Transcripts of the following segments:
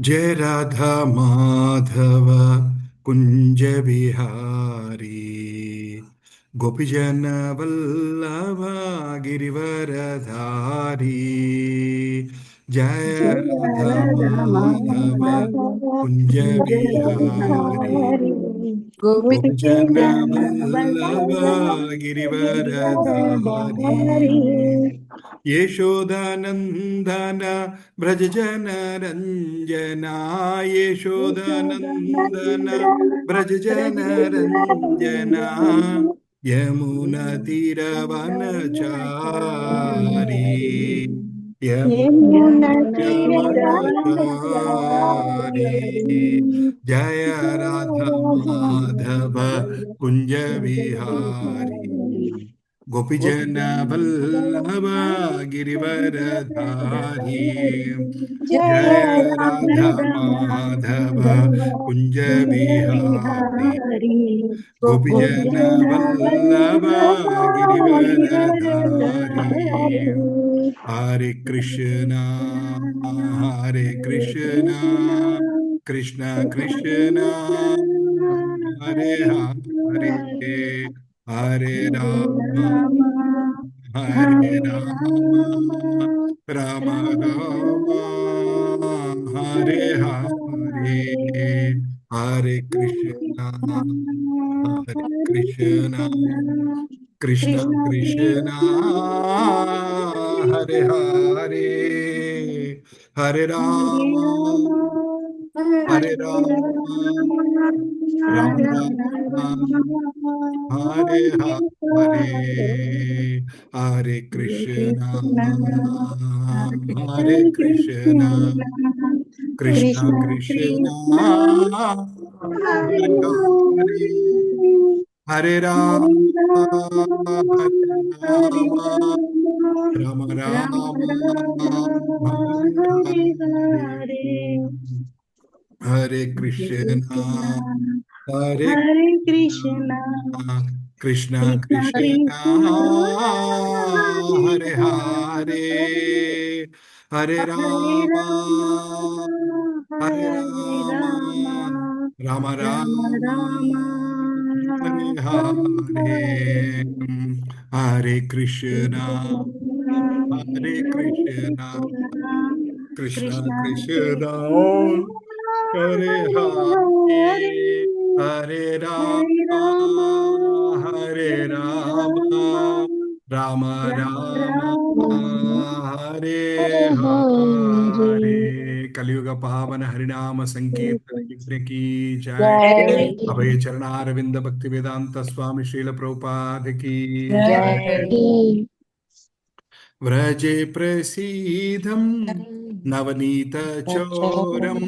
जय राधा माधव कुंज बिहारी गोपीजन वल्लभ गिरिवरधारी। जय राधा माधव कुंज बिहारी गोपीजन वल्लभ गिरिवरधारी। यशोदानंदन व्रज जन रंजना यशोदानंदन व्रज जन रंजना यमुना तीरवनचारी यमुना तीरवनचारी। जय राधा माधव कुंज विहारी गोपीजन वल्लभ गिरिवरधारी। जय राधा माधव कुंज बिहारी गोपीजन वल्लभ गिरिवरधारी। हरे कृष्णा हरे कृष्णा कृष्ण कृष्ण हरे हरे हरे राम हरे राम राम राम हरे हरे हरे कृष्णा हरे कृष्णा कृष्ण कृष्ण हरे हरे हरे राम हरे राम राम राम हरे हरे हरे कृष्णा हरे कृष्णा कृष्ण कृष्ण हरे हरे हरे राम हरे राम राम राम हरे हरे हरे कृष्णा हरे कृष्णा कृष्ण कृष्ण हरे हरे हरे राम हरे राम राम राम हरे हरे हरे कृष्णा हरे कृष्णा कृष्ण कृष्ण हरे हरे हरे राम हरे राम राम राम हरे हरे। कलियुग पावन हरिनाम संकीर्तन यज्ञ की जय। अभय चरणारविंद भक्ति वेदांत स्वामी श्रील प्रभुपाद की जय। व्रजे प्रसीदं नवनीत चोरम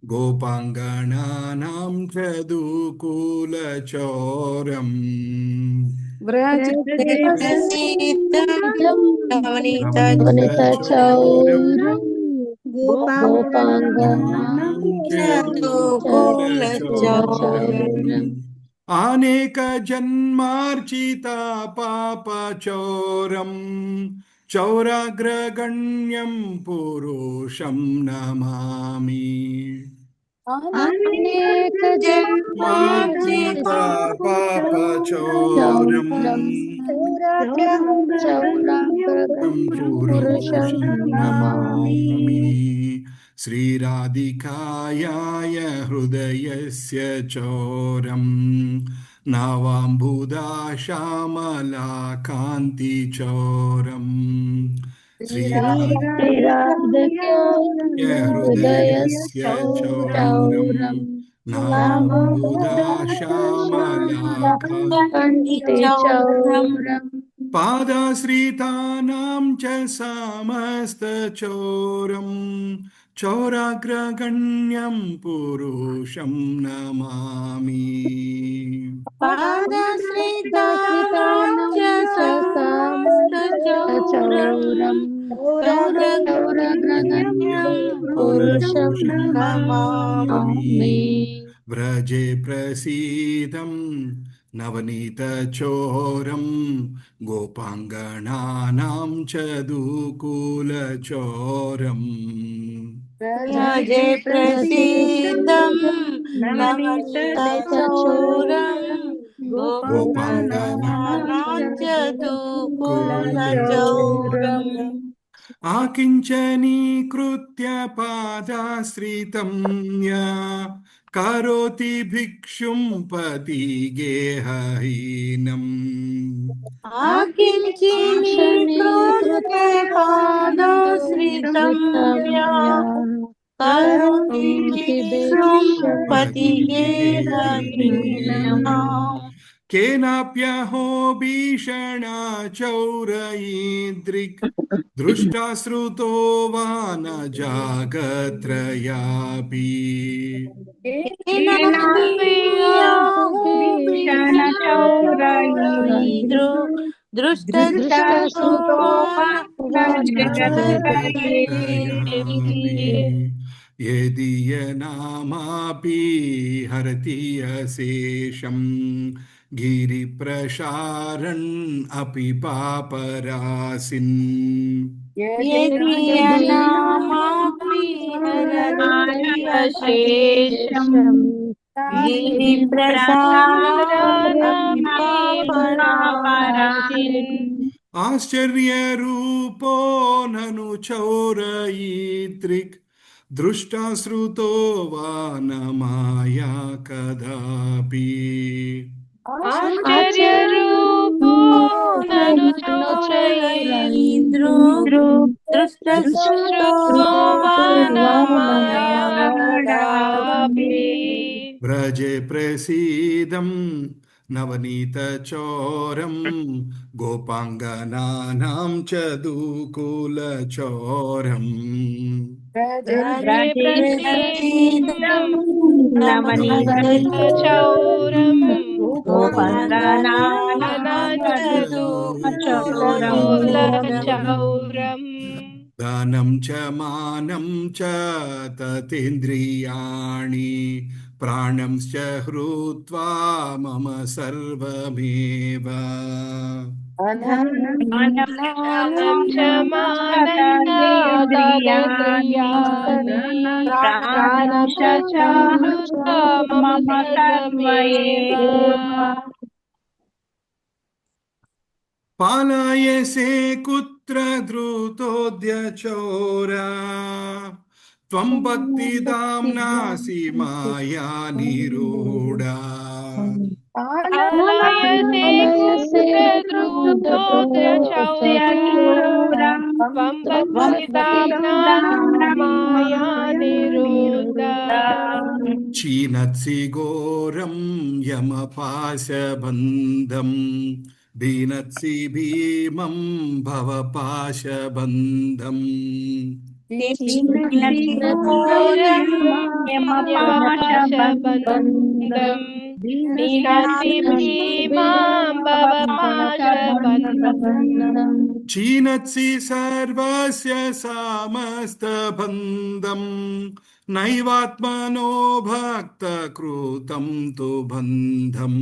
गोपांगनानां चदुकूलचोरम व्रजे प्रसीदं नवनीत चोरम नवनीतचौरं गोपांगनानां चदुकूलचोरम गोपाङ्गनानां अनेक जन्मार्जिता पापचोरम् चौराग्रगण्यं पुरुषं नमामि। मार्जिता अनेकजन्मार्जितं पापचोरम् चौरं चौराग्रगण्यपुरुषं पुरुषं नमामि। नमामि। श्रीराधिकायाय हृदयस्य चोरम् नवाम्बुदा श्यामलाकान्तिचोरम् श्रीराधकाय हृदयस्य हृदयस्य चौरम् चौरं नावाम्बुदा श्यामलाकान्तिचोरम् श्यामलाकान्तिचौरम् पादाश्रितानां च समस्तचोरम् चौराग्रगण्यं पुरुषं नमामि। पादश्रितानां च समस्तचौरं समस्तचौरं चौरग्रगण्यं पुरुषं पुरुषं नमामि। नमामि। व्रजे प्रसीदं नवनीतचोरं गोपाङ्गनानां चदुकूलचोरम् व्रजे प्रसीदं नवनीतचौरं गोपाङ्गनानाञ्चतुकुलचौरम् आकिञ्चनीकृत्य पादाश्रितं या करोति भिक्षुं पतिगेहहीनम् आकिञ्चनीकृते पादाश्रितं या करोति भिक्षुं पतिगेहहीनम् केनाप्यहो भीषणाचौरयीदृक् दृष्टाश्रुतो वा न जागत्रयापि यदीयनामापि हरति अशेषं गिरिप्रसारन् अपि पापरासिन् यदीयनामापि हरति अशेषं गिरिप्रसारन् पापरासिन् आश्चर्यरूपो ननु चौरयीदृक् दृष्टाश्रुतो वा न माया कदापि आश्चर्यरूपो ननु दृष्टश्रुतो वा न माया कदापि व्रजे प्रसीदं नवनीतचौरं गोपाङ्गनानां च दुकुलचौरम् व्रजे प्रसीदं नवनीतचौरं गोपाङ्गनानाञ्चतुकुलचौरम् दानं च मानं च ततेन्द्रियाणि प्राणंश्च हृत्वा मम सर्वमेव दानं च मानं प्राणश्च हृत्वा मम सर्वमेव पालायसे कुत्र धृतोऽद्य चोरा त्वं भक्तिदाम्नासि माया निरूढा पालयसे कुत्रद्रुतोऽद्यचौरा त्वं भक्तिदाम्ना माया निरूढा क्षीणत्सि घोरं यमपाशबन्धं बीनत्सि भीमं भवपाशबन्धम् क्षीणत्सि सर्वस्य समस्तबन्धं नैवात्मनो भक्तकृतं तु बन्धम्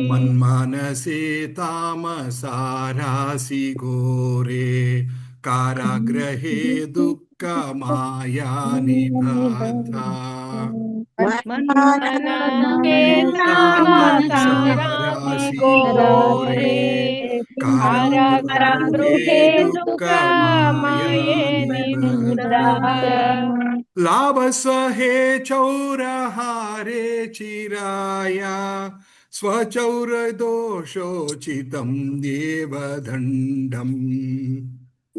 मन्मानसे तामसारासि घोरे कारागृहे दुःखमाया निबद्धा तामसारासि घोरे कारागृहे दुःखमाया निबद्धा लाभस्वहे चौरहारे चिराया स्वचौरदोषोचितं देवदण्डम्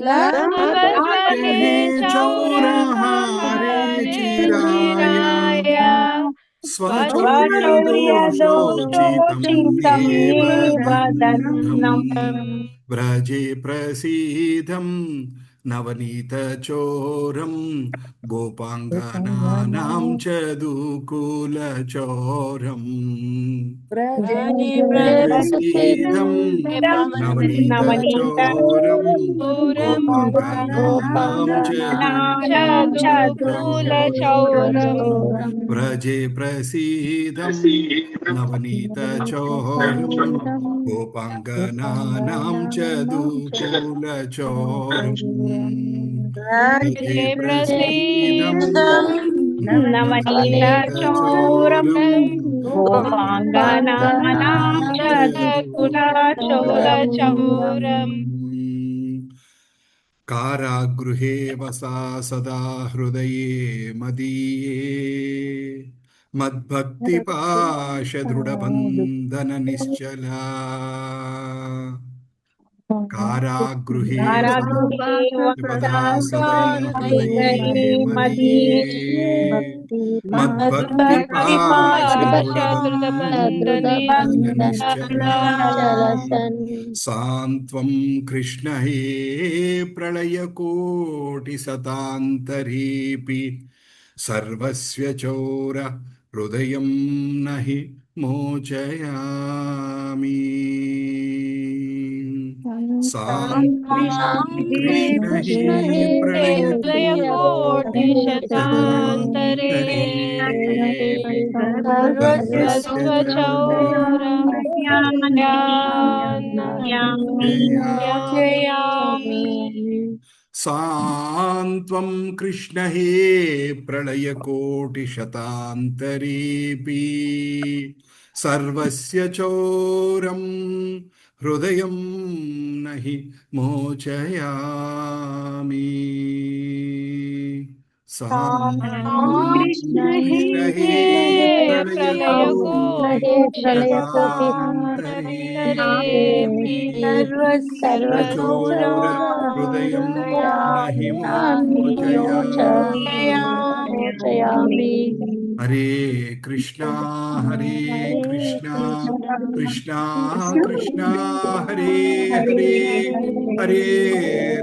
लाभस्वहे चौरहारे चिराया स्वचौरदोषोचितं देवदण्डम् व्रजे प्रसीदं నవనీతచోరం గోపాంగనానాం చదుకులచోరం వ్రజే ప్రసీదం నవనీతచోరం చోరం గోపాంగనానాం చదుకులచౌరం వ్రజే ప్రసీదం నవనీతచోరం గోపాంగనానాం చదుకులచోరం వ్రజే ప్రసీదం నవనీతచోరం గోపాంగనానాం చదుకులచౌరం కారాగృహే వసా సదా హృదయే మదీయే మద్భక్తి పాశదృఢబంధన నిశ్చలా కారాగృహే వసా సదా హృదయే మదీయే మద్భక్తి పాశదృఢబంధన నిశ్చలా సాంత్వం కృష్ణ హే ప్రళయకోటి సతాంతరీపి సర్వస్య చౌర హృదయం నహి మోచయామి సాంత్వం కృష్ణ హే ప్రళయకోటి శతాంతరేపి సర్వస్య చౌర మోచయామి సాంత్వం కృష్ణ హే ప్రళయకోటిశతాంతరేపి సర్వస్య చౌరం హృదయం నహి మోచయామి సాంత్వం కృష్ణ హే ప్రళయకోటిశతాంతరేపి సర్వచౌర హృదయం నహి మోచయామి హరే కృష్ణ కృష్ణ కృష్ణ హరే హరే హరే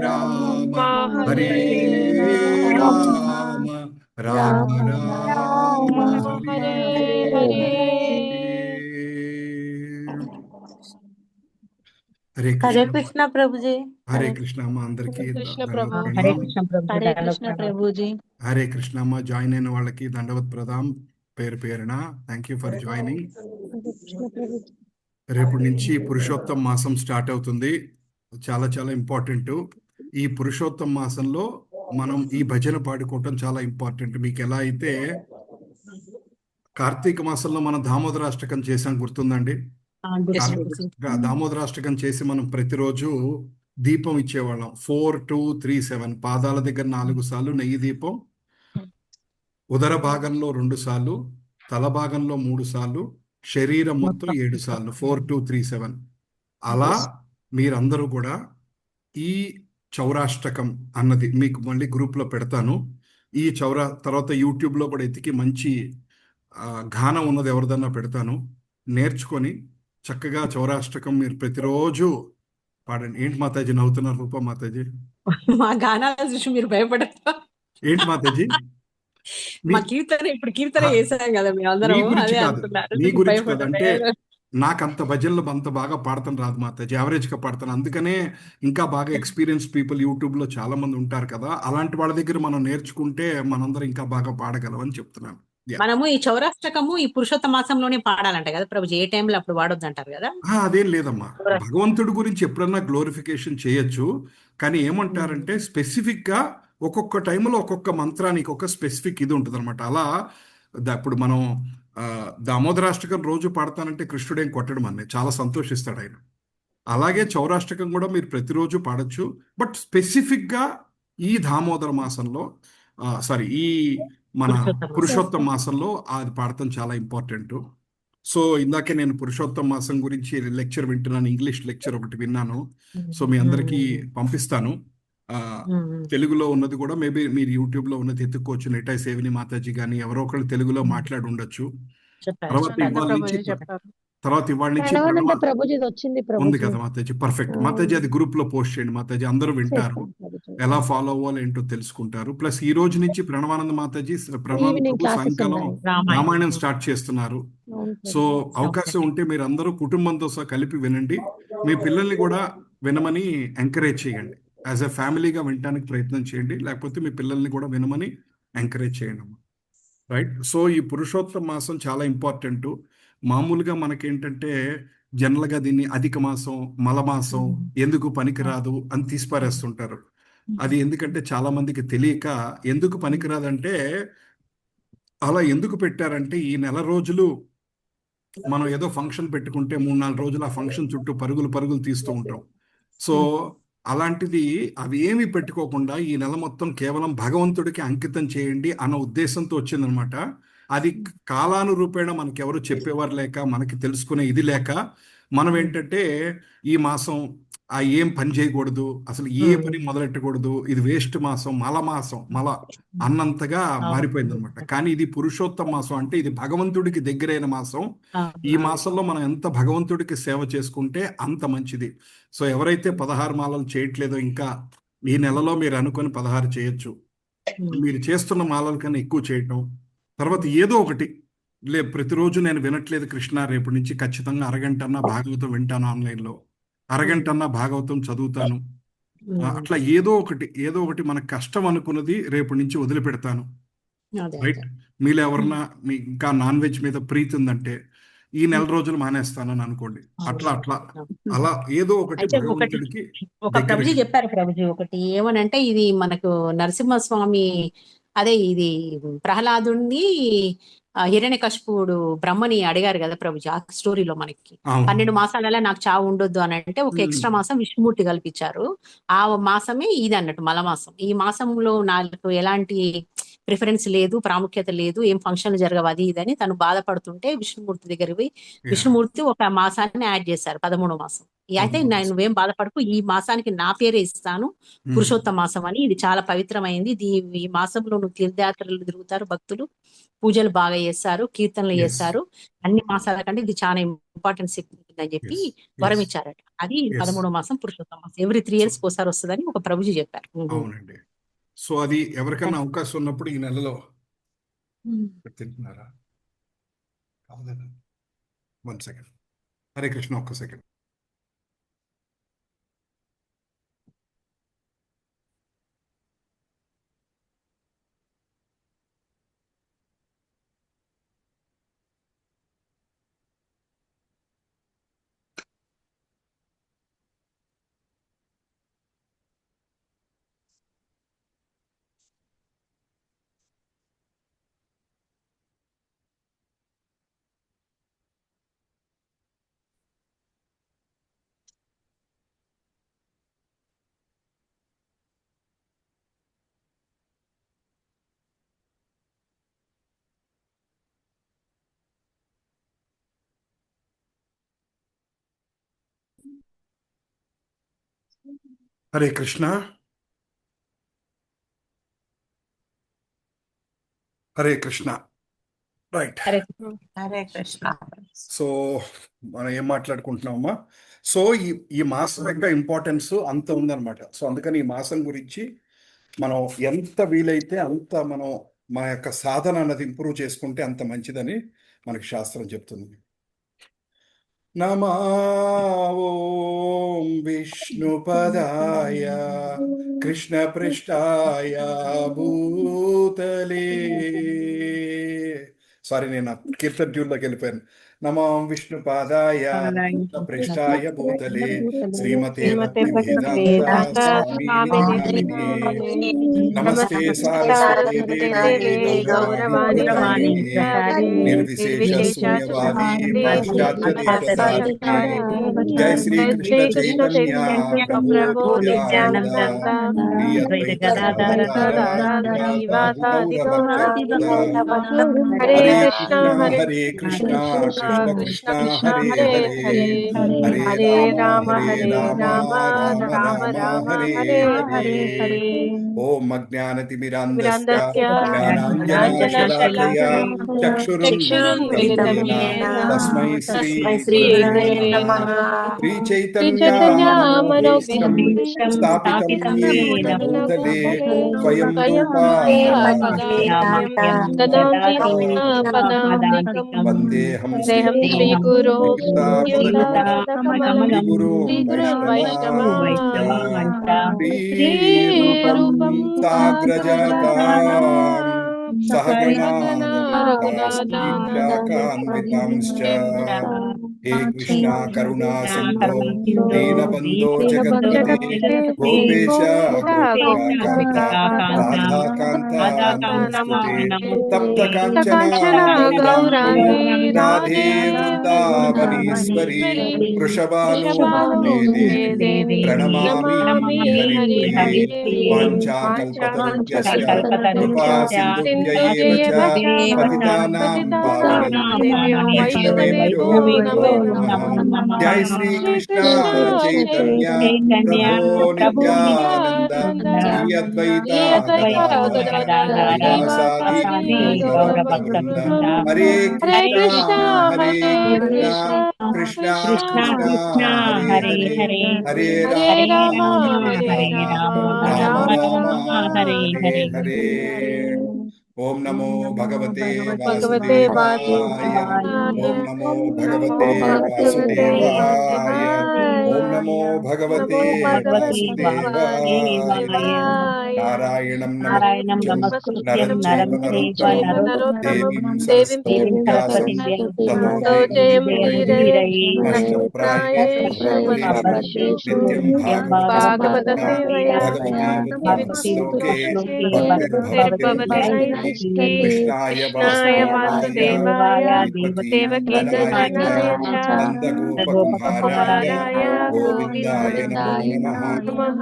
రామ హరే రామ రామ రామ హరే హరే హరే హరే కృష్ణ కృష్ణ ప్రభుజీ. హరే కృష్ణ అమ్మ అందరికీ కృష్ణ దండవత్ ప్రభు. హరే ప్రణామ్ కృష్ణ ప్రభుజీ. హరే కృష్ణ ప్రభుజీ. హరే కృష్ణ అమ్మ జాయిన్ అయిన వాళ్ళకి దండవత్ ప్రదాం పేరు పేరున thank you for joining. Hare Krishna Prabhuji. రేపటి నుంచి పురుషోత్తం మాసం స్టార్ట్ అవుతుంది. చాలా చాలా ఇంపార్టెంట్. ఈ పురుషోత్తం మాసంలో మనం ఈ భజన పాడుకోవటం చాలా ఇంపార్టెంట్. మీకు ఎలా అయితే కార్తీక మాసంలో మనం దామోదరాష్టకం చేసాం గుర్తుందండి. దామోదరాష్టకం చేసి మనం ప్రతిరోజు దీపం ఇచ్చేవాళ్ళం. 4237 పాదాల దగ్గర 4 సార్లు నెయ్యి దీపం, ఉదర భాగంలో 2 సార్లు, తల భాగంలో 3 సార్లు, శరీరం మొత్తం 7 సార్లు 4237. అలా మీరందరూ కూడా ఈ చౌరాష్టకం అన్నది మీకు మళ్ళీ గ్రూప్లో పెడతాను. ఈ తర్వాత యూట్యూబ్లో కూడా ఎతికి మంచి గానం ఉన్నది ఎవరిదన్నా పెడతాను. నేర్చుకొని చక్కగా చౌరాష్టకం మీరు ప్రతిరోజు పాడండి. ఏంటి మాతాజీ నవ్వుతున్నారు? రూపా మాతాజీ మా గానాల చూసి మీరు భయపడతా? ఏంటి మాతాజీ? మా కీర్తన ఇప్పుడు కీర్తన చేశాం కదా మీ అందరం, మీ గురించి అదే కాదు, అంటున్నారు. మీ గురించి కాదు. భయపడ్డా. అంటే నాకు అంత భజనలు అంత బాగా పాడతాను రాదు మాతాజీ, యావరేజ్గా పాడతాను. అందుకనే ఇంకా బాగా ఎక్స్పీరియన్స్ పీపుల్ యూట్యూబ్లో చాలా మంది ఉంటారు కదా, అలాంటి వాళ్ళ దగ్గర మనం నేర్చుకుంటే మనందరం ఇంకా బాగా పాడగలం అని చెప్తున్నాను. మనము ఈ చౌరాష్టకము ఈ పురుషోత్త మాసంలోనే పాడాలంట కదా ప్రభుజీ, ఏ టైంలో అప్పుడు వాడొద్దు అంటారు కదా. అదేం లేదమ్మా, భగవంతుడి గురించి ఎప్పుడన్నా గ్లోరిఫికేషన్ చేయొచ్చు. కానీ ఏమంటారంటే స్పెసిఫిక్గా ఒక్కొక్క టైంలో ఒక్కొక్క మంత్రానికి ఒక స్పెసిఫిక్ ఇది ఉంటుంది అనమాట. అలా ఇప్పుడు మనం దామోదరాష్టకం రోజు పాడతానంటే కృష్ణుడేం కొట్టడం అన్నీ, చాలా సంతోషిస్తాడు ఆయన. అలాగే చౌరాష్టకం కూడా మీరు ప్రతిరోజు పాడొచ్చు. బట్ స్పెసిఫిక్గా ఈ దామోదర మాసంలో ఈ మన పురుషోత్తం మాసంలో అది పాడటం చాలా ఇంపార్టెంట్. సో ఇందాకే నేను పురుషోత్తం మాసం గురించి లెక్చర్ వింటున్నాను, ఇంగ్లీష్ లెక్చర్ ఒకటి విన్నాను. సో మీ అందరికీ పంపిస్తాను. తెలుగులో ఉన్నది కూడా మేబీ మీరు యూట్యూబ్లో ఉన్నది ఎత్తుక్కోవచ్చు. నెటై సేవిని మాతాజీ కానీ ఎవరో ఒకళ్ళు తెలుగులో మాట్లాడి ఉండొచ్చు. తర్వాత ఇవాళ నుంచి ప్రభుజీ వచ్చింది ఉంది కదా మాతాజీ. పర్ఫెక్ట్ మాతాజీ, అది గ్రూప్ లో పోస్ట్ చేయండి మాతాజీ, అందరూ వింటారు. ఎలా ఫాలో అవ్వాలో ఏంటో తెలుసుకుంటారు. ప్లస్ ఈ రోజు నుంచి ప్రణవానంద మాతాజీ ప్రణవానంద ఈవినింగ్ ప్రభు క్లాసెస్ సాయంకాలం ఉన్నాయి. రామాయణం స్టార్ట్ చేస్తున్నారు. అవును సో ప్రభు. అవకాశం ఉంటే మీరు అందరూ కుటుంబంతో సహా కలిపి వినండి. మీ పిల్లల్ని కూడా వినమని ఎంకరేజ్ చేయండి. యాజ్ ఎ ఫ్యామిలీగా వినడానికి ప్రయత్నం చేయండి, లేకపోతే మీ పిల్లల్ని కూడా వినమని ఎంకరేజ్ చేయండి అమ్మా. రైట్. సో ఈ పురుషోత్తమ మాసం చాలా ఇంపార్టెంట్. మామూలుగా మనకేంటంటే జనరల్గా దీన్ని అధిక మాసం, మల మాసం, ఎందుకు పనికిరాదు అని తీసిపారేస్తుంటారు. అది ఎందుకంటే చాలా మందికి తెలియక ఎందుకు పనికిరాదంటే, అలా ఎందుకు పెట్టారంటే ఈ నెల రోజులు మనం ఏదో ఫంక్షన్ పెట్టుకుంటే 3-4 రోజులు ఆ ఫంక్షన్ చుట్టూ పరుగులు పరుగులు తీస్తూ ఉంటాం. సో అలాంటిది అవి ఏమీ పెట్టుకోకుండా ఈ నెల మొత్తం కేవలం భగవంతుడికి అంకితం చేయండి అన్న ఉద్దేశంతో వచ్చిందనమాట. అది కాలానురూపేణ మనకెవరు చెప్పేవారు లేక, మనకి తెలుసుకునే ఇది లేక మనం ఏంటంటే ఈ మాసం ఏం పని చేయకూడదు, అసలు ఏ పని మొదలెట్టకూడదు, ఇది వేస్ట్ మాసం, మల అన్నంతగా మారిపోయింది అనమాట. కానీ ఇది పురుషోత్తమ మాసం, అంటే ఇది భగవంతుడికి దగ్గరైన మాసం. ఈ మాసంలో మనం ఎంత భగవంతుడికి సేవ చేసుకుంటే అంత మంచిది. సో ఎవరైతే 16 మాలలు చేయట్లేదో ఇంకా ఈ నెలలో మీరు అనుకొని 16 చేయొచ్చు. మీరు చేస్తున్న మాలల కన్నా ఎక్కువ చేయటం. తర్వాత ఏదో ఒకటి ప్రతిరోజు నేను వినట్లేదు కృష్ణ, రేపటి నుంచి ఖచ్చితంగా అరగంటన్నా భాగవతం వింటాను, ఆన్లైన్లో అరగంటన్నా భాగవతం చదువుతాను. అట్లా ఏదో ఒకటి మన కష్టం అనుకున్నది రేపటి నుంచి వదిలిపెడతాను. రైట్. మీలో ఎవరన్నా ఇంకా నాన్ వెజ్ మీద ప్రీతి ఉందంటే ఈ నెల రోజులు మానేస్తానని అనుకోండి. అలా ఏదో ఒకటి అయితే భగవంతుడికి ఒక ప్రభుజీ చెప్పారు. ప్రభుజీ ఒకటి ఏమనంటే, ఇది మనకు నరసింహస్వామి, అదే ఇది ప్రహ్లాదుని హిరణ్యకశిపుడు బ్రహ్మని అడిగారు కదా ప్రభుజీ, ఆ స్టోరీలో మనకి 12 మాసాలలో నాకు చావు ఉండొద్దు అని అంటే ఒక ఎక్స్ట్రా మాసం విష్ణుమూర్తి కల్పించారు. ఆ మాసమే ఇది అన్నట్టు మలమాసం. ఈ మాసంలో నాకు ఎలాంటి ప్రిఫరెన్స్ లేదు, ప్రాముఖ్యత లేదు, ఏం ఫంక్షన్ జరగవు అది ఇదని తను బాధపడుతుంటే విష్ణుమూర్తి దగ్గరికి పోయి విష్ణుమూర్తి ఒక మాసాన్ని యాడ్ చేశారు, 13వ మాసం. అయితే నువ్వేం బాధపడకు, ఈ మాసానికి నా పేరే ఇస్తాను, పురుషోత్తమ మాసం అని. ఇది చాలా పవిత్రమైంది. ఈ మాసంలో నువ్వు తీర్థయాత్రలు తిరుగుతారు, భక్తులు పూజలు బాగా చేస్తారు, కీర్తనలు చేస్తారు. అన్ని మాసాల కంటే ఇది చాలా ఇంపార్టెన్స్ ఉంటుందని చెప్పి వరం ఇచ్చారట. అది 13వ మాసం పురుషోత్తమ మాసం. ఎవ్రీ 3 years ఒకసారి వస్తుందని ఒక ప్రభుజీ చెప్పారు. అవునండి. సో అది ఎవరికైనా అవకాశం ఉన్నప్పుడు ఈ నెలలో తింటున్నారా? 1 సెకండ్. హరే కృష్ణ, ఒక్క second. Hare Krishna. Hare Krishna. Right. Hare Krishna. So మనం ఏం మాట్లాడుకుంటున్నామమ్మా? సో ఈ మాసం యొక్క ఇంపార్టెన్స్ అంత ఉందన్నమాట. సో అందుకని ఈ మాసం గురించి మనం ఎంత వీలైతే అంత మనం మన యొక్క సాధన అన్నది ఇంప్రూవ్ చేసుకుంటే అంత మంచిదని మనకి శాస్త్రం చెప్తుంది. నమో ఓం విష్ణుపదాయ కృష్ణ పృష్ఠాయ భూతలే. సారీ, నేను కీర్తన ట్యూన్లోకి వెళ్ళిపోయాను. నమో విష్ణుపాదాయ పృష్ఠాయ భూతలే శ్రీమతే భక్తివేదాంత స్వామినే నామినే. నమస్తే సారస్వతి దేవే గౌరవాణి నిర్విశేష శూన్యవాది పాశ్చాత్య దేశతారిణి. జయ శ్రీ కృష్ణ చైతన్య ప్రభు నిత్యానంద శ్రీ అద్వైత హరే కృష్ణ హరే కృష్ణ కృష్ణ కృష్ణ హరే హరే హరే రామ హరే రామ రామ రామ హరే హరే. ఓం అజ్ఞానతిమిరాంధస్య మిరాంధస్య జ్ఞానాంజనశలాకయా చక్షురున్మిలితం చక్షురున్మిలితం येन తస్మై శ్రీ శ్రీ గురవే గురవే నమః. నమః. శ్రీ చైతన్య శ్రీచైతన్య మనోభీష్టం మనోభీష్టం స్థాపితం స్థాపితం येन येन భూతలే భూతలే స్వయం స్వయం రూపా రూపా పదాంతికం పదాంత్యం దదాతి పదాంతికం వందేహం దేహం శ్రీగురో శ్రీయుతాపదకమలం శ్రీగురు శ్రీగురు వైష్ణవాంశ్చ శ్రీరూపం శ్రీరూపం సాగ్రజాతాం సహగణా రఘునాథాంశ్చ హే కృష్ణ కరుణా సింధో దీనబంధో జగత్పతే గోపేశ గోపికాకాంత రాధాకాంత నమోస్తుతే తప్త కాంచన గౌరాంగి రాధే వృందావనేశ్వరి వృషభానుసుతే దేవి ప్రణమామి హరిప్రియ వాంఛాకల్పతరుభ్యశ్చ కృపా సింధుభ్య ఏవ చ పతితానాం పావనేభ్యో వైష్ణవేభ్యో నమో నమః. జై శ్రీ కృష్ణ చైతన్య ప్రభో నిత్యానంద శ్రీ అద్వైత గదాధర శ్రీవాసాది గౌరభక్తవృంద. హరే కృష్ణ హరే కృష్ణ కృష్ణ కృష్ణ హరే హరే హరే రామ హరే రామ రామ రామ హరే హరే. ఓం నమో భగవతే వాసుదేవాయ. ఓం నమో భగవతే వాసుదేవాయ. ఓం నమో భగవతే వాసుదేవాయ. నారాయణం నమస్కృత్యం నరం చైవ నరోత్తమం దేవీం సరస్వతీం వ్యాసం తతో జయముదీరయే. నష్టప్రాయేషు నిత్యం భాగవత సేవయా భగవతి భక్తిర్భవతి. కృష్ణాయ వాసుదేవాయ దేవకీ నందనాయ చ నందగోపకుమారాయ గోవిందాయ నమో నమః.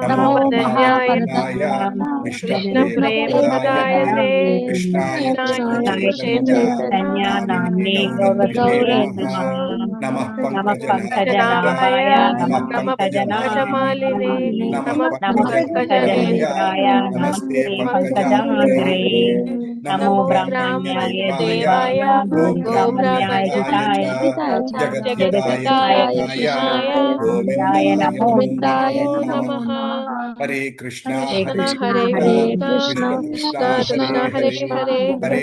నమో మహావదన్యాయ కృష్ణప్రేమదాయతే కృష్ణాయ చైతన్య నామ్నే గౌరవే నమః. పంకజనాభాయ నమః పంకజమాలినే నమః పంకజనేత్రాయ నమస్తే పంకజాగ్రే. నమో బ్రాహ్మణ్యాయ దేవాయ గోబ్రాహ్మణ్యాయ జగద్గురాయ కృష్ణాయ గోవిందాయ నమః. హరే కృష్ణ హరే కృష్ణ కృష్ణ హరే హరే హరే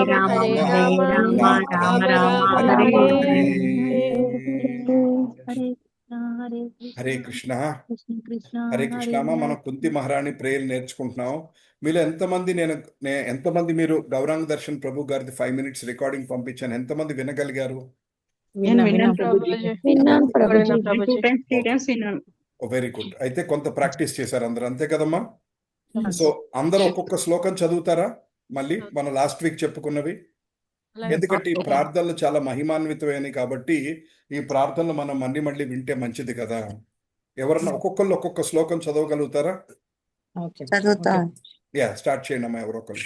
రామ రామ రామ హరే హరే. హరే కృష్ణ హరే కృష్ణ. మనం కుంతి మహారాణి ప్రేయర్ నేర్చుకుంటున్నాం. మీలో ఎంతమంది మీరు గౌరాంగ దర్శన్ ప్రభు గారిది 5 minutes రికార్డింగ్ పంపించాను, ఎంతమంది వినగలిగారు? Very good. అయితే కొంత ప్రాక్టీస్ చేశారు అందరు, అంతే కదమ్మా? సో అందరూ ఒక్కొక్క శ్లోకం చదువుతారా? మళ్ళీ మనం లాస్ట్ వీక్ చెప్పుకున్నవి, ఎందుకంటే ఈ ప్రార్థనలు చాలా మహిమాన్వితమైనవి కాబట్టి ఈ ప్రార్థనలు మనం మళ్ళీ వింటే మంచిది కదా. ఎవరన్నా ఒక్కొక్కళ్ళు ఒక్కొక్క శ్లోకం చదవగలుగుతారా? యా, స్టార్ట్ చేయండి అమ్మా ఎవరో ఒకరు.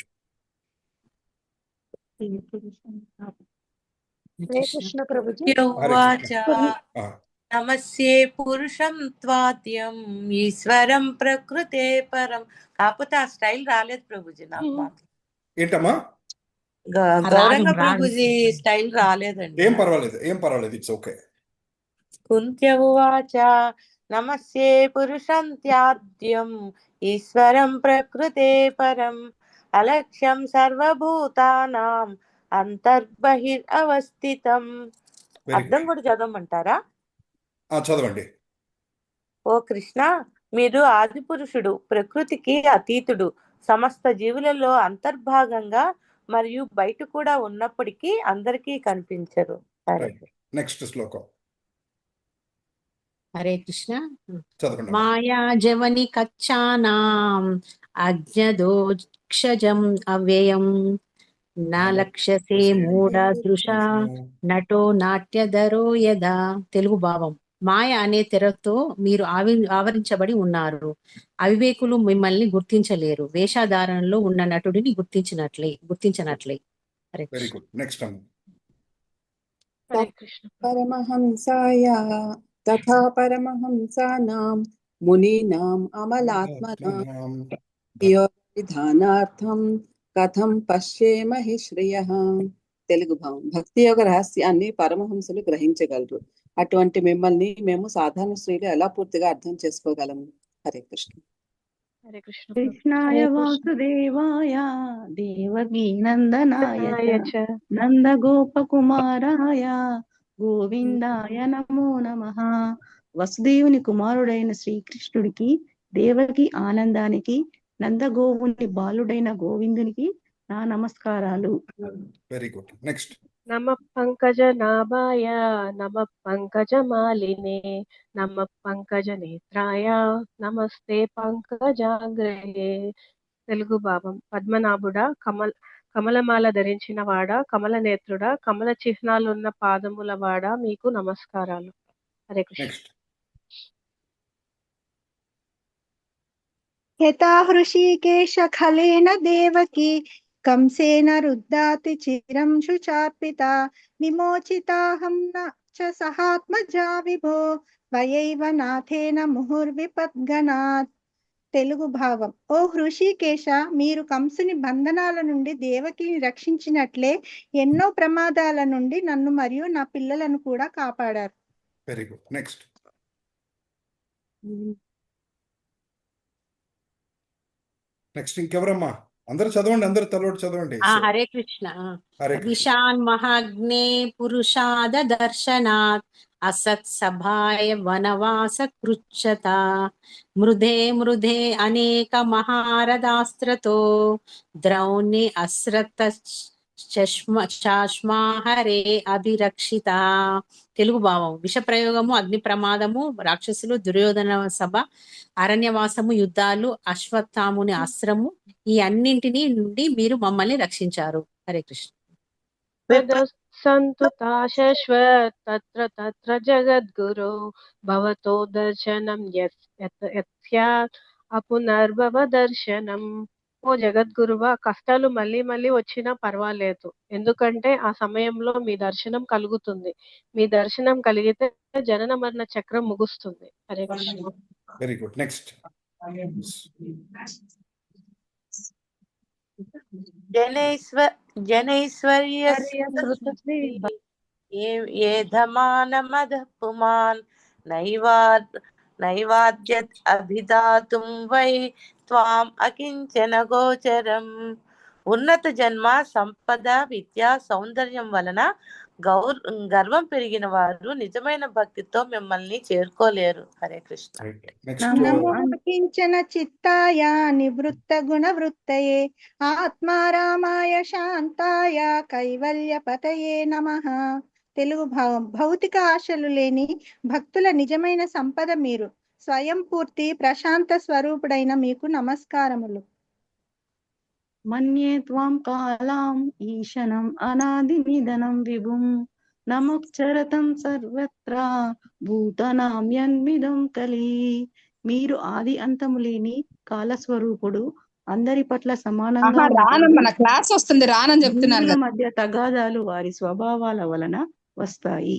కృష్ణ ప్రభుజీ. నమస్యే పురుషం త్వాద్యం ఈశ్వరం ప్రకృతే పరం. కాకపోతే ఆ స్టైల్ రాలేదు ప్రభుజీ నాకు. ఏంటమ్మా? గౌరంగ ప్రభుజీ స్టైల్ రాలేదండి. ఏం పర్వాలేదు, ఇట్స్ ఓకే. కుంత్య ఉవాచ నమస్యే పురుషం త్యాద్యం ఈశ్వరం ప్రకృతే పరం అలక్ష్యం సర్వభూతానాం అంతర్బహిర్ అవస్థితం. అర్థం కూడా చదవమంటారా? చదవండి. ఓ కృష్ణ, మీరు ఆది పురుషుడు, ప్రకృతికి అతీతుడు, సమస్త జీవులలో అంతర్భాగంగా మరియు బయట కూడా ఉన్నప్పటికీ అందరికీ కనిపించరు. నెక్స్ట్ శ్లోకం. హరే కృష్ణ. చదవండి. మాయా జవని కచ్చానాం అజ్ఞదోక్షజం అవ్యయం నా లక్ష్యసే మూఢ దృశ నటో నాట్యధరో యదా. తెలుగు భావం. మాయ అనే తెరతో మీరు ఆవరించబడి ఉన్నారు. అవివేకులు మిమ్మల్ని గుర్తించలేరు. వేషధారణలో ఉన్న నటుడిని గుర్తించనట్లే. Very good. నెక్స్ట్ పరమహంసాయ తథా పరమహంసానాం మునీనాం అమలాత్మనాం యోగ విధానార్థం కథం పశ్యేమహి శ్రేయః. తెలుగు భావం. భక్తి యోగ రహస్యాన్ని పరమహంసలు గ్రహించగలరు. అటువంటి మిమ్మల్ని మేము సాధారణ స్త్రీలు ఎలా పూర్తిగా అర్థం చేసుకోగలము? హరే కృష్ణ. హరే కృష్ణ. కృష్ణాయ హరే కృష్ణ. వాసుదేవాయ దేవకీ నందనాయ నాయ చ. నందగోపకుమారాయ గోవిందాయ నమో నమః. వసుదేవుని కుమారుడైన శ్రీకృష్ణుడికి, దేవకి ఆనందానికి, నందగోవుని బాలుడైన గోవిందునికి నా నమస్కారాలు. Very good. నెక్స్ట్. నమ పంకజ నాభాయ నమ పంకజ మాలినే నమ పంకజ నేత్రాయ నమస్తే పంకజాగ్రహే. తెలుగు భావం. పద్మనాభుడా, కమలమాల ధరించిన వాడా, కమల నేత్రుడా, కమల చిహ్నాలున్న పాదముల వాడా, మీకు నమస్కారాలు. హరే కృష్ణ. నెక్స్ట్. యథా హృషీకేశ ఖలేన దేవకి కంసేన రుద్ధాతి చిరం శుచార్పిత విమోచితాహం న చ సహాత్మజా విభో వయైవ నాథేన ముహుర్విపద్గణాత్. తెలుగు భావం. ఓ హృషీకేశ, మీరు కంసుని బంధనాల నుండి దేవకిని రక్షించినట్లే ఎన్నో ప్రమాదాల నుండి నన్ను మరియు నా పిల్లలను కూడా కాపాడారు. Very good. నెక్స్ట్. నెక్స్ట్ ఇంకెవరమ్మా? అందరు చదవండి, అందరు తలోటి చదవండి. హరే కృష్ణ. హరే కృష్ణ. విశాన్ మహాగ్నే పురుషాద దర్శనాత్ అసత్ సభాయ వనవాస కృచ్చత మృదే మృదే అనేక మహారథాస్త్రతో ద్రౌణి అస్రత చాష్మాహరే అభిరక్షిత. తెలుగు భావం. విష ప్రయోగము, అగ్ని ప్రమాదము, రాక్షసులు, దుర్యోధన సభ, అరణ్యవాసము, యుద్ధాలు, అశ్వత్థాముని అస్త్రము, ఈ అన్నింటినీ నుండి మీరు మమ్మల్ని రక్షించారు. హరే కృష్ణ. సంతు తాశశ్వత్ తత్ర తత్ర జగద్గురు భవతో దర్శనం యస్యాత్ అపునర్భవ దర్శనం. ఓ జగద్గురువా, కష్టాలు మళ్ళీ మళ్ళీ వచ్చినా పర్వాలేదు, ఎందుకంటే ఆ సమయంలో మీ దర్శనం కలుగుతుంది. మీ దర్శనం కలిగితే జనన మరణ చక్రం ముగుస్తుంది. Hare Krishna. Very good. Next. జనైశ్వర్యధమానమదః పుమాన్ నైవాద్యత్ అభిధాతుం వై త్వాం అకించన గోచరం. ఉన్నత జన్మ, సంపద, విద్య, సౌందర్యం వలన గర్వం పెరిగిన వారు నిజమైన భక్తితో మిమ్మల్ని చేరుకోలేరు. హరే కృష్ణ. కించన చిత్తాయ నివృత్త గుణ వృత్తయే ఆత్మారామాయ శాంతాయ కైవల్య పతయే నమః. తెలుగు భావం. భౌతిక ఆశలు లేని భక్తుల నిజమైన సంపద మీరు. స్వయం పూర్తి ప్రశాంత స్వరూపుడైన మీకు నమస్కారములు. మన్యే త్వాం కాలాం ఈశనం అనాది నిధనం విభుం నమోచ్చరతం సర్వత్ర భూతనామ్యన్మిదం కలి. మీరు ఆది అంతము లేని కాలస్వరూపుడు, అందరి పట్ల సమానంగా మన క్లాస్ వస్తుంది, రానని చెప్తున్నాను. మధ్య తగాదాలు వారి స్వభావాల వలన వస్తాయి.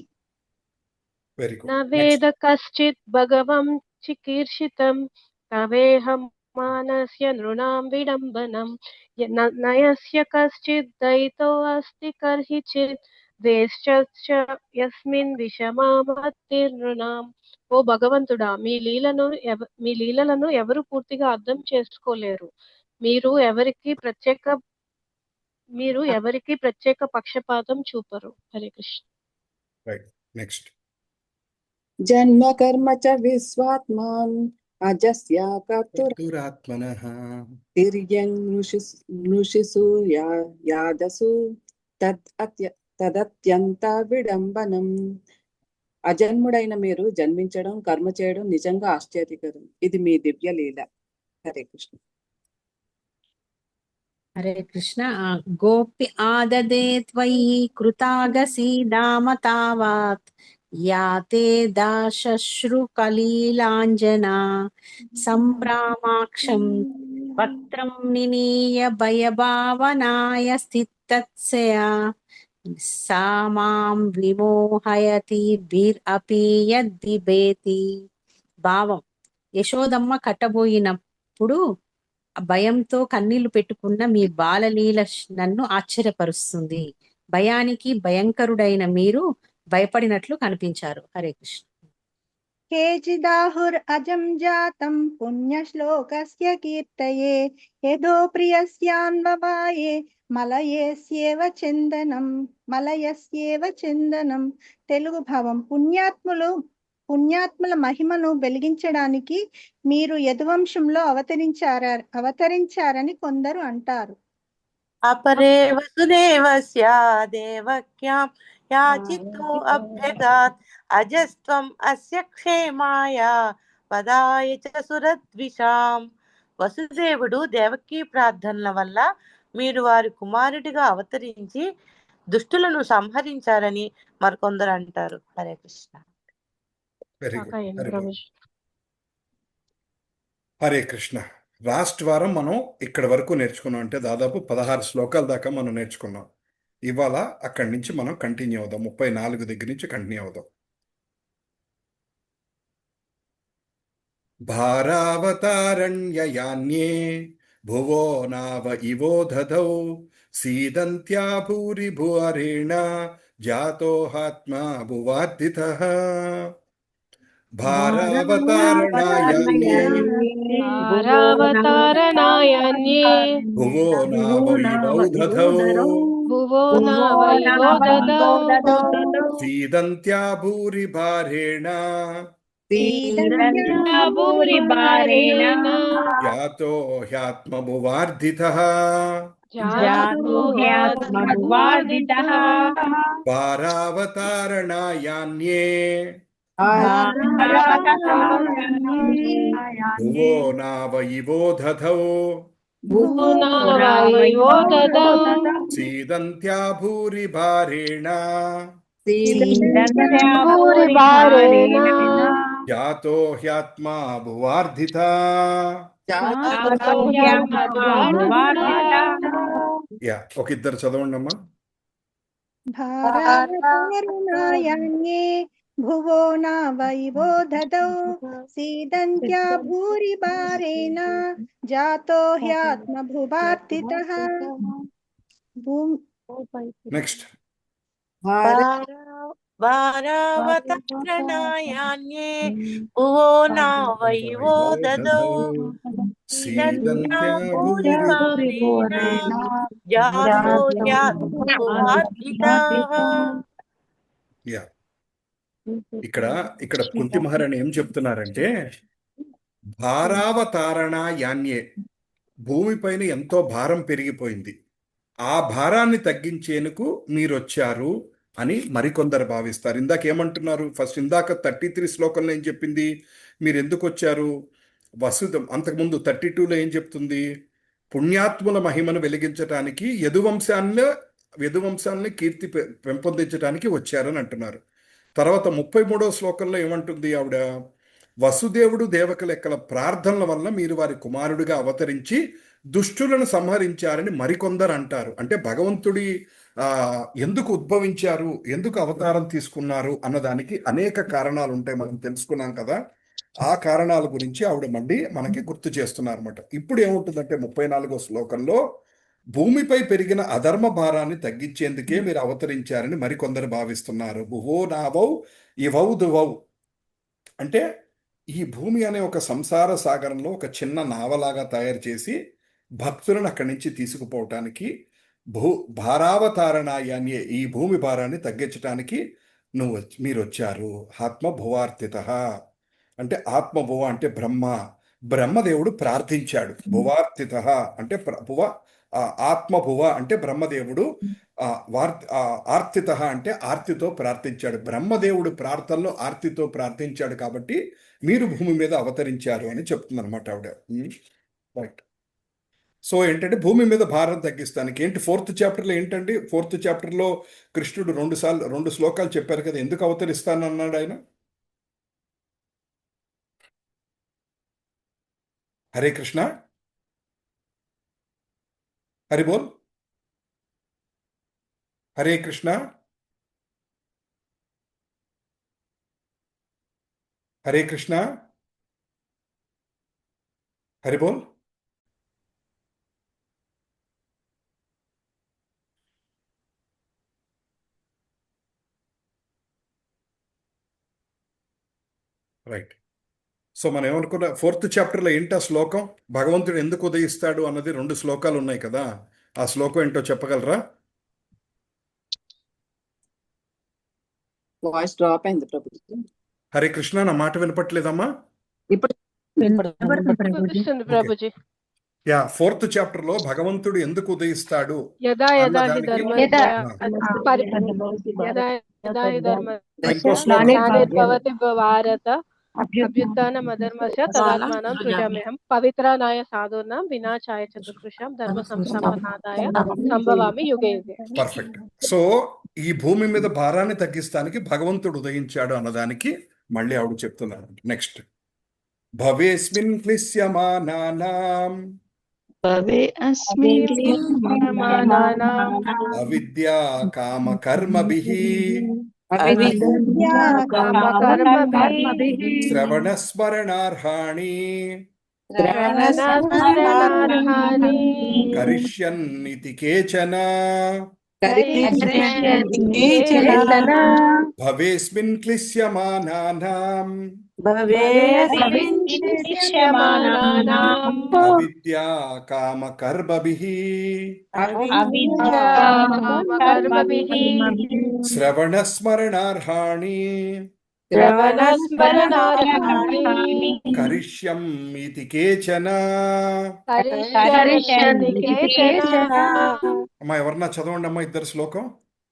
నవేద కశ్చిత్ భగవం చికీర్షితం తవేహం మానస్య నృణాం విడంబనం నయస్య కశ్చిత్ దయితో అస్తి కర్హిచిత్ ద్వేష్ట యస్మిన్ విషమామతిర్నృణాం. ఓ భగవంతుడా, మీ లీలలను ఎవరు పూర్తిగా అర్థం చేసుకోలేరు. మీరు ఎవరికి ప్రత్యేక పక్షపాతం చూపరు. హరే కృష్ణ. నెక్స్ట్. జన్మ కర్మ చ విశ్వాత్మాన్ అజస్య కర్తురాత్మనః తిర్యం నృషిసు యాదసు తదత్యంత విడంబనం. అజన్ముడైన మీరు జన్మించడం, కర్మ చేయడం నిజంగా ఆశ్చర్యకరం. ఇది మీ దివ్య లీల. హరే కృష్ణ. హరే కృష్ణ. గోపి ఆదదే త్వయి కృతాగసీదామ తావాత్ యాతే దాశశ్రు కలీలాంజనా సంభ్రామాక్షం వక్త్రం నినీయ భయభావనాయ స్థితత్సయా సామాం విమోహయతి బిర్ అపి యద్దిబేతి. భావం. యశోదమ్మ కట్టబోయినప్పుడు భయంతో కన్నీళ్లు పెట్టుకున్న మీ బాలలీల నన్ను ఆశ్చర్యపరుస్తుంది. భయానికి భయంకరుడైన మీరు భయపడినట్లు కనిపించారు. హరే కృష్ణ. కేచిదాహుర్ అజం జాతం పుణ్యశ్లోకస్య కీర్తయే యదో ప్రియస్యాన్వవాయే మలయస్యేవ చందనం. తెలుగు భావం. పుణ్యాత్ముల మహిమను వెలిగించడానికి మీరు యదువంశంలో అవతరించారని కొందరు అంటారు. అపరే వసుదేవస్య దేవక్యాం యాచితో అభ్యగాత్ అజస్త్వం అస్య క్షేమాయ పదాయ చ సురద్విషాం. వసుదేవుడు దేవకీ ప్రార్థనల వల్ల మీరు వారి కుమారుడిగా అవతరించి దుష్టులను సంహరించారని మరికొందరు అంటారు. హరే కృష్ణ. Very good. సాకాయం వెరీ గుడ్. ప్రభుజీ. హరే కృష్ణ. లాస్ట్ వారం మనం ఇక్కడ వరకు నేర్చుకున్నాం. అంటే దాదాపు 16 శ్లోకాల దాకా మనం నేర్చుకున్నాం. ఇవాళ అక్కడి నుంచి మనం కంటిన్యూ అవుదాం. 34 దగ్గర నుంచి కంటిన్యూ అవుదాం. భారావతారణ్యయాన్యే భువో నావ ఇవో దదౌ సీదంత్యా భూరి భువరేణ జాతోహాత్మా భువార్దితః. భారావతారణాయాన్యే భారావతారణాయాన్యే భువో నావ ఇవౌ దదౌ భువో నావైవో దదౌ సీదంత్యా భూరి భారేణ భూరిభారేణ యాతో హ్యాత్మభువార్ధితః. జాతోహ్యాత్మభువార్ధితః. భారావతారణాయాన్యే భువో నావ ఇవో దదౌ భువో నావైవో దదౌ సీదంత్యా భూరి భారేణ భూరిభారేణ యాతో హ్యాత్మా భువార్ధిత. ఒక ఇద్దరు చదవండి అమ్మా. భారావతారణాయాన్యే భువో నావైవో దదౌ సీదంత్యా భూరిభారేణ జాతో హ్యాత్మభువార్ధితః. నెక్స్ట్. భారావతారణాయాన్యే భువో నావైవో దదౌ సీదంత్యా భూరిభారేణ జాతో హ్యాత్మభువార్ధితః. ఇక్కడ కుంతి మహారాణి ఏం చెప్తున్నారంటే, భారావతారణాయాన్యే భూమిపైన ఎంతో భారం పెరిగిపోయింది, ఆ భారాన్ని తగ్గించేందుకు మీరొచ్చారు అని మరికొందరు భావిస్తారు. ఇందాక ఏమంటున్నారు? ఇందాక 33 శ్లోకంలో ఏం చెప్పింది? మీరు ఎందుకు వచ్చారు? అంతకుముందు 32లో ఏం చెప్తుంది? పుణ్యాత్ముల మహిమను వెలిగించటానికి యదువంశాన్ని కీర్తి పెంపొందించడానికి వచ్చారని అంటున్నారు. తర్వాత 33వ శ్లోకంలో ఏమంటుంది ఆవిడ? వసుదేవుడు దేవకి లెక్కల ప్రార్థనల వల్ల మీరు వారి కుమారుడిగా అవతరించి దుష్టులను సంహరించారని మరికొందరు అంటారు. అంటే భగవంతుడి ఎందుకు ఉద్భవించారు, ఎందుకు అవతారం తీసుకున్నారు అన్నదానికి అనేక కారణాలు ఉంటాయి, మనం తెలుసుకున్నాం కదా. ఆ కారణాల గురించి ఆవిడ మళ్ళీ మనకి గుర్తు చేస్తున్నారు అనమాట. ఇప్పుడు ఏముంటుందంటే 34వ శ్లోకంలో భూమిపై పెరిగిన అధర్మ భారాన్ని తగ్గించేందుకే మీరు అవతరించారని మరికొందరు భావిస్తున్నారు. భువో నావౌ ఇవౌ దువౌ అంటే ఈ భూమి అనే ఒక సంసార సాగరంలో ఒక చిన్న నావలాగా తయారు చేసి భక్తులను అక్కడి నుంచి తీసుకుపోవటానికి భారావతారణాయాన్ని, ఈ భూమి భారాన్ని తగ్గించటానికి మీరు వచ్చారు. ఆత్మభువార్తిత అంటే ఆత్మభువ అంటే బ్రహ్మదేవుడు ప్రార్థించాడు. భువార్తిత అంటే ఆత్మభువ అంటే బ్రహ్మదేవుడు, ఆర్తిత అంటే ఆర్తితో ప్రార్థించాడు. బ్రహ్మదేవుడు ప్రార్థనలో ఆర్తితో ప్రార్థించాడు కాబట్టి మీరు భూమి మీద అవతరించారు అని చెప్తుందన్నమాట ఆవిడ. రైట్. సో ఏంటంటే భూమి మీద భారం తగ్గిస్తానికి ఏంటి 4th చాప్టర్లో ఏంటండి? 4th చాప్టర్లో కృష్ణుడు 2 శ్లోకాలు చెప్పారు కదా, ఎందుకు అవతరిస్తానన్నాడు ఆయన? హరే కృష్ణ, హరి బోల్, హరే కృష్ణ, హరే కృష్ణ. హరిబోల్. రైట్. సో మనం ఏమనుకున్న 4th చాప్టర్లో ఏంటి ఆ శ్లోకం? భగవంతుడు ఎందుకు ఉదయిస్తాడు అన్నది 2 శ్లోకాలు ఉన్నాయి కదా, ఆ శ్లోకం ఏంటో చెప్పగలరా? వాయిస్ డ్రాప్ అయింది ప్రభుజీ. హరే కృష్ణ, నా మాట వినపట్లేదమ్మా? ఇప్పుడు వినిపిస్తుంది ప్రభుజీ. యా, 4th చాప్టర్లో భగవంతుడు ఎందుకు ఉదయిస్తాడు యదా యదా హి అన్నదానికి ధర్మస్య యదా యదా హి ధర్మస్య గ్లానిర్భవతి భారత అభ్యుత్థానమధర్మస్య తదాత్మానం సృజామ్యహం పవిత్రానాయ సాధూనాం వినాశాయ చ దుష్కృషాం ధర్మ సంస్థాపనార్థాయ సంభవామి యుగే యుగే. పర్ఫెక్ట్. సో ఈ భూమి మీద భారాన్ని తగ్గిస్తానికి భగవంతుడు ఉదయించాడు అన్నదానికి మళ్ళీ ఆవిడ చెప్తున్నారు. నెక్స్ట్, భవేస్మిన్ క్లిశ్యమానానాం అవిద్యా కామ కర్మభిః శ్రవణ స్మరణార్హాణి కరిష్యన్నితి కేచన భవేస్మిన్ క్లిశ్యమానానాం అవిద్యా కామ కర్మభిః శ్రవణ స్మరణార్హాణి కరిష్యం ఇతి కేచన. అమ్మా ఎవరన్నా చదవండి అమ్మా ఇద్దరు శ్లోకం.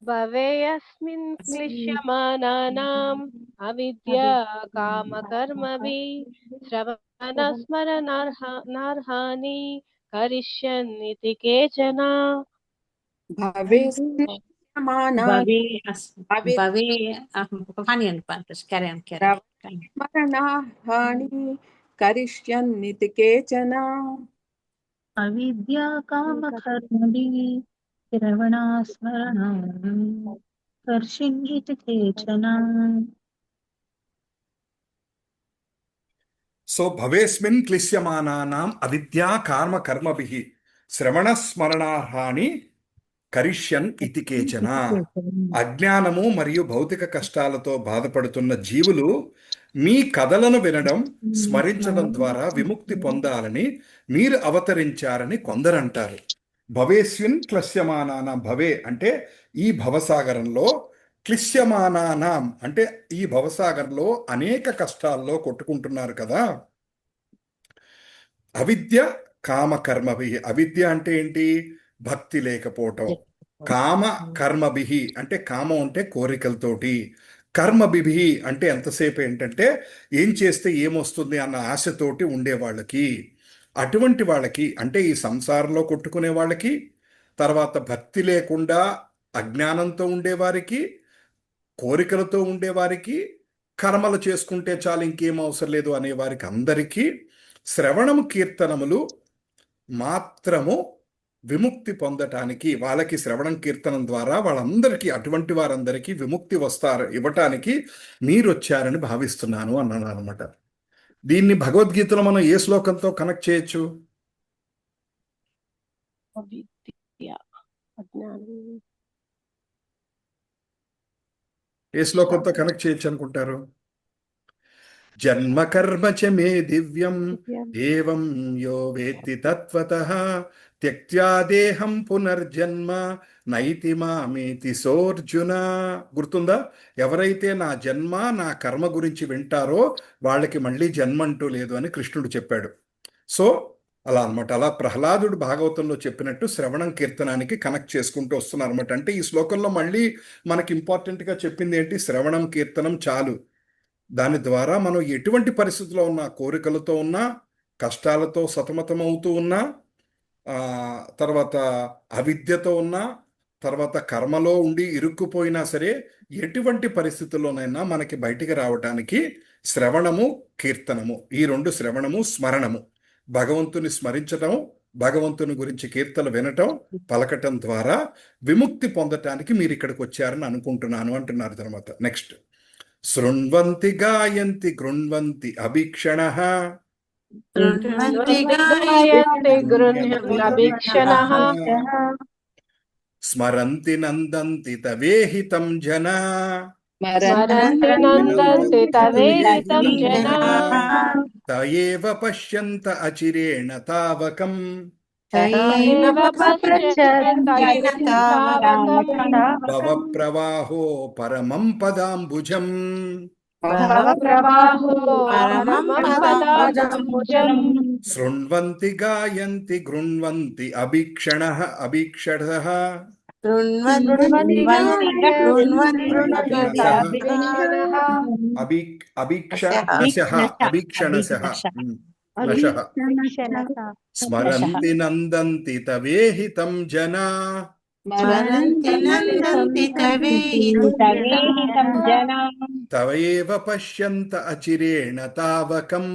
భవేయస్మిన్ క్లిశ్యమానానాం అవిద్యా కామ కర్మభిః శ్రవణ స్మరణార్హాని కరిష్యన్నితి కేచన. స్మరణార్హాణి కరిష్యన్నితి కేచన. అవిద్యా కామ కర్మభిః శ్రవణా స్మరణా కరిష్యన్నితి కేచన. సో భవేస్మిన్ క్లిశ్యమానానాం అవిద్యా కామ కర్మభిః శ్రవణ స్మరణార్హాణి కరిష్యన్ ఇతి కేచన. అజ్ఞానము మరియు భౌతిక కష్టాలతో బాధపడుతున్న జీవులు మీ కథలను వినడం, స్మరించడం ద్వారా విముక్తి పొందాలని మీరు అవతరించారని కొందరంటారు. భవేస్మిన్ క్లిశ్యమానానాం, భవే అంటే ఈ భవసాగరంలో, క్లిశ్యమానానాం అంటే ఈ భవసాగరంలో అనేక కష్టాల్లో కొట్టుకుంటున్నారు కదా. అవిద్య కామ కర్మభిః, అవిద్య అంటే ఏంటి? భక్తి లేకపోవటం. కామ కర్మభిః అంటే కామం అంటే కోరికలతోటి, కర్మభిః అంటే ఎంతసేపు ఏంటంటే ఏం చేస్తే ఏమొస్తుంది అన్న ఆశతోటి ఉండేవాళ్ళకి. అటువంటి వాళ్ళకి అంటే ఈ సంసారంలో కొట్టుకునే వాళ్ళకి, తర్వాత భక్తి లేకుండా అజ్ఞానంతో ఉండేవారికి, కోరికలతో ఉండేవారికి, కర్మలు చేసుకుంటే చాలు ఇంకేం అవసరం లేదు అనేవారికి అందరికీ శ్రవణము కీర్తనములు మాత్రము విముక్తి పొందటానికి, వాళ్ళకి శ్రవణం కీర్తనం ద్వారా వాళ్ళందరికీ, అటువంటి వారందరికీ విముక్తి ఇవ్వటానికి మీరు వచ్చారని భావిస్తున్నాను అన్నాను అనమాట. దీన్ని భగవద్గీతలో మనం ఏ శ్లోకంతో కనెక్ట్ చేయొచ్చు? ఏ శ్లోకంతో కనెక్ట్ చేయొచ్చు అనుకుంటారు? జన్మ కర్మ చ మే దివ్యం ఏవం యో వేత్తి తత్వతః త్యక్త్యా దేహం పునర్జన్మ నైతి మామేతి సోర్జున. గుర్తుందా? ఎవరైతే నా జన్మ నా కర్మ గురించి వింటారో వాళ్ళకి మళ్ళీ జన్మ అంటూ లేదు అని కృష్ణుడు చెప్పాడు. సో అలా అనమాట. అలా ప్రహ్లాదుడు భాగవతంలో చెప్పినట్టు శ్రవణం కీర్తనానికి కనెక్ట్ చేసుకుంటూ వస్తున్నారు అనమాట. అంటే ఈ శ్లోకంలో మళ్ళీ మనకి ఇంపార్టెంట్గా చెప్పింది ఏంటి? శ్రవణం కీర్తనం చాలు. దాని ద్వారా మనం ఎటువంటి పరిస్థితుల్లో ఉన్నా, కోరికలతో ఉన్నా, కష్టాలతో సతమతమవుతూ ఉన్నా, తర్వాత అవిద్యతో ఉన్నా, తర్వాత కర్మలో ఉండి ఇరుక్కుపోయినా సరే, ఎటువంటి పరిస్థితుల్లోనైనా మనకి బయటికి రావటానికి శ్రవణము కీర్తనము, ఈ రెండు, శ్రవణము స్మరణము, భగవంతుని స్మరించటం, భగవంతుని గురించి కీర్తనలు వినటం, పలకటం ద్వారా విముక్తి పొందటానికి మీరు ఇక్కడికి వచ్చారని అనుకుంటున్నాను అంటున్నారు. తర్వాత నెక్స్ట్, శృణ్వంతి గాయంతి గృణ్వంతి అభీక్షణః శృण्वन्ति గాయంతి గృహ్ణన్నభీక్షణః స్మరంతి నందంతి తవేహితం జనా స్మరంతి నందంతి తవేహితం జనాః తయేవ పశ్యంత అచిరేణ తావకం తయేవ పశ్యంత తావకం భవ ప్రవాహో పరమం పదాంబుజం ప్రవాహో పరమం పదాంబుజం శృణ్వంతి గాయంతి గృణ్వంతి అభీక్షణః అభీక్షణః శృण्वन्ति అభీక్షణశః అభీక్షణశః నశః స్మరంతి నందంతి తవేహితం జనా స్మరంతి నందంతి తవేహితం తవేవ పశ్యంత అచిరేణ తావకం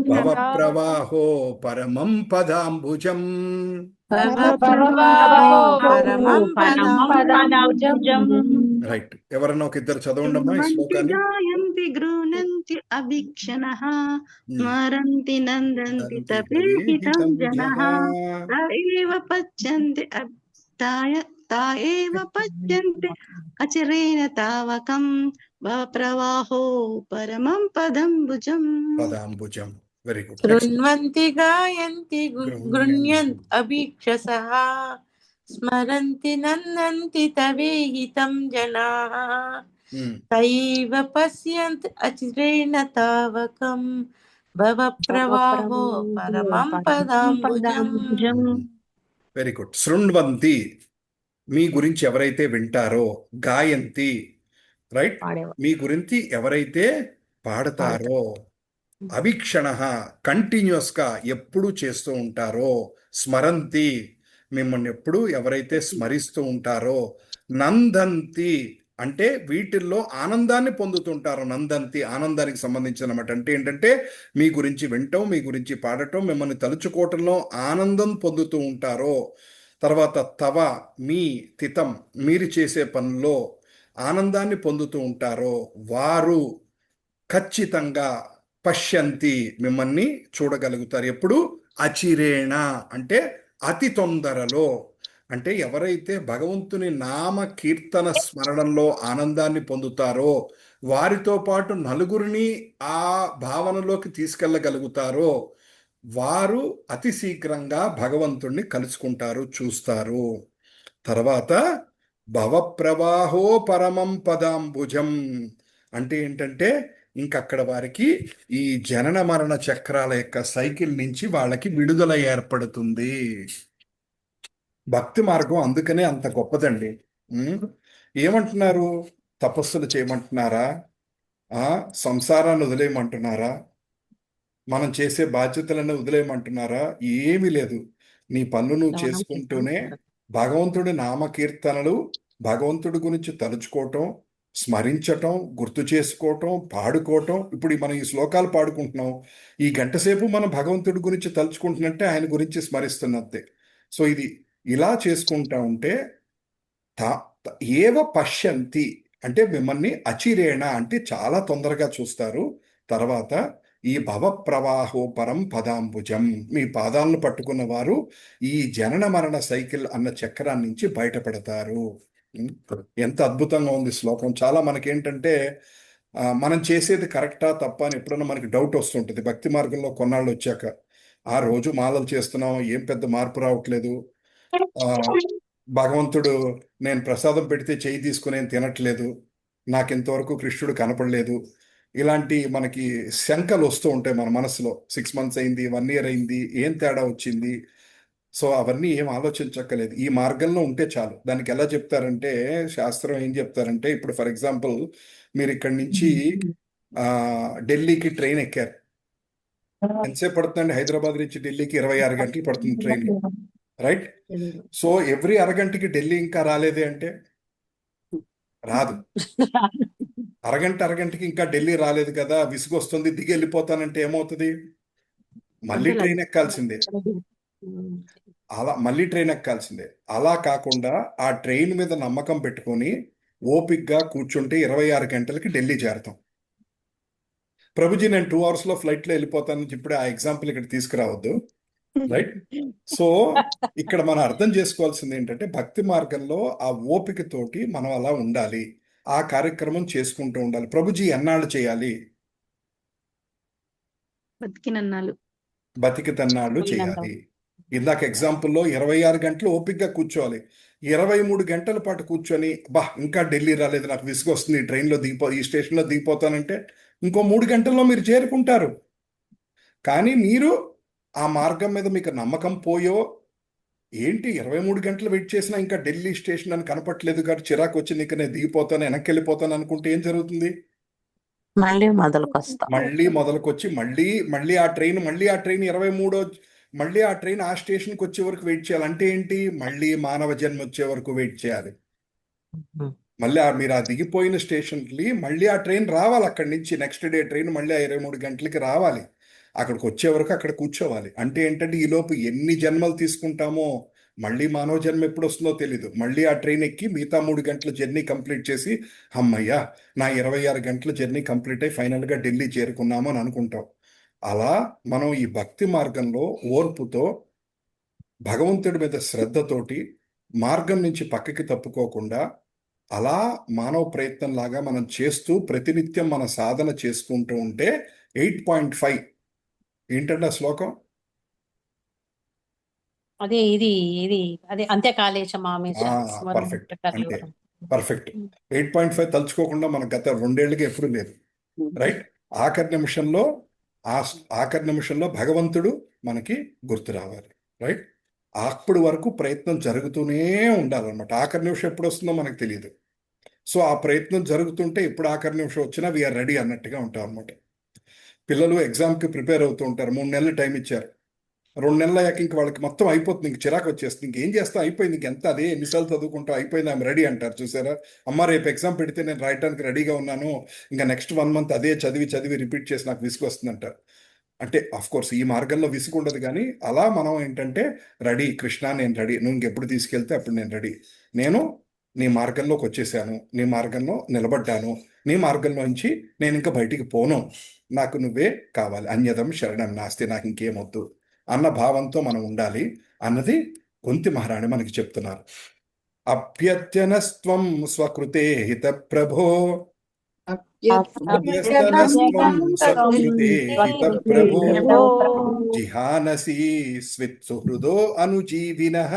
భవ ప్రవాహో పరమం పదాంబుజం రైట్. ఎవరన్నా ఒక ఇద్దరు చదవండమ్మా ఈ శ్లోకాన్ని. గాయంతి గృహ్ణంతి అభీక్షణః స్మరంతి నందంతి తవేహితం జనః తాయేవ పశ్యంతి తాయేవ పశ్యంతి అచిరేణ తావకం ప్రవాహో పరమం పదంబుజం. Very good. శృण्वन्ति గాయంతి గృహ్ణ్యంతి అభీక్షసః స్మరంతి నందంతి తవేహితం జనాః తైవ పశ్యంతి అచిరేణ తావకం భవ ప్రవాహో పరమం పదాంబుజం. Very good. శృణ్వంతి మీ గురించి ఎవరైతే వింటారో, గాయంతి రైట్ మీ గురించి ఎవరైతే పాడతారో, అభీక్షణ కంటిన్యూస్ గా ఎప్పుడు చేస్తూ ఉంటారో, స్మరంతి మిమ్మల్ని ఎప్పుడు ఎవరైతే స్మరిస్తూ ఉంటారో, నందంతి అంటే వీటిల్లో ఆనందాన్ని పొందుతుంటారు. నందంతి ఆనందానికి సంబంధించిన అన్నమాట. అంటే ఏంటంటే మీ గురించి వింటం, మీ గురించి పాడటం, మిమ్మల్ని తలుచుకోవటంలో ఆనందం పొందుతూ ఉంటారో. తర్వాత తవ మీ తితం మీరు చేసే పనుల్లో ఆనందాన్ని పొందుతూ ఉంటారో వారు ఖచ్చితంగా పశ్యంతి మిమ్మల్ని చూడగలుగుతారు. ఎప్పుడు? అచిరేణ అంటే అతి తొందరలో. అంటే ఎవరైతే భగవంతుని నామ కీర్తన స్మరణంలో ఆనందాన్ని పొందుతారో, వారితో పాటు నలుగురిని ఆ భావనలోకి తీసుకెళ్ళగలుగుతారో వారు అతి శీఘ్రంగా భగవంతుణ్ణి కలుసుకుంటారు, చూస్తారు. తర్వాత భవప్రవాహో పరమం పదాంబుజం అంటే ఏంటంటే ఇంకక్కడ వారికి ఈ జనన మరణ చక్రాల యొక్క సైకిల్ నుంచి వాళ్ళకి విడుదల ఏర్పడుతుంది. భక్తి మార్గం అందుకనే అంత గొప్పదండి. ఏమంటున్నారు? తపస్సులు చేయమంటున్నారా? సంసారాన్ని వదిలేయమంటున్నారా? మనం చేసే బాధ్యతలను వదిలేయమంటున్నారా? ఏమీ లేదు. నీ పనులు నువ్వు చేసుకుంటూనే భగవంతుడి నామకీర్తనలు, భగవంతుడి గురించి తలుచుకోవటం, స్మరించటం, గుర్తు చేసుకోవటం, పాడుకోవటం. ఇప్పుడు మనం ఈ శ్లోకాలు పాడుకుంటున్నాం, ఈ గంట సేపు మనం భగవంతుడి గురించి తలుచుకుంటున్నట్టే ఆయన గురించి స్మరిస్తున్నట్టే. సో ఇది ఇలా చేసుకుంటా ఉంటే ఏవ పశ్యంతి అంటే మిమ్మల్ని అచిరేణ అంటే చాలా తొందరగా చూస్తారు. తర్వాత ఈ భవ ప్రవాహో పరం పదాంబుజం మీ పాదాలను పట్టుకున్న వారు ఈ జనన మరణ సైకిల్ అన్న చక్రాన్ని నుంచి బయటపడతారు. ఎంత అద్భుతంగా ఉంది శ్లోకం. చాలా మనకేంటంటే మనం చేసేది కరెక్టా తప్ప అని ఎప్పుడన్నా మనకి డౌట్ వస్తుంటుంది. భక్తి మార్గంలో కొన్నాళ్ళు వచ్చాక ఆ రోజు మాలలు చేస్తున్నాం, ఏం పెద్ద మార్పు రావట్లేదు. భగవంతుడు నేను ప్రసాదం పెడితే చేయి తీసుకుని తినట్లేదు, నాకు ఇంతవరకు కృష్ణుడు కనపడలేదు. ఇలాంటి మనకి శంకలు వస్తూ ఉంటాయి మన మనసులో. 6 months అయింది, 1 year అయింది, ఏం తేడా వచ్చింది? సో అవన్నీ ఏం ఆలోచించక్కలేదు. ఈ మార్గంలో ఉంటే చాలు. దానికి ఎలా చెప్తారంటే, శాస్త్రం ఏం చెప్తారంటే, ఇప్పుడు ఫర్ ఎగ్జాంపుల్ మీరు ఇక్కడి నుంచి ఢిల్లీకి ట్రైన్ ఎక్కారు. ఎంతసేపు పడుతుందండి? హైదరాబాద్ నుంచి ఢిల్లీకి 26 గంటలు పడుతుంది ట్రైన్, రైట్? సో ఎవ్రీ అరగంటకి ఢిల్లీ ఇంకా రాలేదే అంటే రాదు. అరగంటకి ఇంకా ఢిల్లీ రాలేదు కదా, విసుగు వస్తుంది, దిగి వెళ్ళిపోతానంటే ఏమవుతుంది? మళ్ళీ ట్రైన్ ఎక్కాల్సిందే. మళ్ళీ ట్రైన్ ఎక్కాల్సిందే. అలా కాకుండా ఆ ట్రైన్ మీద నమ్మకం పెట్టుకొని ఓపిక్గా కూర్చుంటే 26 గంటలకి ఢిల్లీ చేరతాం. ప్రభుజీ నేను 2 అవర్స్లో ఫ్లైట్లో వెళ్ళిపోతానని చెప్పి ఆ ఎగ్జాంపుల్ ఇక్కడ తీసుకురావద్దు, రైట్? సో ఇక్కడ మనం అర్థం చేసుకోవాల్సింది ఏంటంటే భక్తి మార్గంలో ఆ ఓపికతోటి మనం అలా ఉండాలి, ఆ కార్యక్రమం చేసుకుంటూ ఉండాలి. ప్రభుజీ ఎన్నాళ్ళు చేయాలి? బతికినన్నాళ్ళు. బతికితన్నాళ్ళు చేయాలి. ఇందాక ఎగ్జాంపుల్లో 26 గంటలు ఓపికగా కూర్చోవాలి. 23 గంటల పాటు కూర్చొని ఇంకా ఢిల్లీ రాలేదు, నాకు విసుగు వస్తుంది, ఈ ట్రైన్లో ఈ స్టేషన్లో దిగిపోతానంటే ఇంకో 3 గంటల్లో మీరు చేరుకుంటారు. కానీ మీరు ఆ మార్గం మీద మీకు నమ్మకం పోయో ఏంటి 23 గంటలు వెయిట్ చేసినా ఇంకా ఢిల్లీ స్టేషన్ అని కనపట్లేదు కాబట్టి చిరాకు వచ్చి నీకు నేను దిగిపోతాను, వెనక్కి వెళ్ళిపోతాను అనుకుంటే ఏం జరుగుతుంది? మళ్ళీ మొదలుకొస్తాం. మళ్ళీ మొదలుకొచ్చి మళ్ళీ ఆ ట్రైన్ 23 మళ్ళీ ఆ ట్రైన్ ఆ స్టేషన్కి వచ్చే వరకు వెయిట్ చేయాలి. అంటే ఏంటి? మళ్ళీ మానవ జన్మ వచ్చే వరకు వెయిట్ చేయాలి. మళ్ళీ మీరు ఆ దిగిపోయిన స్టేషన్కి మళ్ళీ ఆ ట్రైన్ రావాలి, అక్కడి నుంచి నెక్స్ట్ డే ట్రైన్ మళ్ళీ 23 గంటలకి రావాలి, అక్కడికి వచ్చే వరకు అక్కడ కూర్చోవాలి. అంటే ఏంటంటే ఈలోపు ఎన్ని జన్మలు తీసుకుంటామో, మళ్ళీ మానవ జన్మ ఎప్పుడు వస్తుందో తెలీదు, మళ్ళీ ఆ ట్రైన్ ఎక్కి మిగతా 3 గంటల జర్నీ కంప్లీట్ చేసి అమ్మయ్యా నా 26 గంటల జర్నీ కంప్లీట్ అయ్యి ఫైనల్గా ఢిల్లీ చేరుకున్నాము అని అనుకుంటాం. అలా మనం ఈ భక్తి మార్గంలో ఓర్పుతో, భగవంతుడి మీద శ్రద్ధతోటి, మార్గం నుంచి పక్కకి తప్పుకోకుండా అలా మానవ ప్రయత్నం లాగా మనం చేస్తూ ప్రతినిత్యం మన సాధన చేసుకుంటూ ఉంటే 8.5 ఏంటంటే ఆ శ్లోకం? అదే అంత్యకాలేశ మామేశ స్మరణ పర్ఫెక్ట్, అంటే పర్ఫెక్ట్. 8.5 తలుచుకోకుండా మన గత 2 ఏళ్ళకి ఎప్పుడు లేదు, రైట్? ఆఖరి నిమిషంలో భగవంతుడు మనకి గుర్తు రావాలి, రైట్? అప్పటి వరకు ప్రయత్నం జరుగుతూనే ఉండాలన్నమాట. ఆఖరి నిమిషం ఎప్పుడు వస్తుందో మనకు తెలియదు. సో ఆ ప్రయత్నం జరుగుతుంటే ఎప్పుడు ఆఖరి నిమిషం వచ్చినా వీఆర్ రెడీ అన్నట్టుగా ఉంటాం అనమాట. పిల్లలు ఎగ్జామ్కి ప్రిపేర్ అవుతూ ఉంటారు, 3 నెలలు టైం ఇచ్చారు, 2 నెలలు అయ్యాక ఇంక వాళ్ళకి మొత్తం అయిపోతుంది, ఇంక చిరాకు వచ్చేస్తుంది, ఇంకేం చేస్తా, అయిపోయింది, ఇంకెంత అదే ఎన్నిసార్లు చదువుకుంటా, అయిపోయింది, ఆమె రెడీ అంటారు. చూసారా అమ్మ, రేపు ఎగ్జామ్ పెడితే నేను రాయడానికి రెడీగా ఉన్నాను, ఇంకా నెక్స్ట్ 1 మంత్ అదే చదివి రిపీట్ చేసి నాకు విసుగు వస్తుంది అంటారు. అంటే కోర్స్ ఈ మార్గంలో విసుగు ఉండదు, కానీ అలా మనం ఏంటంటే రెడీ, కృష్ణ నేను రెడీ, నువ్వు ఇంకెప్పుడు తీసుకెళ్తే అప్పుడు నేను రెడీ, నేను నీ మార్గంలోకి వచ్చేసాను, నీ మార్గంలో నిలబడ్డాను, నీ మార్గంలో నుంచి నేను ఇంకా బయటికి పోను, నాకు నువ్వే కావాలి, అన్యదం శరణం నాస్తి, నాకు ఇంకేమొద్దు అన్న భావంతో మనం ఉండాలి అన్నది కుంతి మహారాణి మనకి చెప్తున్నారు. అప్యత్యనస్త్వం స్వకృతే హిత ప్రభో, అప్యస్తనస్త్వం స్వకృతే హిత ప్రభో, జిహానసి స్విత్ సుహృదో అనుజీవినః,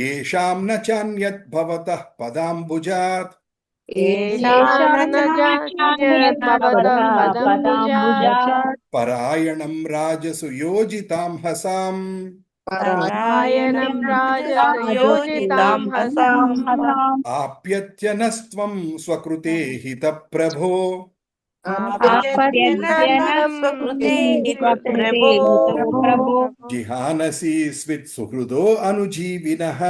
ఏషాం న చాన్యత్ భవతః పదాంబుజాత్, పరాయణం రాజసు యోజితాం హసాం, ఆప్యత్యనస్త్వం స్వకృతే హిత ప్రభో, జిహానసి స్విత్ సుహృదో అనుజీవినః,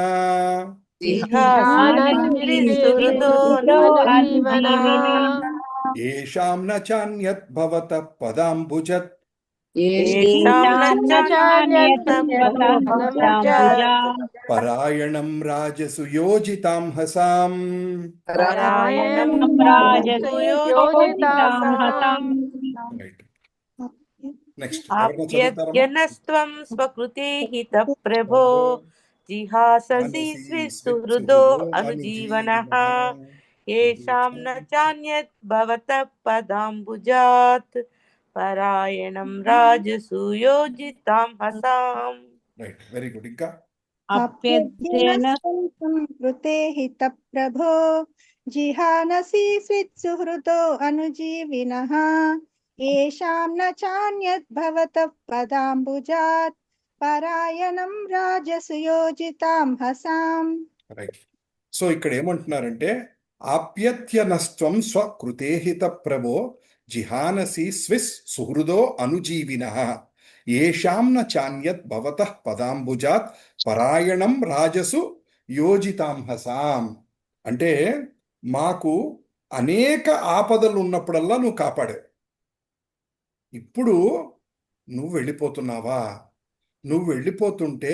ఏషాం న చాన్యత్ భవతః పదాంబుజత్, పరాయణం రాజసు యోజితాం హసాం. నెక్స్ట్ అప్యత్యనస్త్వం స్వకృతే హిత ప్రభో, జిహాససి సుహృదో అనుజీవనః, ఏషాం న చాన్యత్ భవతః పదాంబుజాత్, పరాయణం రాజసు యోజితాం హసాం. Right, very good. ఇంకా కృతే హిత ప్రభో, జిహానసి స్విత్ సుహృదో అనుజీవినః, ఏషాం న చాన్యత్ భవతః పదాంబుజాత్, పరాయణం రాజసు యోజితాం హసాం. రైట్. సో ఇక్కడ ఏమంటున్నారంటే ఆప్యత్యనస్త్వం స్వకృతే హిత ప్రభో, జిహానసి స్విస్ సుహృదో అనుజీవినః, ఏషాం న చాన్యత్ భవతః పదాంబుజాత్, పరాయణం రాజసు యోజితాం హసాం. అంటే మాకు అనేక ఆపదలు ఉన్నప్పుడల్లా నువ్వు కాపాడావు, ఇప్పుడు నువ్వు వెళ్ళిపోతున్నావా, నువ్వు వెళ్ళిపోతుంటే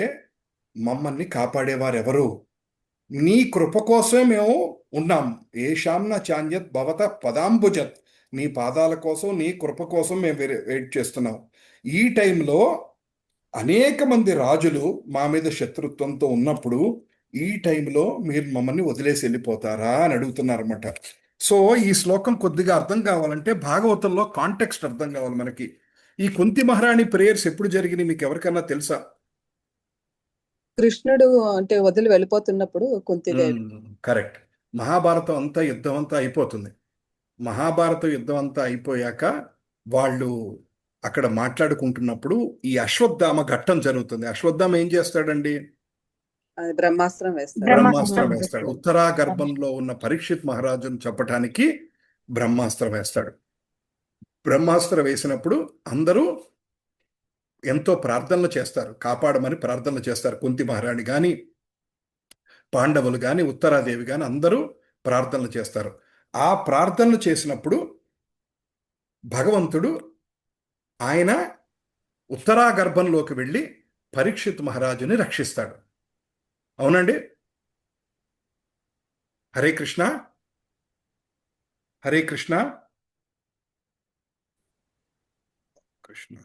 మమ్మల్ని కాపాడేవారెవరు నీ కృప కోసమే మేము ఉన్నాం. ఏషాంన చాన్యత్ భవత పదాంబుజత్, నీ పాదాల కోసం, నీ కృప కోసం మేము వెయిట్ చేస్తున్నాం. ఈ టైంలో అనేక మంది రాజులు మా మీద శత్రుత్వంతో ఉన్నప్పుడు ఈ టైంలో మీరు మమ్మల్ని వదిలేసి వెళ్ళిపోతారా అని అడుగుతున్నారన్నమాట. సో ఈ శ్లోకం కొద్దిగా అర్థం కావాలంటే భాగవతంలో కాంటెక్స్ట్ అర్థం కావాలి మనకి. ఈ కుంతి మహారాణి ప్రేయర్స్ ఎప్పుడు జరిగినాయి మీకు ఎవరికన్నా తెలుసా? కృష్ణుడు అంటే వదిలి వెళ్ళిపోతున్నప్పుడు కుంతిదేవి. కరెక్ట్. మహాభారతం అంతా యుద్ధం అంతా అయిపోతుంది. మహాభారత యుద్ధం అంతా అయిపోయాక వాళ్ళు అక్కడ మాట్లాడుకుంటున్నప్పుడు ఈ అశ్వత్థామ ఘట్టం జరుగుతుంది. అశ్వత్థామ ఏం చేస్తాడండి? బ్రహ్మాస్త్రం వేస్తాడు. బ్రహ్మాస్త్రం వేస్తాడు. ఉత్తరా గర్భంలో ఉన్న పరీక్షిత్ మహారాజును చెప్పటానికి బ్రహ్మాస్త్రం వేస్తాడు. బ్రహ్మాస్త్రం వేసినప్పుడు అందరూ ఎంతో ప్రార్థనలు చేస్తారు, కాపాడమని ప్రార్థనలు చేస్తారు. కుంతి మహారాణి కానీ, పాండవులు కానీ, ఉత్తరాదేవి కానీ అందరూ ప్రార్థనలు చేస్తారు. ఆ ప్రార్థనలు చేసినప్పుడు భగవంతుడు ఆయన ఉత్తరా గర్భంలోకి వెళ్ళి పరీక్షిత్ మహారాజుని రక్షిస్తాడు. అవునండి. హరే కృష్ణ, హరే కృష్ణ, కృష్ణ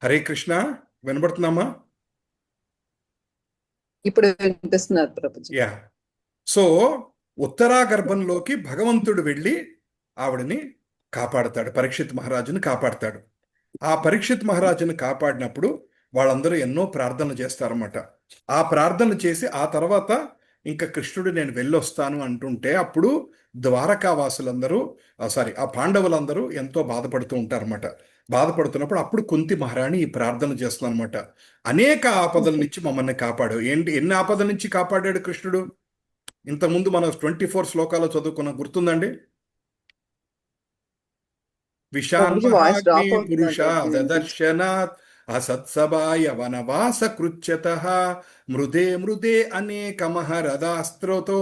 హరే కృష్ణ. వినబడుతున్నామా? ఇప్పుడు వినిపిస్తున్నారు ప్రభుజీ. యా. సో ఉత్తరా గర్భంలోకి భగవంతుడు వెళ్ళి ఆవిడని కాపాడతాడు, పరీక్షిత్ మహారాజుని కాపాడతాడు. ఆ పరీక్షిత్ మహారాజుని కాపాడినప్పుడు వాళ్ళందరూ ఎన్నో ప్రార్థనలు చేస్తారన్నమాట. ఆ ప్రార్థనలు చేసి ఆ తర్వాత ఇంకా కృష్ణుడు నేను వెళ్ళొస్తాను అంటుంటే అప్పుడు ద్వారకావాసులందరూ ఆ పాండవులందరూ ఎంతో బాధపడుతూ ఉంటారన్నమాట. బాధపడుతున్నప్పుడు అప్పుడు కుంతి మహారాణి ఈ ప్రార్థన చేస్తుంది అనమాట. అనేక ఆపదల నుంచి మమ్మల్ని కాపాడు. ఎన్ని ఆపదల నుంచి కాపాడాడు కృష్ణుడు? ఇంతకుముందు మనం 24 శ్లోకాలు చదువుకున్న గుర్తుందండి. విశాన్మహాగ్నే పురుష దదర్శనాత్ అసత్సభాయ వనవాస కృచ్యతః మృదే మృదే అనేక మహరదాస్త్రోతో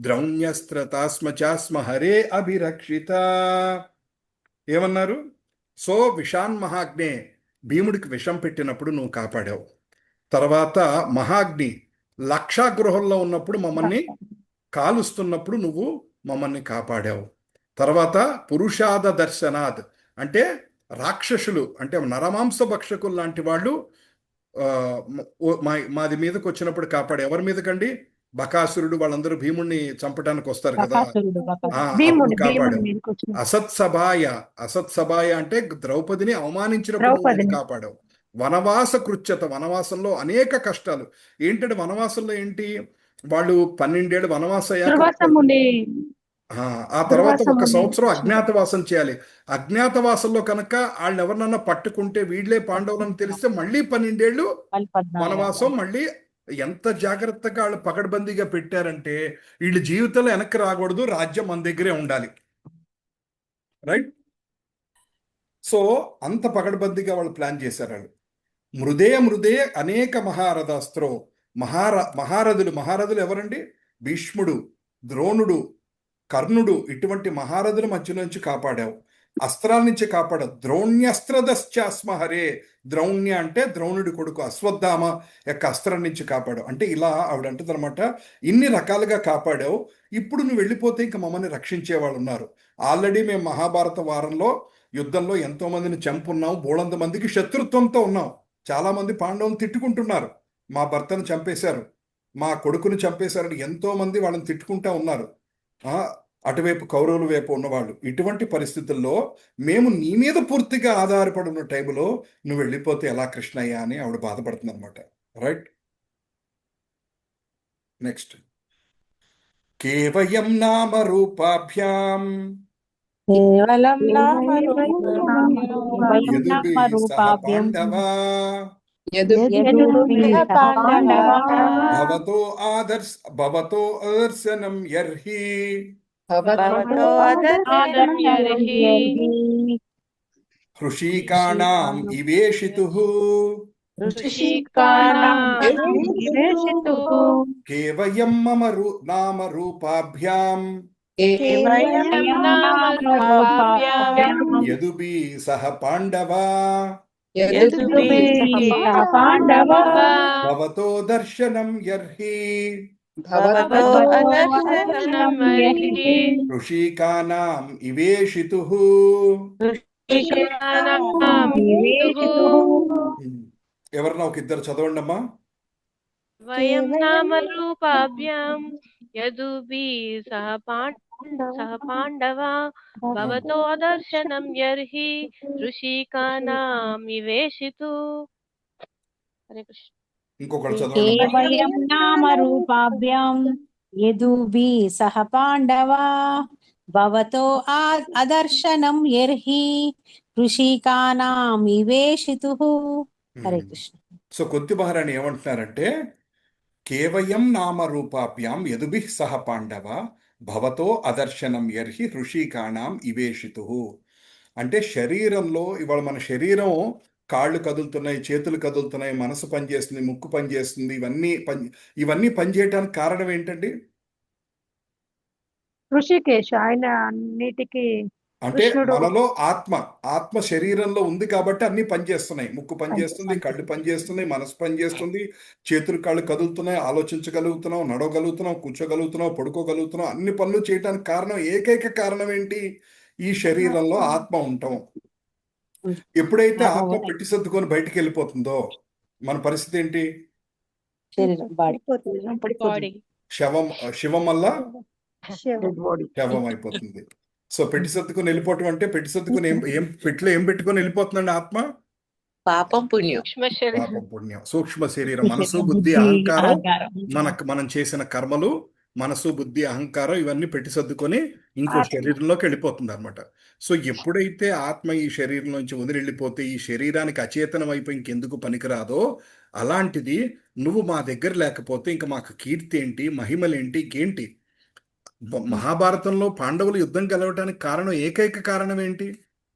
ద్రౌణ్యస్త్రతాస్మ హరే అభిరక్షిత. ఏమన్నారు? సో విషాన్మహాగ్నే, భీముడికి విషం పెట్టినప్పుడు నువ్వు కాపాడావు. తర్వాత మహాగ్ని, లక్షాగృహంలో ఉన్నప్పుడు మమ్మల్ని కాలుస్తున్నప్పుడు నువ్వు మమ్మల్ని కాపాడావు. తర్వాత పురుషాద దర్శనాద్, అంటే రాక్షసులు అంటే నరమాంస భక్షకులు లాంటి వాళ్ళు మాది మీదకి వచ్చినప్పుడు కాపాడు. ఎవరి మీదకండి? బకాసురుడు వాళ్ళందరూ భీముడిని చంపడానికి వస్తారు కదా, కాపాడు. అసత్సభాయ అంటే ద్రౌపదిని అవమానించినప్పుడు కాపాడావు. వనవాస కృచ్యత, వనవాసంలో అనేక కష్టాలు. ఏంటంటే వనవాసంలో ఏంటి, వాళ్ళు 12 ఏళ్ళు వనవాసయ్యాక ఆ తర్వాత 1 సంవత్సరం అజ్ఞాతవాసం చేయాలి. అజ్ఞాతవాసంలో కనుక వాళ్ళని ఎవరినన్నా పట్టుకుంటే వీళ్ళే పాండవులను తెలిస్తే మళ్ళీ 12 ఏళ్ళు వనవాసం. మళ్ళీ ఎంత జాగ్రత్తగా వాళ్ళు పకడ్బందీగా పెట్టారంటే వీళ్ళు జీవితంలో వెనక్కి రాకూడదు, రాజ్యం మన దగ్గరే ఉండాలి. రైట్. సో అంత పకడ్బందీగా వాళ్ళు ప్లాన్ చేశారు వాళ్ళు. మృదే అనేక మహారథాస్త్రో, మహారథులు ఎవరండి? భీష్ముడు, ద్రోణుడు, కర్ణుడు, ఇటువంటి మహారథుల మధ్య నుంచి కాపాడావు. అస్త్రాల నుంచి కాపాడావు. ద్రోణ్యస్త్రదశ్చాస్మ హరే, ద్రౌణ్య అంటే ద్రోణుడి కొడుకు అశ్వత్థామ యొక్క అస్త్రం నుంచి కాపాడావు. అంటే ఇలా ఆవిడ అంటుంది అనమాట, ఇన్ని రకాలుగా కాపాడావు. ఇప్పుడు నువ్వు వెళ్ళిపోతే ఇంక మమ్మల్ని రక్షించేవాళ్ళు ఉన్నారు. ఆల్రెడీ మేము మహాభారత వారంలో యుద్ధంలో ఎంతో మందిని చంపున్నాం, బోళంత మందికి శత్రుత్వంతో ఉన్నాం. చాలా మంది పాండవులను తిట్టుకుంటున్నారు, మా భర్తను చంపేశారు, మా కొడుకుని చంపేశారని ఎంతో మంది వాళ్ళని తిట్టుకుంటా ఉన్నారు, అటువైపు కౌరవుల వైపు ఉన్నవాళ్ళు. ఇటువంటి పరిస్థితుల్లో మేము నీ మీద పూర్తిగా ఆధారపడి ఉన్న టైంలో నువ్వు వెళ్ళిపోతే ఎలా కృష్ణయ్య అని ఆవిడ బాధపడుతుంది అనమాట. రైట్. నెక్స్ట్, కేవలం నామ రూపాభ్యాం భవతో అదర్శనం యర్హి హృషీకాణాం ఇవేషితుః కేవలం మమ నామ రూపాభ్యాం యదుభి సహ పాండవా యదుభిः సహ పాండవ భవతో దర్శనం యర్హి భవతో అదర్శనం దర్శనం యర్హి ఋషికానాం ఇవేషితుః. ఋషికానాం నివేశితుః ఎవరన్నా ఒక ఇద్దరు చదవండి అమ్మా. వయం కేవలం నామరూపాభ్యాం యదుభిः సహ పాండవ భవతో దర్శనం యర్హి ఋషికానాం నివేశితు. హరే కృష్ణ. ఇంకొకరు చదవండి అమ్మా. కేవలం నామరూపాభ్యాం యదుభిः సహ పాండవా భవతో అదర్శనం యర్హి ఋషికానాం నివేశితుః. హరే కృష్ణ. సో కొద్ది మహారాణి ఏమంటున్నారంటే కేవయం నామరూపాభ్యాం యదుభిః సహ పాండవ భవతో అదర్శనం యర్హి ఋషికాణాం ఇవేషితు. అంటే శరీరంలో ఇవాళ మన శరీరం కాళ్ళు కదులుతున్నాయి, చేతులు కదులుతున్నాయి, మనసు పనిచేస్తుంది, ముక్కు పనిచేస్తుంది, ఇవన్నీ పనిచేయడానికి కారణం ఏంటండి? ఋషికేశ్ ఆయన అన్నిటికీ అంటే కృష్ణుడు మనలో ఆత్మ శరీరంలో ఉంది కాబట్టి అన్ని పనిచేస్తున్నాయి. ముక్కు పనిచేస్తుంది, కళ్ళు పనిచేస్తుంది, మనసు పనిచేస్తుంది, చేతులు కాళ్ళు కదులుతున్నాయి, ఆలోచించగలుగుతున్నాం, నడవగలుగుతున్నాం, కూర్చోగలుగుతున్నాం, పడుకోగలుగుతున్నాం. అన్ని పనులు చేయడానికి కారణం, ఏకైక కారణం ఏంటి? ఈ శరీరంలో ఆత్మ ఉండటం. ఎప్పుడైతే ఆత్మ పెట్టి సర్దుకొని బయటికి వెళ్ళిపోతుందో మన పరిస్థితి ఏంటి? శరీరం బాడీ బాడీ శవం వల్ల బాడీ శవం అయిపోతుంది. సో పెట్టి సర్దుకొని వెళ్ళిపోవటం అంటే పెట్టి సర్దుకొని పెట్టిలో ఏం పెట్టుకొని వెళ్ళిపోతుందండి ఆత్మ? పాపం పుణ్యం. సూక్ష్మ శరీరం. పాపం పుణ్యం. సూక్ష్మ శరీరం, మనసు బుద్ధి అహంకారం, మనం చేసిన కర్మలు, మనసు బుద్ధి అహంకారం ఇవన్నీ పెట్టి సర్దుకొని ఇంకో శరీరంలోకి వెళ్ళిపోతుంది అనమాట. సో ఎప్పుడైతే ఆత్మ ఈ శరీరం నుంచి వదిలి వెళ్ళిపోతే ఈ శరీరానికి అచేతనం అయిపోయి ఇంకెందుకు పనికిరాదో, అలాంటిది నువ్వు మా దగ్గర లేకపోతే ఇంకా మాకు కీర్తి ఏంటి, మహిమలేంటి, ఇంకేంటి? మహాభారతంలో పాండవులు యుద్ధం గెలవడానికి కారణం, ఏకైక కారణం ఏంటి?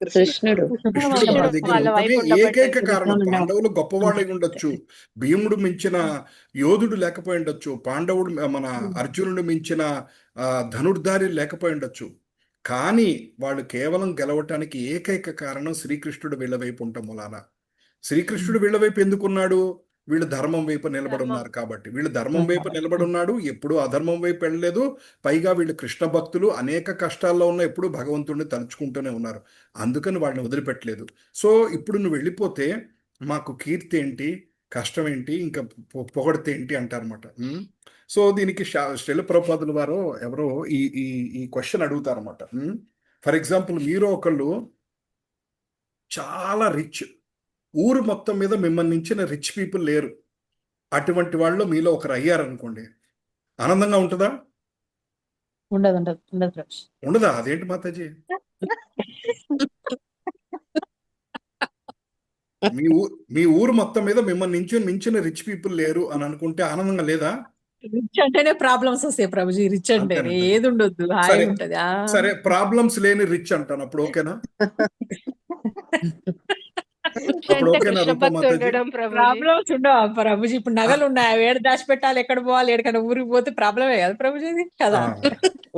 కృష్ణుడు. కృష్ణుడు మన దగ్గర వాళ్ళ ఉంటేనే వైపు ఏకైక ఉండబట్టే. కారణం. పాండవులు గొప్పవాళ్ళై ఉండొచ్చు, భీముడు మించిన యోధుడు లేకపోయి ఉండొచ్చు, మన అర్జునుడు మించిన ధనుర్ధారి లేకపోయి ఉండొచ్చు, కానీ వాళ్ళు కేవలం గెలవటానికి ఏకైక కారణం శ్రీకృష్ణుడు వీళ్ళ వైపు ఉండటం మూలాన. శ్రీకృష్ణుడు వీళ్ళ వైపు ఎందుకున్నాడు? వీళ్ళు ధర్మం వైపు నిలబడున్నారు కాబట్టి. వీళ్ళు ధర్మం వైపు నిలబడున్నాడు, ఎప్పుడూ అధర్మం వైపు వెళ్ళలేదు. పైగా వీళ్ళు కృష్ణ భక్తులు, అనేక కష్టాల్లో ఉన్న ఎప్పుడు భగవంతుడిని తలుచుకుంటూనే ఉన్నారు. అందుకని వాళ్ళని వదిలిపెట్టలేదు. సో ఇప్పుడు నువ్వు వెళ్ళిపోతే మాకు కీర్తి ఏంటి, కష్టం ఏంటి, ఇంకా పొగడితే ఏంటి అంటారన్నమాట. సో దీనికి శ్రీల ప్రభుపాదుల వారు ఎవరో ఈ క్వశ్చన్ అడుగుతారన్నమాట. ఫర్ ఎగ్జాంపుల్, మీరు ఒకళ్ళు చాలా రిచ్, ఊరు మొత్తం మీద మిమ్మల్ని మించిన రిచ్ పీపుల్ లేరు, అటువంటి వాళ్ళు మీలో ఒకరు అయ్యారనుకోండి, ఆనందంగా ఉంటుందా? ఉండదా? అదేంటి మాతాజీ? మీ ఊరు మొత్తం మీద మిమ్మల్ని మించిన రిచ్ పీపుల్ లేరు అని అనుకుంటే ఆనందంగా లేదా? రిచ్ అంటేనే ప్రాబ్లమ్స్ వస్తాయి ప్రభుజీ. రిచ్ అంటే ఏది ఉండొద్దు, హాయి ఉంటది. సరే, ప్రాబ్లమ్స్ లేని రిచ్ అంటాను, అప్పుడు ఓకేనా? అప్పుడు ఓకేనా రూపా మాతాజీ? ప్రాబ్లమ్స్ ఉండవు ప్రభుజీ. ఇప్పుడు నగలు ఉన్నాయి, అవి ఏడు దాచి పెట్టాలి, ఎక్కడ పోవాలి, ఎక్కడికైనా ఊరికి పోతే ప్రాబ్లమే కదా ప్రభుజీ కదా.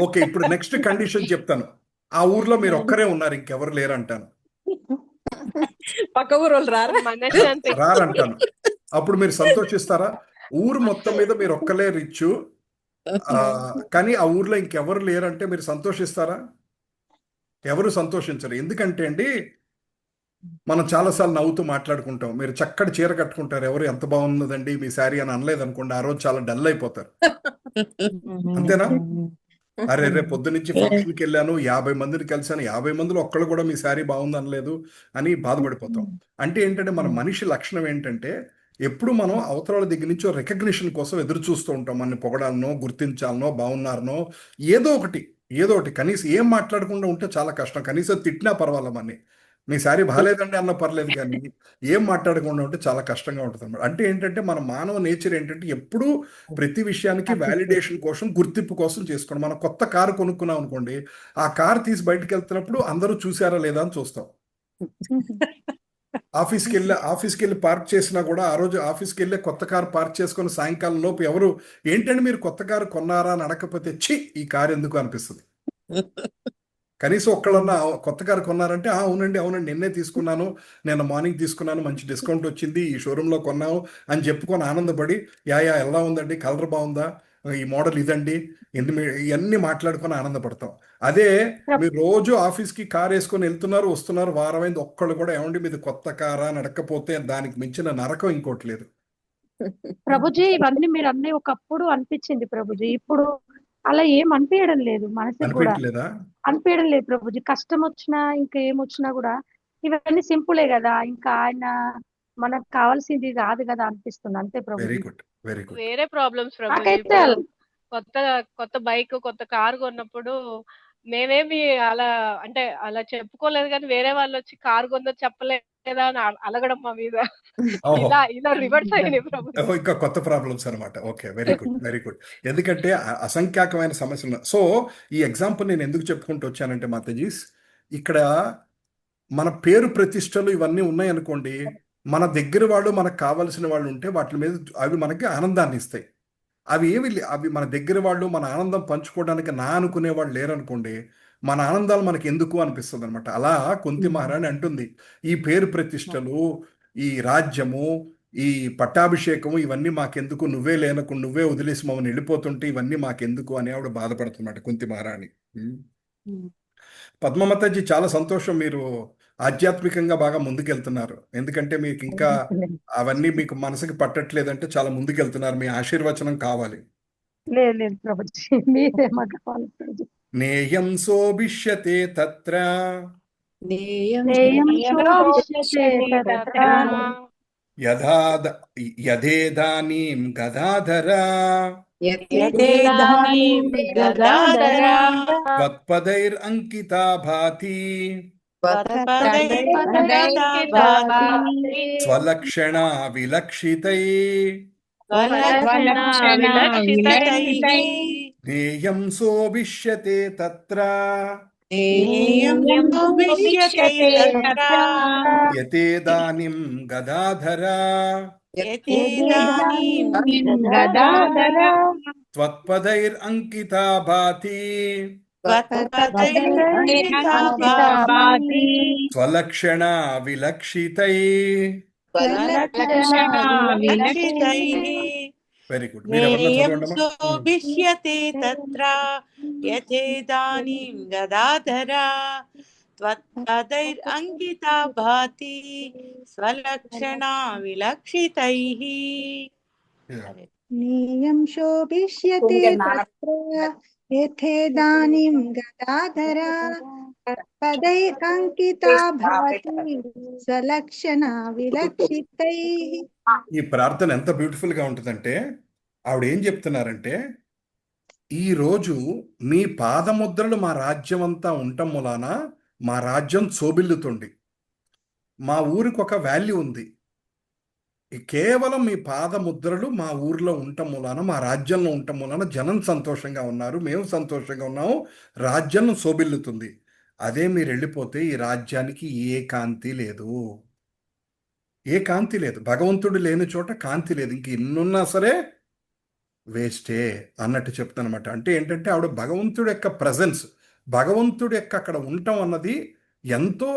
ఓకే, ఇప్పుడు నెక్స్ట్ కండిషన్ చెప్తాను. ఆ ఊర్లో మీరు ఒక్కరే ఉన్నారు, ఇంకెవరు లేరు అంటాను. పక్క ఊరు వాళ్ళు రారంటాను. అప్పుడు మీరు సంతోషిస్తారా? ఊరు మొత్తం మీద మీరు ఒక్కలే రిచ్, కానీ ఆ ఊర్లో ఇంకెవరు లేరంటే మీరు సంతోషిస్తారా? ఎవరు సంతోషించరు. ఎందుకంటే అండి, మనం చాలాసార్లు నవ్వుతూ మాట్లాడుకుంటాం. మీరు చక్కటి చీర కట్టుకుంటారు, ఎవరు ఎంత బాగున్నదండి మీ శారీ అని అనలేదు అనుకోండి, ఆ రోజు చాలా డల్ అయిపోతారు. అంతేనా? అరే రేపు పొద్దు నుంచి ఫంక్షన్కి వెళ్ళాను, 50 మందిని కలిసాను, 50 మందిలో ఒక్కళ్ళు కూడా మీ శారీ బాగుంది అనలేదు అని బాధపడిపోతాం. అంటే ఏంటంటే మన మనిషి లక్షణం ఏంటంటే ఎప్పుడు మనం అవతరాల దగ్గర నుంచి రికగ్నిషన్ కోసం ఎదురు చూస్తూ ఉంటాం. మన పొగడాలనో, గుర్తించాలనో, బాగున్నారనో, ఏదో ఒకటి. కనీసం ఏం మాట్లాడకుండా ఉంటే చాలా కష్టం. కనీసం తిట్టినా పర్వాలేదు, మన్ని మీ శారీ బాగాలేదండి అన్న పర్లేదు, కానీ ఏం మాట్లాడకుండా ఉంటే చాలా కష్టంగా ఉంటుంది అన్నమాట. అంటే ఏంటంటే మన మానవ నేచర్ ఏంటంటే ఎప్పుడూ ప్రతి విషయానికి వ్యాలిడేషన్ కోసం, గుర్తింపు కోసం చేసుకోండి. మనం కొత్త కారు కొనుక్కున్నాం అనుకోండి, ఆ కారు తీసి బయటకు వెళ్తున్నప్పుడు అందరూ చూసారా లేదా అని చూస్తాం. ఆఫీస్కి వెళ్ళి పార్క్ చేసినా కూడా ఆ రోజు ఆఫీస్కి వెళ్ళి కొత్త కారు పార్క్ చేసుకుని సాయంకాలం లోపు ఎవరు ఏంటంటే మీరు కొత్త కారు కొన్నారా అని అడగకపోతే ఛీ ఈ కారు ఎందుకు అనిపిస్తుంది. కనీసం ఒక్కళ్ళన్నా కొత్త కారు కొన్నారంటే అవునండి అవునండి నిన్నే తీసుకున్నాను, నేను మార్నింగ్ తీసుకున్నాను, మంచి డిస్కౌంట్ వచ్చింది, ఈ షోరూంలో కొన్నాము అని చెప్పుకొని ఆనందపడి యా ఎలా ఉందండి, కలర్ బాగుందా, ఈ మోడల్ ఇదండి, ఇవన్నీ మాట్లాడుకొని ఆనందపడతాం. అదే మీరు రోజు ఆఫీస్కి కార్ వేసుకొని వెళ్తున్నారు వస్తున్నారు, వారమైంది, ఒక్కళ్ళు కూడా ఏమండి మీది కొత్త కారా నడకపోతే దానికి మించిన నరకం ఇంకోటి లేదు. ప్రభుజీ ఇవన్నీ మీరు అన్నీ ఒకప్పుడు అనిపించింది ప్రభుజీ, ఇప్పుడు అలా ఏం అనిపించడం లేదు, మనసుకు కూడా అనిపించలేదా? అనిపించడం లేదు ప్రభుజీ. కష్టం వచ్చినా ఇంకా ఏమొచ్చినా కూడా ఇవన్నీ సింపులే కదా, ఇంకా ఆయన మనకు కావాల్సింది కాదు కదా అనిపిస్తుంది, అంతే very Prabhuji. Good, very good. వేరే ప్రాబ్లమ్స్ ప్రభుజీ. నాకైతే ఇప్పుడు కొత్త కొత్త బైక్ కొత్త కారు కొన్నప్పుడు మేమేమి అలా అంటే అలా చెప్పుకోలేదు, కానీ వేరే వాళ్ళు వచ్చి కారు కొందని చెప్పలేదా అని అలగడం మా మీద. ఓహో, ఇలా రివర్స్ అయినాయి ప్రభుజీ. ఇంకా కొత్త ప్రాబ్లమ్స్ అనమాట. Okay, very good, very good. ఎందుకంటే అసంఖ్యాకమైన సమస్యలు. సో ఈ ఎగ్జాంపుల్ నేను ఎందుకు చెప్పుకుంటూ వచ్చానంటే మాతాజీస్, ఇక్కడ మన పేరు ప్రతిష్టలు ఇవన్నీ ఉన్నాయనుకోండి, మన దగ్గర వాళ్ళు మనకు కావాల్సిన వాళ్ళు ఉంటే వాటి మీద అవి మనకి ఆనందాన్ని ఇస్తాయి. అవి మన దగ్గర వాళ్ళు మన ఆనందం పంచుకోవడానికి అనుకునే వాళ్ళు లేరనుకోండి, మన ఆనందాలు మనకి ఎందుకు అనిపిస్తుంది అనమాట. అలా కుంతి మహారాణి అంటుంది, ఈ పేరు ప్రతిష్టలు, ఈ రాజ్యము, ఈ పట్టాభిషేకము ఇవన్నీ మాకెందుకు, నువ్వే లేనకుండా నువ్వే వదిలేసి మమ్మల్ని వెళ్ళిపోతుంటే ఇవన్నీ మాకెందుకు అని ఆవిడ బాధపడుతున్నమాట కుంతి మహారాణి. పద్మమతజీ చాలా సంతోషం, మీరు ఆధ్యాత్మికంగా బాగా ముందుకెళ్తున్నారు. ఎందుకంటే మీకు ఇంకా అవన్నీ మీకు మనసుకి పట్టట్లేదంటే చాలా ముందుకెళ్తున్నారు. మీ ఆశీర్వచనం కావాలి. లేదు ప్రభుజీ, మీరే మాకు కావాలి ప్రభుజీ. నేయం సోభిష్యతే తత్ర నేయం నేయం శోభిష్యతే తత్ర యథేదానీం గదాధర యథేదానీం గదాధర త్వత్పదైరంకితా భాతి త్వత్పదైరంకితా భాతి స్వలక్షణా విలక్షితై స్వలక్షణా విలక్షితైః నేయం సోభిష్యతే తత్ర నేయం శోభిష్యతే తత్ర యతేదానీం గదాధర యతేదానీం గదాధర త్వత్పదైరంకితా భాతి త్వత్పదైరంకితా భాతి స్వలక్షణా విలక్షితై. స్వలక్షణా విలక్షితైః వెరీ గుడ్. మీరు ఎవరన్నా నేయం చదవండి. శోభిష్యతే తత్ర యథేదానీం గదాధర త్వత్పదైరంకితా భాతి స్వలక్షణా విలక్షితైః. నేయం శోభిష్యతే తత్ర యథేదానీం గదాధర పదైరంకితా భాతి స్వలక్షణా విలక్షితైః. ఈ ప్రార్థన ఎంత బ్యూటిఫుల్ గా ఉంటుందంటే, ఆవిడ ఏం చెప్తున్నారంటే, ఈ రోజు మీ పాదముద్రలు మా రాజ్యం అంతా ఉండటం మూలాన మా రాజ్యం శోభిల్లుతుంది. మా ఊరికి ఒక వాల్యూ ఉంది. కేవలం మీ పాదముద్రలు మా ఊర్లో ఉండటం మూలాన, మా రాజ్యంలో ఉండటం మూలాన జనం సంతోషంగా ఉన్నారు, మేము సంతోషంగా ఉన్నాము, రాజ్యం శోభిల్లుతుంది. అదే మీరు వెళ్ళిపోతే ఈ రాజ్యానికి ఏ కాంతి లేదు, ఏ కాంతి లేదు. భగవంతుడు లేని చోట కాంతి లేదు. ఇంక ఎన్నున్నా సరే వేస్టే అన్నట్టు చెప్తానమాట. అంటే ఏంటంటే ఆవిడ భగవంతుడి యొక్క ప్రజెన్స్, భగవంతుడి యొక్క అక్కడ ఉండటం అన్నది ఎంతో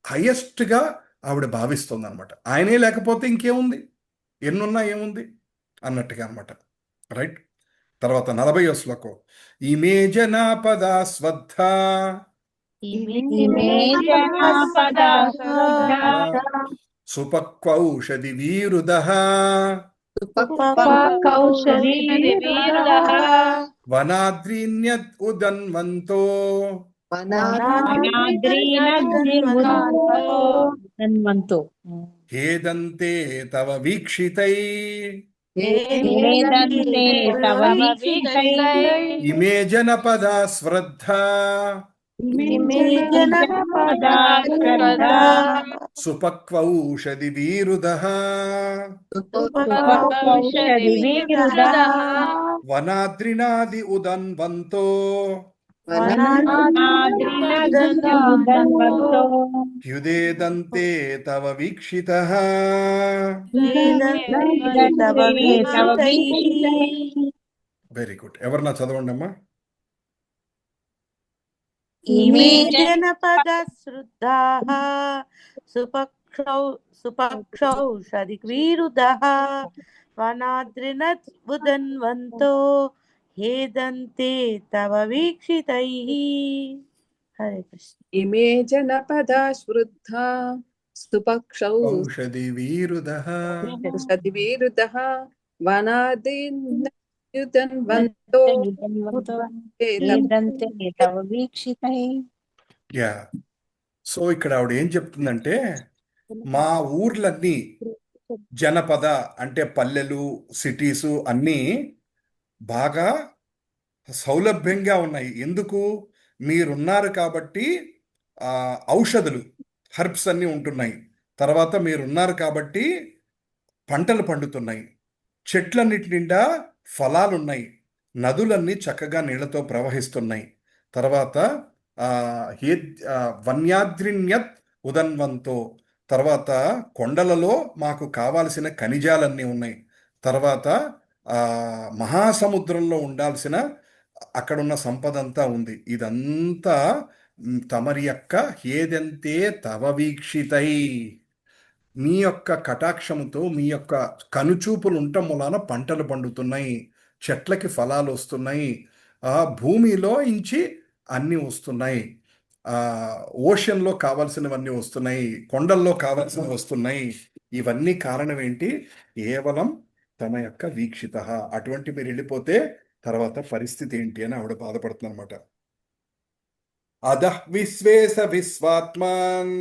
హైయెస్ట్గా ఆవిడ భావిస్తుంది అనమాట. ఆయనే లేకపోతే ఇంకేముంది, ఎన్నున్నా ఏముంది అన్నట్టుగా అనమాట. రైట్. తర్వాత 40వ శ్లోకం, ఇమే జనాపద స్వద్ధ సుపక్వౌషధి వీరుదః వనాద్రీన్యద్ ఉదన్వంతో హేదంతే తవ వీక్షితై ఇమే జనపద శ్రద్ధ సుపక్వౌషధి వీరుదః వనాద్రినాది ఉదన్వంతో హ్యుదేదంతే తవ వీక్షితః. Very good. ఎవరన్నా చదవండి అమ్మా. ఇమే జనపద శ్రుద్ధాః సుపక్షౌషధివిరుధః వనాద్రినత్ ఉదన్వంతో హేదంతే తవ వీక్షితైః. హరే కృష్ణ. ఇమే జనపదా శ్రుద్ధా సుపక్షౌ ఔషధి వీరుదః ఔషధివిరుధః వనాదీన్వంతో తవ వీక్షితై. యా. సో ఇక్కడ ఆవిడ ఏం చెప్తుందంటే, మా ఊర్లన్నీ జనపద అంటే పల్లెలు, సిటీసు అన్నీ బాగా సౌలభ్యంగా ఉన్నాయి. ఎందుకు? మీరున్నారు కాబట్టి ఔషధులు, హర్బ్స్ అన్నీ ఉంటున్నాయి. తర్వాత మీరున్నారు కాబట్టి పంటలు పండుతున్నాయి. చెట్లన్నిటి నిండా ఫలాలున్నాయి. నదులన్నీ చక్కగా నీళ్లతో ప్రవహిస్తున్నాయి. తర్వాత వన్యాద్రిన్యత్ ఉదన్వంతో, తర్వాత కొండలలో మాకు కావాల్సిన ఖనిజాలన్నీ ఉన్నాయి. తర్వాత మహాసముద్రంలో ఉండాల్సిన అక్కడున్న సంపద అంతా ఉంది. ఇదంతా తమరి యొక్క హేదంతే తవ వీక్షితై, మీ యొక్క కటాక్షముతో, మీ యొక్క కనుచూపులు ఉండటం వలన పంటలు పండుతున్నాయి, చెట్లకి ఫలాలు వస్తున్నాయి, భూమిలో ఇంచి అన్నీ వస్తున్నాయి, ఓషన్లో కావాల్సినవన్నీ వస్తున్నాయి, కొండల్లో కావాల్సినవి వస్తున్నాయి. ఇవన్నీ కారణం ఏంటి? కేవలం తమ యొక్క వీక్షిత. అటువంటి మీరు వెళ్ళిపోతే తర్వాత పరిస్థితి ఏంటి అని ఆవిడ బాధపడుతుందన్నమాట. అదః విశ్వేశ విశ్వాత్మాన్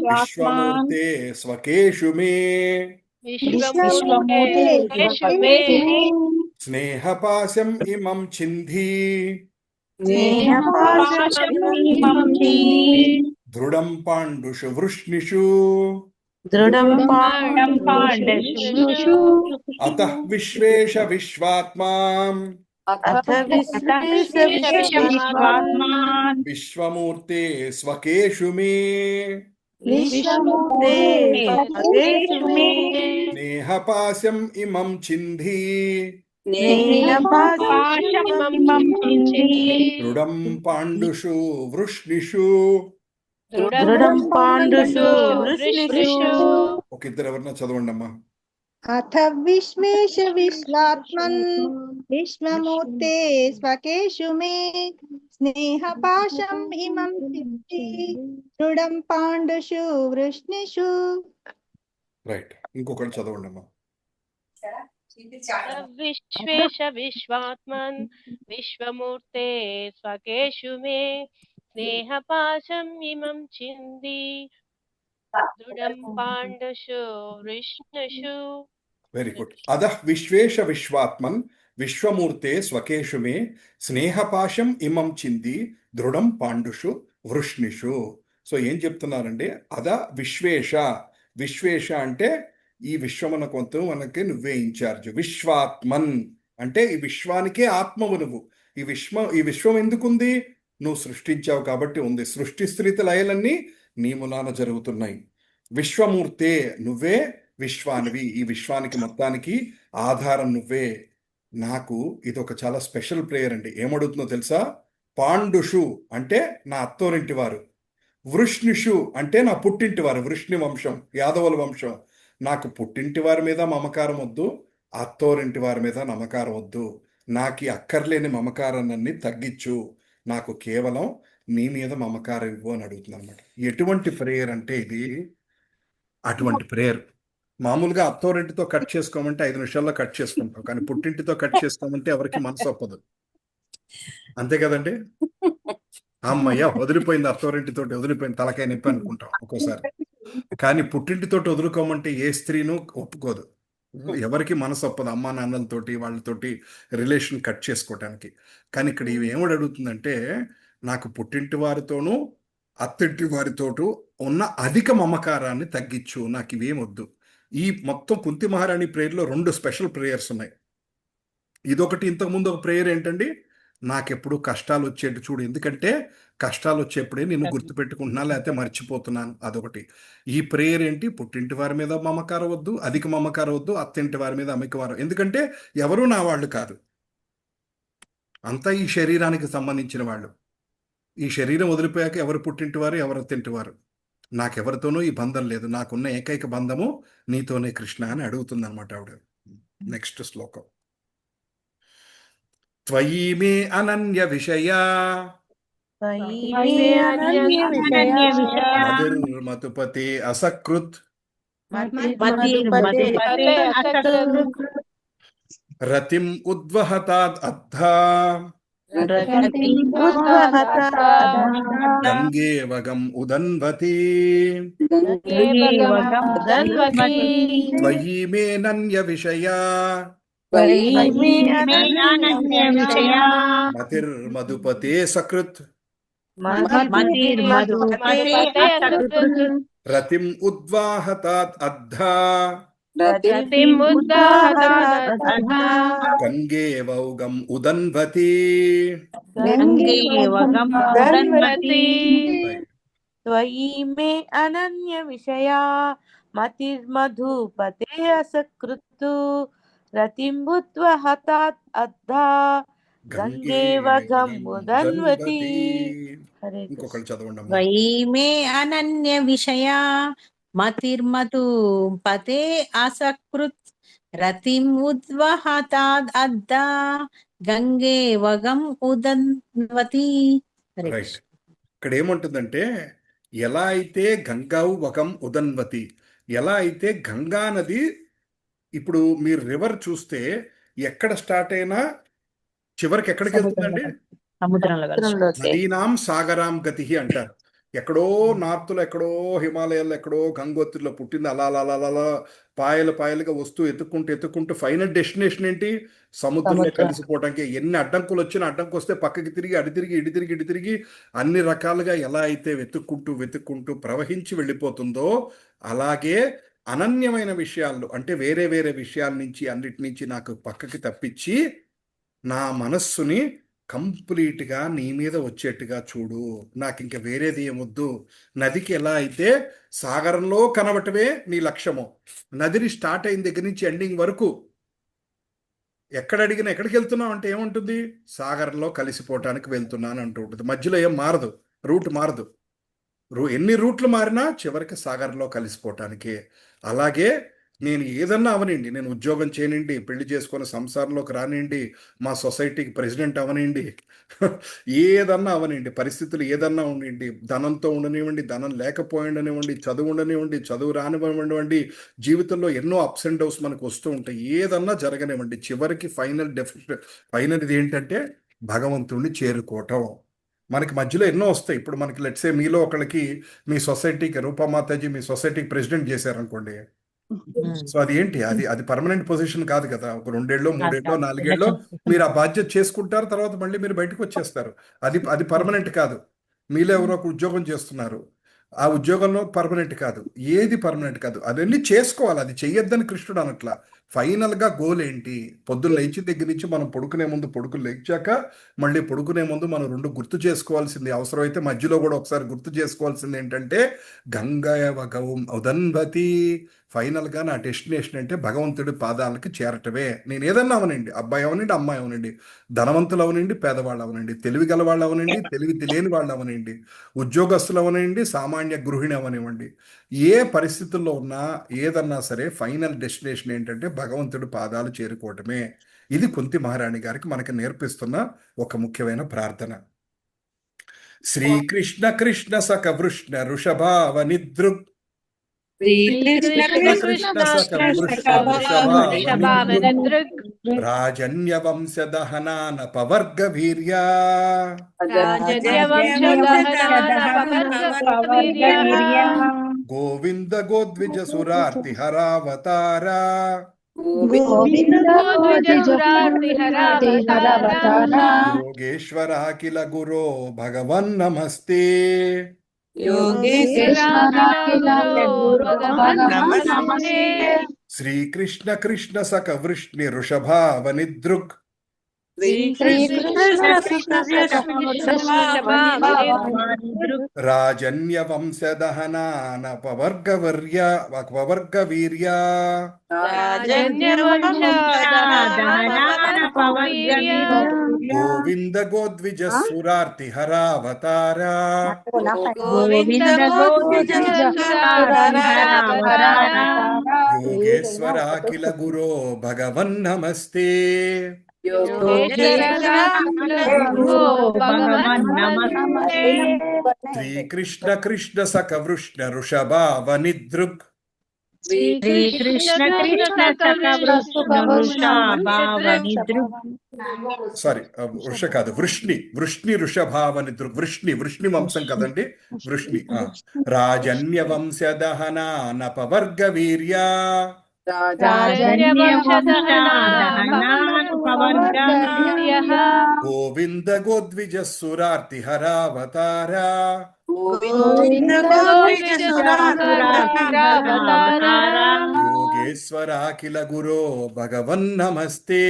విశ్వమూర్తే స్వకేషు మే స్నేహపాశం ఇమం చింధి దృఢం పాండుషు వృష్ణిషు అతః విశ్వేశ విశ్వాత్మా విశ్వమూర్తే స్వకేషు మే స్నేహపాశం ఇమం చింధి దృఢం పాండుషు వృష్ణిషు. ఒక ఇద్దరు ఎవరన్నా చదవండి అమ్మా. అథ విశ్వేశ విశ్వాత్మన్ విశ్వమూర్తే స్వకేషు మే స్నేహపాశం హిమం సిద్ధి దృఢం పాండుషు వృష్ణిషు. రైట్, ఇంకొకటి చదవండి అమ్మా. విశ్వేశ విశ్వాత్మన్ విశ్వమూర్తే స్వకేషు మే స్నేహపాశం ఇమం చింది దృఢం పాండుషు వృష్ణిషు. Very good. అదః విశ్వేశ విశ్వాత్మన్ విశ్వమూర్తే స్వకేషు మే స్నేహపాశం ఇమం చింది దృఢం పాండుషు వృష్ణిషు. సో ఏం చెప్తున్నారండి? అద విశ్వేశ. విశ్వేశ అంటే ఈ విశ్వమునకొంతు మనకి నువ్వే ఇన్ఛార్జ్. విశ్వాత్మన్ అంటే ఈ విశ్వానికే ఆత్మవు నువ్వు. ఈ విశ్వం ఎందుకుంది? నువ్వు సృష్టించావు కాబట్టి ఉంది. సృష్టి స్థితి లయలన్నీ నీ మూలాన జరుగుతున్నాయి. విశ్వమూర్తే నువ్వే విశ్వానివి. ఈ విశ్వానికి మొత్తానికి ఆధారం నువ్వే. నాకు ఇది ఒక చాలా స్పెషల్ ప్రేయర్ అండి. ఏమడుగుతుందో తెలుసా? పాండుషు అంటే నా అత్తోరింటి వారు, వృష్ణిషు అంటే నా పుట్టింటి వారు, వృష్ణి వంశం, యాదవుల వంశం. నాకు పుట్టింటి వారి మీద మమకారం వద్దు, అత్తోరింటి వారి మీద నమకారం వద్దు. నాకు అక్కర్లేని మమకారాన్ని తగ్గించు, నాకు కేవలం నీ మీద మమకారం ఇవ్వు అని అడుగుతుంది అనమాట. ఎటువంటి ప్రేయర్ అంటే ఇది? అటువంటి ప్రేయర్. మామూలుగా అత్తోరింటితో కట్ చేసుకోమంటే 5 నిమిషాల్లో కట్ చేసుకుంటాం, కానీ పుట్టింటితో కట్ చేసుకోమంటే ఎవరికి మనసు ఒప్పదు. అంతే కదండి? అమ్మయ్య వదిలిపోయింది, అత్తోరింటితోటి వదిలిపోయింది, తలకాయ నొప్పి అనుకుంటాం ఒక్కోసారి. కానీ పుట్టింటితోటి వదులుకోమంటే ఏ స్త్రీను ఒప్పుకోదు, ఎవరికి మనసు ఒప్పదు అమ్మా నాన్నలతోటి వాళ్ళతోటి రిలేషన్ కట్ చేసుకోవటానికి. కానీ ఇక్కడ ఇవి ఏమని అడుగుతుందంటే, నాకు పుట్టింటి వారితోనూ అత్తింటి వారితోటూ ఉన్న అధిక మమకారాన్ని తగ్గించు, నాకు ఇవేమొద్దు. ఈ మొత్తం కుంతి మహారాణి ప్రేయర్లో 2 స్పెషల్ ప్రేయర్స్ ఉన్నాయి. ఇదొకటి. ఇంతకుముందు ఒక ప్రేయర్ ఏంటండి? నాకెప్పుడు కష్టాలు వచ్చేట్టు చూడు, ఎందుకంటే కష్టాలు వచ్చేప్పుడే నేను గుర్తుపెట్టుకుంటున్నా, లేకపోతే మర్చిపోతున్నాను, అదొకటి. ఈ ప్రేయర్ ఏంటి? పుట్టింటి వారి మీద మమకారం వద్దు, అధిక మమకారం వద్దు, అత్తింటి వారి మీద అమిక వారం, ఎందుకంటే ఎవరూ నా వాళ్ళు కాదు. అంతా ఈ శరీరానికి సంబంధించిన వాళ్ళు. ఈ శరీరం వదిలిపోయాక ఎవరు పుట్టింటివారు, ఎవరు తింటివారు, నాకెవరితోనూ ఈ బంధం లేదు, నాకున్న ఏకైక బంధము నీతోనే కృష్ణ అని అడుగుతుంది అనమాట ఆవిడ. నెక్స్ట్ శ్లోకం. త్వయి మే అనన్య విషయా మధుర్మధుపతే అసకృత్ రతిం ఉద్వహతాద్ అద్ధా గంగే వగం ఉదన్వతి త్వయి మే నన్య విషయా మతిర్మధుపతే సకృత్ రతిం ఉద్వాహతాత్ అద్ధా గంగే వౌగం ఉదన్వతి. త్వయి మే అనన్య విషయా మతిర్మధుపతే అసకృత్ రతిం ఉద్వహతాత్ అద్ధా గంగే వగం ఉదన్వతి. ఇంకొకళ్ళు చదవండి. త్వయి మే అనన్య విషయా మతిర్మధుపతే అసకృత్ రతిం ఉద్వహతాద్ అద్ధా గంగే వగం ఉదన్వతి. రైట్. ఇక్కడ ఏముంటుందంటే, ఎలా అయితే గంగావు వగం ఉదన్వతి, ఎలా అయితే గంగా నది, ఇప్పుడు మీరు రివర్ చూస్తే ఎక్కడ స్టార్ట్ అయినా చివరికి ఎక్కడికి వెళ్తుందండి? సముద్రంలో. నదీనాం సాగరాం గతి అంటారు. ఎక్కడో నార్త్లో, ఎక్కడో హిమాలయాల్లో, ఎక్కడో గంగోత్రిలో పుట్టింది. అలా అలా అలా అలా పాయలుగా వస్తూ ఎత్తుకుంటూ ఫైనల్ డెస్టినేషన్ ఏంటి? సముద్రంలో కలిసిపోవడానికి. ఎన్ని అడ్డంకులు వచ్చినా, అడ్డంకు వస్తే పక్కకి తిరిగి, ఇటు తిరిగి అన్ని రకాలుగా ఎలా అయితే వెతుక్కుంటూ ప్రవహించి వెళ్ళిపోతుందో, అలాగే అనన్యమైన విషయాలు అంటే వేరే వేరే విషయాల నుంచి, అన్నిటి నుంచి నాకు పక్కకి తప్పించి నా మనస్సుని కంప్లీట్గా నీ మీద వచ్చేట్టుగా చూడు. నాకు ఇంకా వేరేది ఏమొద్దు. నదికి ఎలా అయితే సాగరంలో కనబటమే నీ లక్ష్యము, నదిని స్టార్ట్ అయిన దగ్గర నుంచి ఎండింగ్ వరకు ఎక్కడ అడిగినా ఎక్కడికి వెళ్తున్నావు అంటే ఏముంటుంది? సాగరంలో కలిసిపోవటానికి వెళ్తున్నాను అంటూ ఉంటుంది. మధ్యలో ఏం మారదు, రూట్ మారదు. ఎన్ని రూట్లు మారినా చివరికి సాగరంలో కలిసిపోవటానికి. అలాగే నేను ఏదన్నా అవనండి, నేను ఉద్యోగం చేయనండి, పెళ్లి చేసుకుని సంసారంలోకి రానివ్వండి, మా సొసైటీకి ప్రెసిడెంట్ అవనండి, ఏదన్నా అవనండి, పరిస్థితులు ఏదన్నా ఉండండి, ధనంతో ఉండనివ్వండి, ధనం లేకపోయిండనివ్వండి, చదువు ఉండనివ్వండి, చదువు రానివ్వండి, జీవితంలో ఎన్నో అప్స్ అండ్ డౌన్స్ మనకు వస్తూ ఉంటాయి. ఏదన్నా జరగనివ్వండి, చివరికి ఫైనల్ ఇది ఏంటంటే భగవంతుడిని చేరుకోవటం. మనకి మధ్యలో ఎన్నో వస్తాయి. ఇప్పుడు మనకి లెట్సే మీలో ఒకళ్ళకి మీ సొసైటీకి, రూపామాతాజీ మీ సొసైటీకి ప్రెసిడెంట్ చేశారనుకోండి. సో అది ఏంటి? అది పర్మనెంట్ పొజిషన్ కాదు కదా. ఒక 2 ఏళ్ళో 3 ఏళ్ళో 4 ఏళ్ళో మీరు ఆ బాధ్యత చేసుకుంటారు, తర్వాత మళ్ళీ మీరు బయటకు వచ్చేస్తారు. అది పర్మనెంట్ కాదు. మీలో ఎవరో ఒక ఉద్యోగం చేస్తున్నారు, ఆ ఉద్యోగంలో పర్మనెంట్ కాదు. ఏది పర్మనెంట్ కాదు. అవన్నీ చేసుకోవాలి. అది చెయ్యొద్దని కృష్ణుడు అనట్లా. ఫైనల్గా గోల్ ఏంటి? పొద్దున్న లేచిన దగ్గర నుంచి మనం పడుకుని లేచాక మళ్ళీ పడుకునే ముందు మనం 2 గుర్తు చేసుకోవాల్సింది, అవసరమైతే మధ్యలో కూడా ఒకసారి గుర్తు చేసుకోవాల్సింది ఏంటంటే గంగవగం ఉదన్వతి. ఫైనల్గా నా డెస్టినేషన్ అంటే భగవంతుడి పాదాలకి చేరటమే. నేను ఏదన్నా అవనండి, అబ్బాయి అవనండి, అమ్మాయి అవనండి, ధనవంతులు అవనండి, పేదవాళ్ళు అవనండి, తెలివి గల వాళ్ళు అవనండి, తెలివి తెలియని వాళ్ళు అవనండి, ఉద్యోగస్తులు అవనండి, సామాన్య గృహిణి అవనివ్వండి, ఏ పరిస్థితుల్లో ఉన్నా ఏదన్నా సరే ఫైనల్ డెస్టినేషన్ ఏంటంటే భగవంతుడి పాదాలు చేరుకోవటమే. ఇది కుంతి మహారాణి గారికి మనకి నేర్పిస్తున్న ఒక ముఖ్యమైన ప్రార్థన. శ్రీకృష్ణ కృష్ణ సక వృష్ణ వృషభావ నిద్రుక్ రాజన్య వంశ దహనాన పవర్గ వీర్యా గోవింద గోద్విజ సురార్తి హరావతారా యోగేశ్వర కిల గురో భగవన్ నమస్తే. శ్రీకృష్ణ కృష్ణ సక వృష్ణి వృషభావ నిద్రుక్ శ్రీకృష్ణ సుఖ రాజన్యవంశదహనానపవర్గవర్య గోవింద గోద్విజ సురార్తి హరావతార యోగేశ్వర అఖిల గురో భగవన్ నమస్తే శ్రీకృష్ణ కృష్ణ సఖ వృష్ణ వృషభావనిదృక్ సారీ వృష కాదు వృష్ణి వృషభావనిదృక్ వృష్ణి వంశం కదండి వృష్ణి రాజన్య వంశదహనానపవర్గ వీర్య గోవింద గోద్విజ సురార్తి హరావతార యోగేశ్వర అఖిల గురో భగవన్ నమస్తే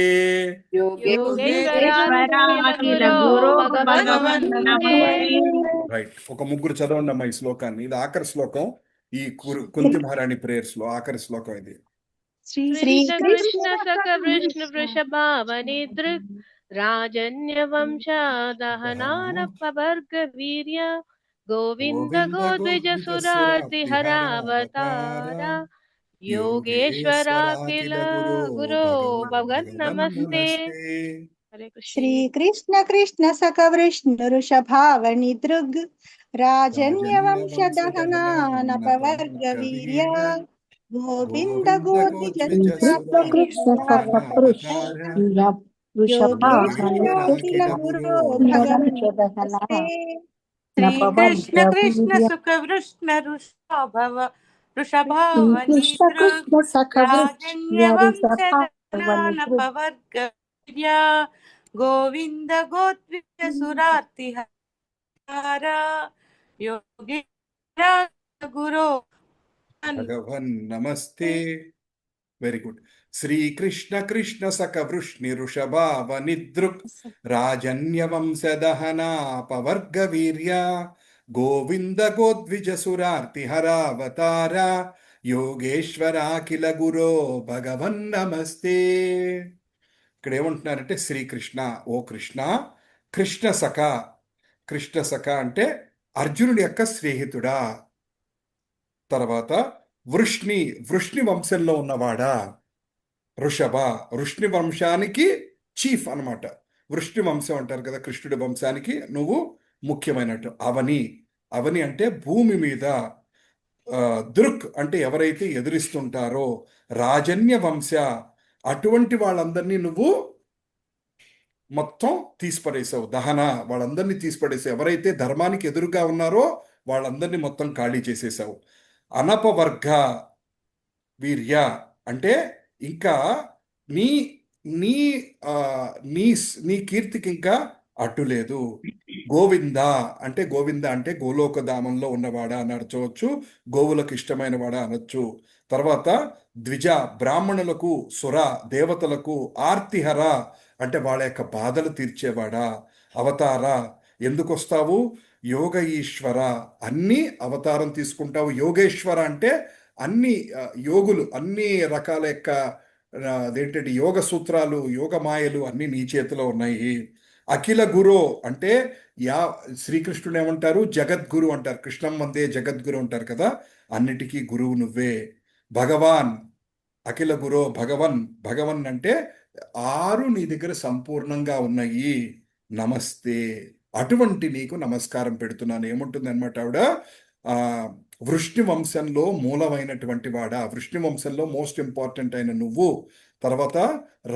రైట్. ఒక ముగ్గురు చదవండి అమ్మా ఈ శ్లోకాన్ని. ఇది ఆఖరి శ్లోకం ఈ కుంతి మహారాణి ప్రేయర్స్ లో ఆఖరి శ్లోకం ఇది. శ్రీకృష్ణ సఖ విష్ణు వృషభావనిదృక్ రాజన్య వంశదహనానపవర్గ వీర్య గోవింద గోద్విజ సురార్తి హరావతార యోగేశ్వరాఖిల గురో భగవన్ నమస్తే. శ్రీకృష్ణ కృష్ణ సఖ విష్ణు వృషభావనిదృగ్ రాజన్య వంశదహనానపవర్గ వీర్య గోవింద గోద్విజ శ్రీకృష్ణ కృష్ణ సుఖ వృష్ణ వృషభావనిదృక్ గోవింద గోద్విజ సురార్తి హర యోగేశ్వర గురో భగవన్ నమస్తే. Very good. శ్రీకృష్ణ కృష్ణ సఖ వృష్ణి వృషభావనిదృక్ రాజన్య వంశదహనాపవర్గ వీర్య గోవింద గోద్విజ సురార్తి హరావతార యోగేశ్వర అఖిల గురో భగవన్ నమస్తే. ఇక్కడ ఏమంటున్నారంటే శ్రీకృష్ణ, ఓ కృష్ణ, కృష్ణ సఖ అంటే అర్జునుడి యొక్క స్నేహితుడా, తర్వాత వృష్ణి వంశంలో ఉన్నవాడా, వృష్ణి వంశానికి చీఫ్ అన్నమాట. వృష్ణి వంశం అంటారు కదా కృష్ణుడి వంశానికి నువ్వు ముఖ్యమైనట్టు. అవని అంటే భూమి మీద, దృక్ అంటే ఎవరైతే ఎదురిస్తుంటారో, రాజన్య వంశ అటువంటి వాళ్ళందరినీ నువ్వు మొత్తం తీసిపడేసావు. దహన వాళ్ళందరినీ తీసిపడేసావు. ఎవరైతే ధర్మానికి ఎదురుగా ఉన్నారో వాళ్ళందరినీ మొత్తం ఖాళీ చేసేసావు. అనపవర్గ వీర్య అంటే ఇంకా నీ నీ నీ కీర్తికి ఇంకా అడ్డు లేదు. గోవింద అంటే గోలోకధామంలో ఉన్నవాడా అని అర్చవచ్చు, గోవులకు ఇష్టమైన వాడా అనొచ్చు. తర్వాత ద్విజ బ్రాహ్మణులకు, సుర దేవతలకు, ఆర్తిహర అంటే వాళ్ళ యొక్క బాధలు తీర్చేవాడా, అవతార ఎందుకు వస్తావు, యోగ ఈశ్వర అన్ని అవతారం తీసుకుంటావు. యోగేశ్వర అంటే అన్ని యోగులు, అన్ని రకాల యొక్క అదేంటంటే యోగ సూత్రాలు, యోగ మాయలు అన్ని నీ చేతిలో ఉన్నాయి. అఖిల గురో అంటే శ్రీకృష్ణుడు ఏమంటారు, జగద్గురు అంటారు. కృష్ణం వందే జగద్గురు అంటారు కదా, అన్నిటికీ గురువు నువ్వే. భగవాన్ అఖిల గురో భగవన్ అంటే 6 నీ దగ్గర సంపూర్ణంగా ఉన్నాయి. నమస్తే, అటువంటి నీకు నమస్కారం పెడుతున్నాను. ఏముంటుంది అనమాట ఆవిడ, వృష్ణి వంశంలో మూలమైనటువంటి వాడా, వృష్ణి వంశంలో మోస్ట్ ఇంపార్టెంట్ అయిన నువ్వు. తర్వాత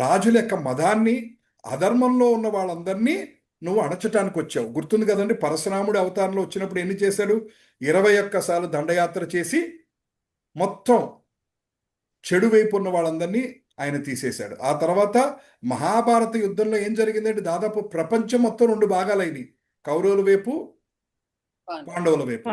రాజుల యొక్క మదాన్ని, అధర్మంలో ఉన్న వాళ్ళందరినీ నువ్వు అణచటానికి వచ్చావు. గుర్తుంది కదండి, పరశురాముడు అవతారంలో వచ్చినప్పుడు ఎన్ని చేశాడు, 21 సార్లు దండయాత్ర చేసి మొత్తం చెడు వైపు ఉన్న వాళ్ళందరినీ ఆయన తీసేశాడు. ఆ తర్వాత మహాభారత యుద్ధంలో ఏం జరిగిందంటే దాదాపు ప్రపంచం మొత్తం 2 భాగాలైనవి. కౌరవుల వైపు పాండవుల వైపు.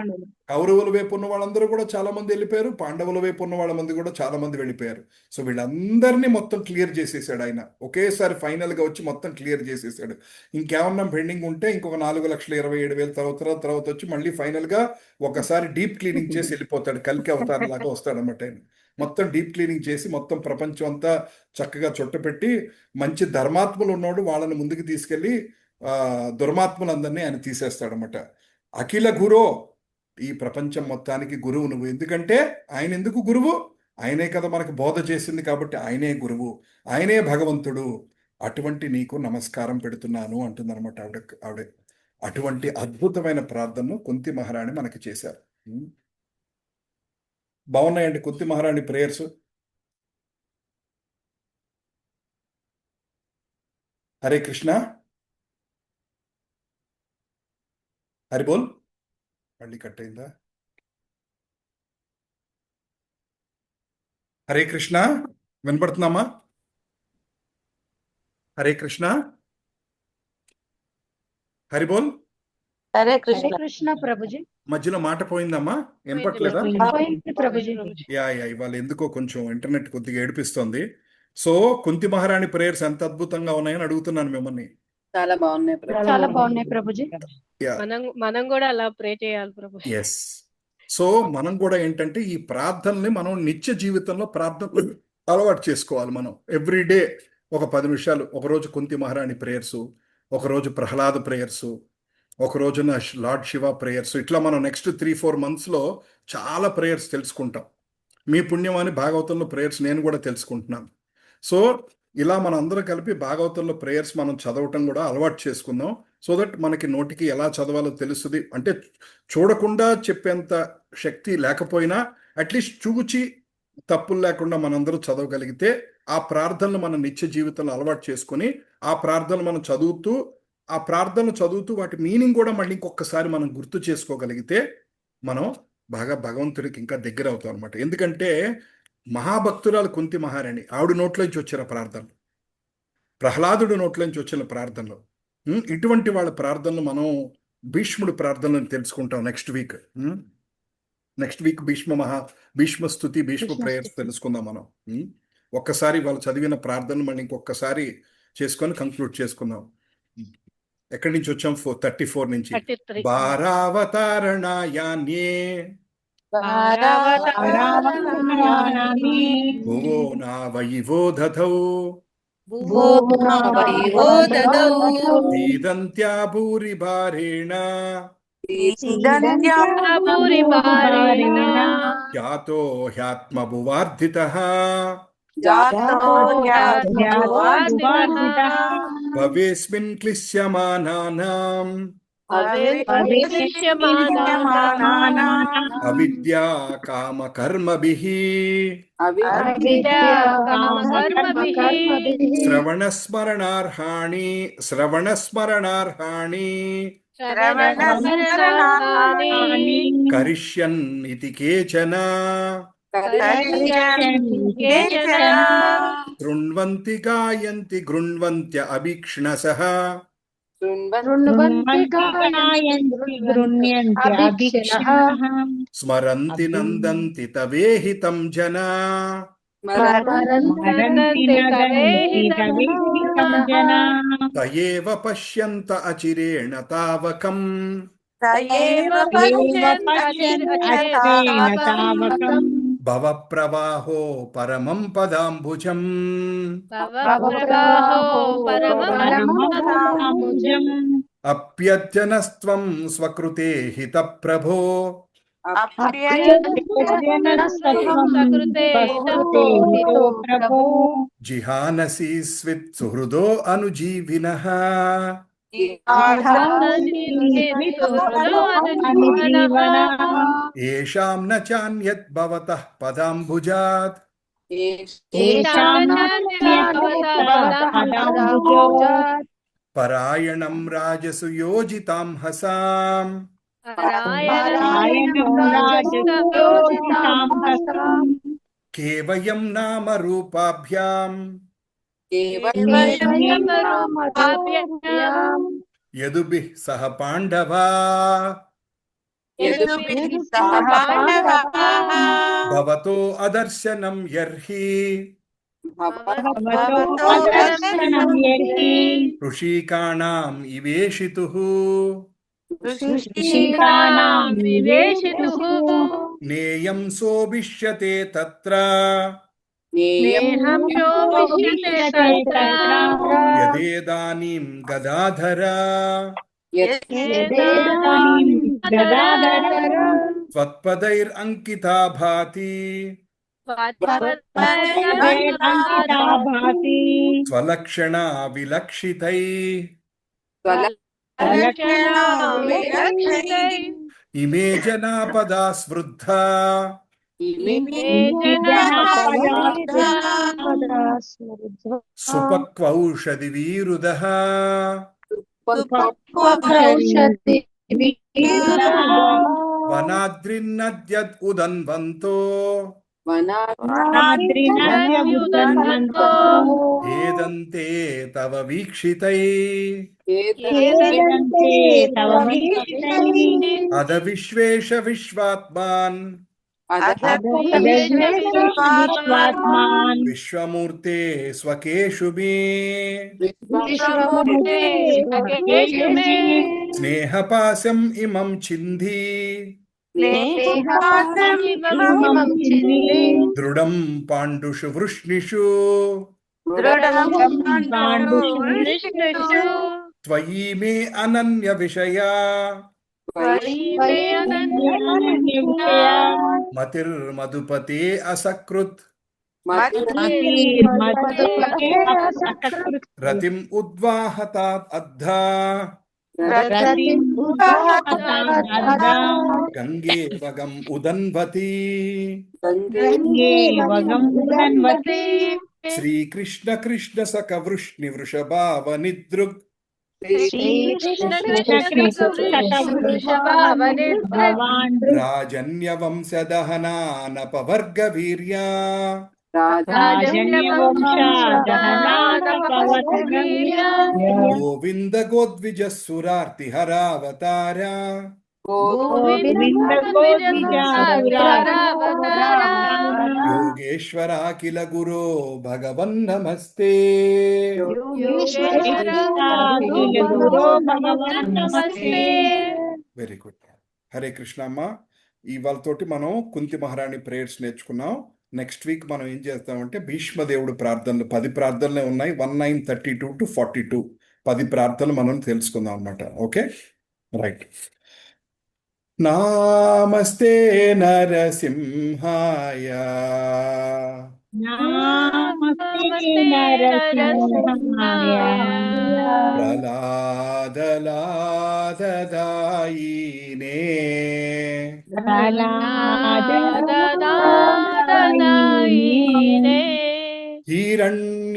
కౌరవుల వైపు ఉన్న వాళ్ళందరూ కూడా చాలా మంది వెళ్ళిపోయారు, పాండవుల వైపు ఉన్న వాళ్ళ మంది కూడా చాలా మంది వెళ్ళిపోయారు. సో వీళ్ళందరినీ మొత్తం క్లియర్ చేసేసాడు ఆయన, ఒకేసారి ఫైనల్ గా వచ్చి మొత్తం క్లియర్ చేసేసాడు. ఇంకేమన్నా పెండింగ్ ఉంటే ఇంకొక 4,27,000 తర్వాత వచ్చి మళ్ళీ ఫైనల్ గా ఒకసారి డీప్ క్లీనింగ్ చేసి వెళ్ళిపోతాడు. కల్కి అవతారం లాగా వస్తాడు అన్నమాట ఆయన. మొత్తం డీప్ క్లీనింగ్ చేసి మొత్తం ప్రపంచం అంతా చక్కగా చుట్టపెట్టి మంచి ధర్మాత్ములు ఉన్నోడు వాళ్ళని ముందుకు తీసుకెళ్లి దుర్మాత్ములందరినీ ఆయన తీసేస్తాడనమాట. అఖిల గురో, ఈ ప్రపంచం మొత్తానికి గురువు నువ్వు. ఎందుకంటే ఆయన ఎందుకు గురువు? ఆయనే కదా మనకు బోధ చేసింది, కాబట్టి ఆయనే గురువు, ఆయనే భగవంతుడు. అటువంటి నీకు నమస్కారం పెడుతున్నాను అంటుందన్నమాట ఆవిడ. అటువంటి అద్భుతమైన ప్రార్థనను కుంతి మహారాణి మనకి చేశారు. బాగున్నాయండి కుంతి మహారాణి ప్రేయర్స్. హరే కృష్ణ, హరి బోల్. మళ్ళీ కట్ అయిందా? హరే కృష్ణ, వినపడుతున్నామా? హరే కృష్ణ, హరి బోల్. హరే హరే కృష్ణ ప్రభుజీ. మధ్యలో మాట పోయిందమ్మా, వినపట్లేదా? పోయింది ప్రభుజీ. యా ఇవాళ ఎందుకో కొంచెం ఇంటర్నెట్ కొద్దిగా ఏడిపిస్తోంది. సో కుంతి మహారాణి ప్రేయర్స్ ఎంత అద్భుతంగా ఉన్నాయని అడుగుతున్నాను మిమ్మల్ని. చాలా బాగున్నాయి ప్రభు. చాలా బాగున్నాయి ప్రభుజీ. మనం కూడా అలా ప్రే చేయాలి ప్రభు. ఎస్. సో మనం కూడా ఏంటంటే ఈ ప్రార్థనని మనం నిత్య జీవితంలో ప్రార్థనలు అలవాటు చేసుకోవాలి. మనం ఎవ్రీడే ఒక 10 నిమిషాలు, ఒకరోజు కుంతి మహారాణి ప్రేయర్సు, ఒకరోజు ప్రహ్లాద ప్రేయర్సు, ఒక రోజున లార్డ్ శివ ప్రేయర్స్. ఇట్లా మనం నెక్స్ట్ 3-4 మంత్స్లో చాలా ప్రేయర్స్ తెలుసుకుంటాం. మీ పుణ్యం అని భాగవతంలో ప్రేయర్స్ నేను కూడా తెలుసుకుంటున్నాను. సో ఇలా మనం అందరం కలిపి భాగవతంలో ప్రేయర్స్ మనం చదవటం కూడా అలవాటు చేసుకుందాం. సో దట్ మనకి నోటికి ఎలా చదవాలో తెలుస్తుంది. అంటే చూడకుండా చెప్పేంత శక్తి లేకపోయినా అట్లీస్ట్ చూచి తప్పులు లేకుండా మనందరూ చదవగలిగితే ఆ ప్రార్థనలు మన నిత్య జీవితంలో అలవాటు చేసుకొని ఆ ప్రార్థనలు మనం చదువుతూ వాటి మీనింగ్ కూడా మళ్ళీ ఇంకొకసారి మనం గుర్తు చేసుకోగలిగితే మనం బాగా భగవంతుడికి ఇంకా దగ్గర అవుతాం అనమాట. ఎందుకంటే మహాభక్తురాలు కుంతి మహారాణి, ఆవిడ నోట్లోంచి వచ్చిన ప్రార్థనలు, ప్రహ్లాదుడి నోట్లోంచి వచ్చిన ప్రార్థనలు, ఇటువంటి వాళ్ళ ప్రార్థనలు మనం భీష్ముడి ప్రార్థనలను తెలుసుకుంటాం నెక్స్ట్ వీక్. భీష్మ స్తుతి, భీష్మ ప్రేయర్స్ తెలుసుకుందాం మనం. ఒక్కసారి వాళ్ళు చదివిన ప్రార్థనలు మళ్ళీ ఇంకొకసారి చేసుకొని కంక్లూడ్ చేసుకుందాం. ఎక్కడి నుంచి వచ్చాం? 34 నుంచి. భారావతారణాయాన్యే భువో నావయివో దధౌ దీదంత్యా భూరిభారేణ యాతో హ్యాత్మభువార్ధితః భవేస్మిన్ క్లిశ్యమానానాం అవిద్యా కామ కర్మభిః శ్రవణస్మరణార్హాణి కరిష్యన్ ఇతి కేచన శృణ్వంతి గాయంతి గృణ్వంత్య అభీక్ష్ణసః స్మరంతి నందంతి తవేహితం జనా తయేవ పశ్యంత అచిరేణ తావకం భవ ప్రవాహో పరమం పదాంబుజం అప్యజనస్త్వం స్వకృతే హిత ప్రభో జిహానసి స్విత్ సుహృదో అనుజీవినః ఏషాం న చాన్యత్ భవతః పదాంబుజాత్ పరాయణం రాజసు యోజితాం హసాం కేవయం నామ రూపాభ్యాం యదుభిః సహ పాండవా యదుభిः సహ పాండవాః భవతో అదర్శనం యర్హి భవతో అదర్శనం యర్హి ఋషికాణాం ఇవేషితుః ఋషికాణాం వివేషితుః నేయం సోభిష్యతే తత్ర నేహం శోభిష్యతే తత్ర యదేదానీం గదాధర యదేదానీం గదాధర త్వత్పదైరంకితా భాతి అంకితా భాతి స్వలక్షణా విలక్షితై ఇమే జనా పదా స్మృద్ధ సుపక్వౌషధి వీరుదః వనాద్రిన్నద్యద్ ఉదన్వంతో ఏదంతే తవ వీక్షితై అద విశ్వేష విశ్వాత్మాన్ విశ్వమూర్తే స్వకేషు మే స్నేహపాశం ఇమం చింధి దృఢం పాండుషు వృష్ణిషు త్వయి మే అనన్య విషయా మతిర్మధుపతే అసకృత్ రతిం ఉద్వాహతాత్ అద్ధా గంగే వగం ఉదన్వతి శ్రీకృష్ణ కృష్ణ సక వృష్ణి వృషభావ నిదృగ్ రాజన్యవంశదహనానపవర్గ వీర్యా గోవింద గోద్విజ సురార్తి హరావతారా యోగేశ్వర కిల గురో భగవన్ నమస్తే. Very good. హరే కృష్ణ అమ్మ. ఇవాళతోటి మనం కుంతి మహారాణి ప్రేయర్స్ నేర్చుకున్నాం. నెక్స్ట్ వీక్ మనం ఏం చేస్తామంటే భీష్మదేవుడు ప్రార్థనలు 10 ప్రార్థనలే ఉన్నాయి. 1932 to 42 10 ప్రార్థనలు మనం తెలుసుకుందాం అనమాట. Okay, right. నామస్తే నరసింహాయ ప్రహ్లాదలాదదాయినే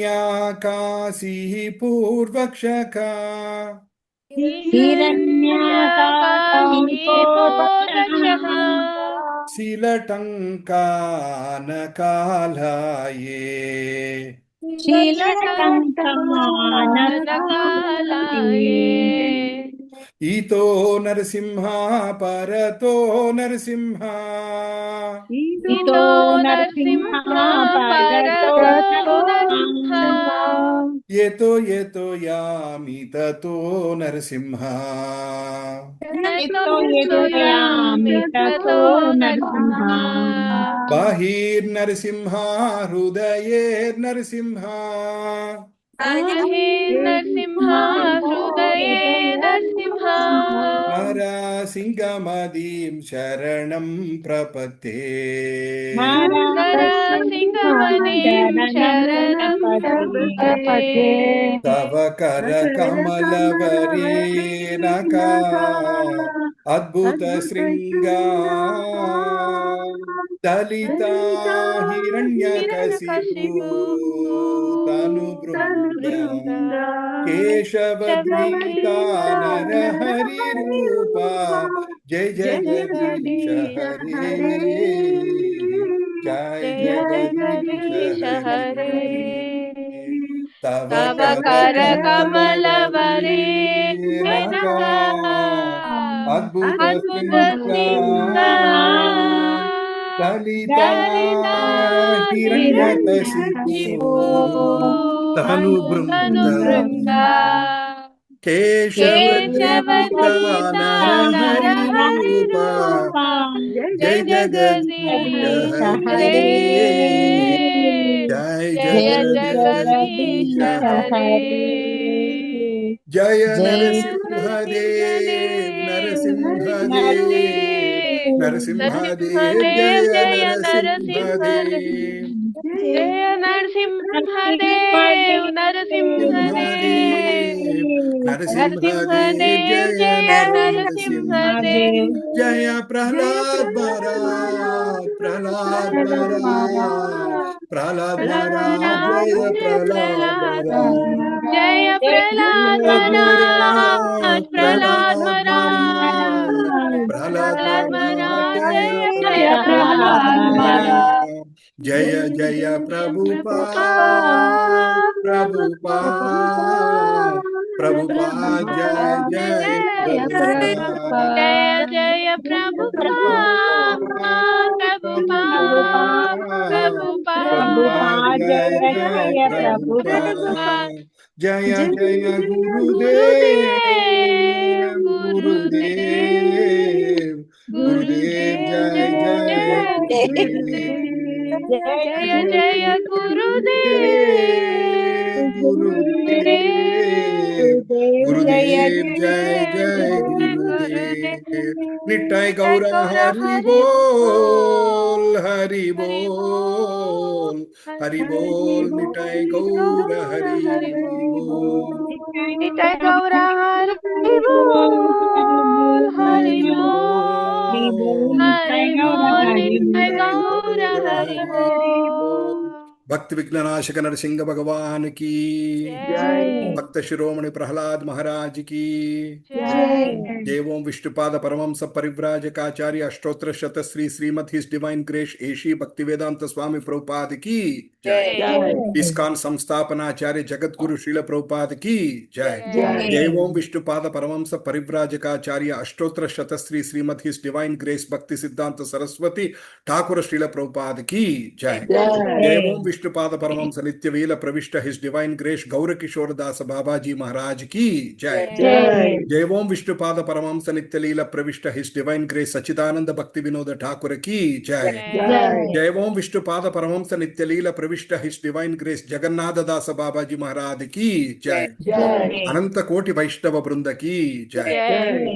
హిరణ్యాకాశీ పూర్వక్షక శిలటంకానకాలయే ఈతో నరసింహ పరతో నరసింహ ఏతో ఏతో యామి తతో నరసింహ బహిర్నరసింహ హృదయేర్నరసింహ నరసింహమదీం శరణం ప్రపద్యే తవ కర కమలవరేణకా అద్భుత శృంగా దళిత హిరణ్యకశిపు తను బృంద కేశవద్వీత నరహరి రూప జయ జగదీశ హరే జయ జగదీశ హరే తవ కర కమలవరేణకా అద్భుత అద్భుత సింహ సింహ దళిత దళిత హిరణ్యకశిపు హిరణ్యకశిపు తను తను బృంద బృంద కేశవదీత కేశవదీత నరహరి నరహరి రూప రూప జయ జయ జగదీశ జగదీశ హరే హరే జయ జయ జగదీశ జగదీశ హరే జయ జయ నరసింహదేవ్ నరసింహదేవ్ నరసింహదేవ్ నరసింహదేవ్ జయ జయ నరసింహదేవ్ నరసింహదేవ్ జయ నరసింహదేవ్ నరసింహదేవ్ నరసింహదేవ్ నరసింహదేవ్ నరసింహదేవ్ జయ జయ నరసింహదేవ్ నరసింహదేవ్ జయ జయ ప్రహ్లాద్ ప్రహ్లాద మహారాజ్ ప్రహ్లాద్ మహారాజ్ ప్రహ్లాద్ మహారాజ్ జయ ప్రహ్లాద్ ప్రహ్లాద మహారాజ్ జయ ప్రహ్లాద్ ప్రహ్లాద్ మహారాజ్ ప్రహ్లాద్ ప్రహ్లాద్ మహారాజ్ మహారాజ్ ప్రహ్లాద్ ప్రహ్లాద్ మహారాజ్ మహారాజ్ జయ జయ ప్రహ్లాద్ ప్రహ్లాద్ మహారాజ్ మహారాజ్ జయ జయ ప్రభుపాద్ ప్రభుపాద్ ప్రభుపాద్ ప్రభుపాద్ జయ జయ జయ ప్రభుపాద్ జయ జయ ప్రభుపాద్ ప్రభుపాద్ ప్రభుపాద్ ప్రభుపాద్ జయ జయ ప్రభుపాద్ ప్రభుపాద్ జయ జయ గురుదేవ్ గురుదేవ్ గురుదేవ్ గురుదేవ్ జయ జయ గురుదేవ్ జయ జయ గురుదేవ్ గురుదేవ్ గురుదేవ్ జయ జయ గురుదేవ్ నిట్టై గౌర హరి బోల్ హరి బోల్ హరి బోల్ నిట్టై గౌర హరి బోల్ నితాయ గౌర హరి బోల్ హరి హరి బోల్ బోల్ హరి బోల్ నితాయ నిట్టై గౌర గౌర హరి హరి బోల్ బోల్ భక్తి విఘ్ననాశక నరసింహ భగవాన్ की జై భక్త శిరోమణి ప్రహ్లాద్ महाराज की జై जय ओम विष्णुपाद परमहंस परिव्राजकाचार्य अष्टोत्तर शत Shri Srimad his divine grace A C Bhaktivedanta स्वामी प्रभुपाद की जय इस्कॉन संस्थापनाचार्य जगत गुरु श्रील प्रभुपाद की जय जय ओम विष्णुपाद परमहंस परिव्राजकाचार्य अष्टोत्तर शत Shri Srimad his divine grace Bhakti Siddhanta Saraswati Thakur Srila Prabhupada की जय जय ओम विष्णुपाद परमहंस नित्यवील प्रविष्ट हिज डिवाइन ग्रेस गौर किशोर दास बाबा जी महाराज की जय जय ओम विष्णुपाद परमहंस नित्यलीला प्रविष्ट हिज डिवाइन ग्रेस सच्चिदानंद भक्ति विनोद ठाकुर की जय जय ओम विष्णुपाद परमहंस नित्यलीला प्रविष्ट हिज डिवाइन ग्रेस जगन्नाथ दास बाबा जी महाराज की जय अनंत कोटि वैष्णव वृंद की जय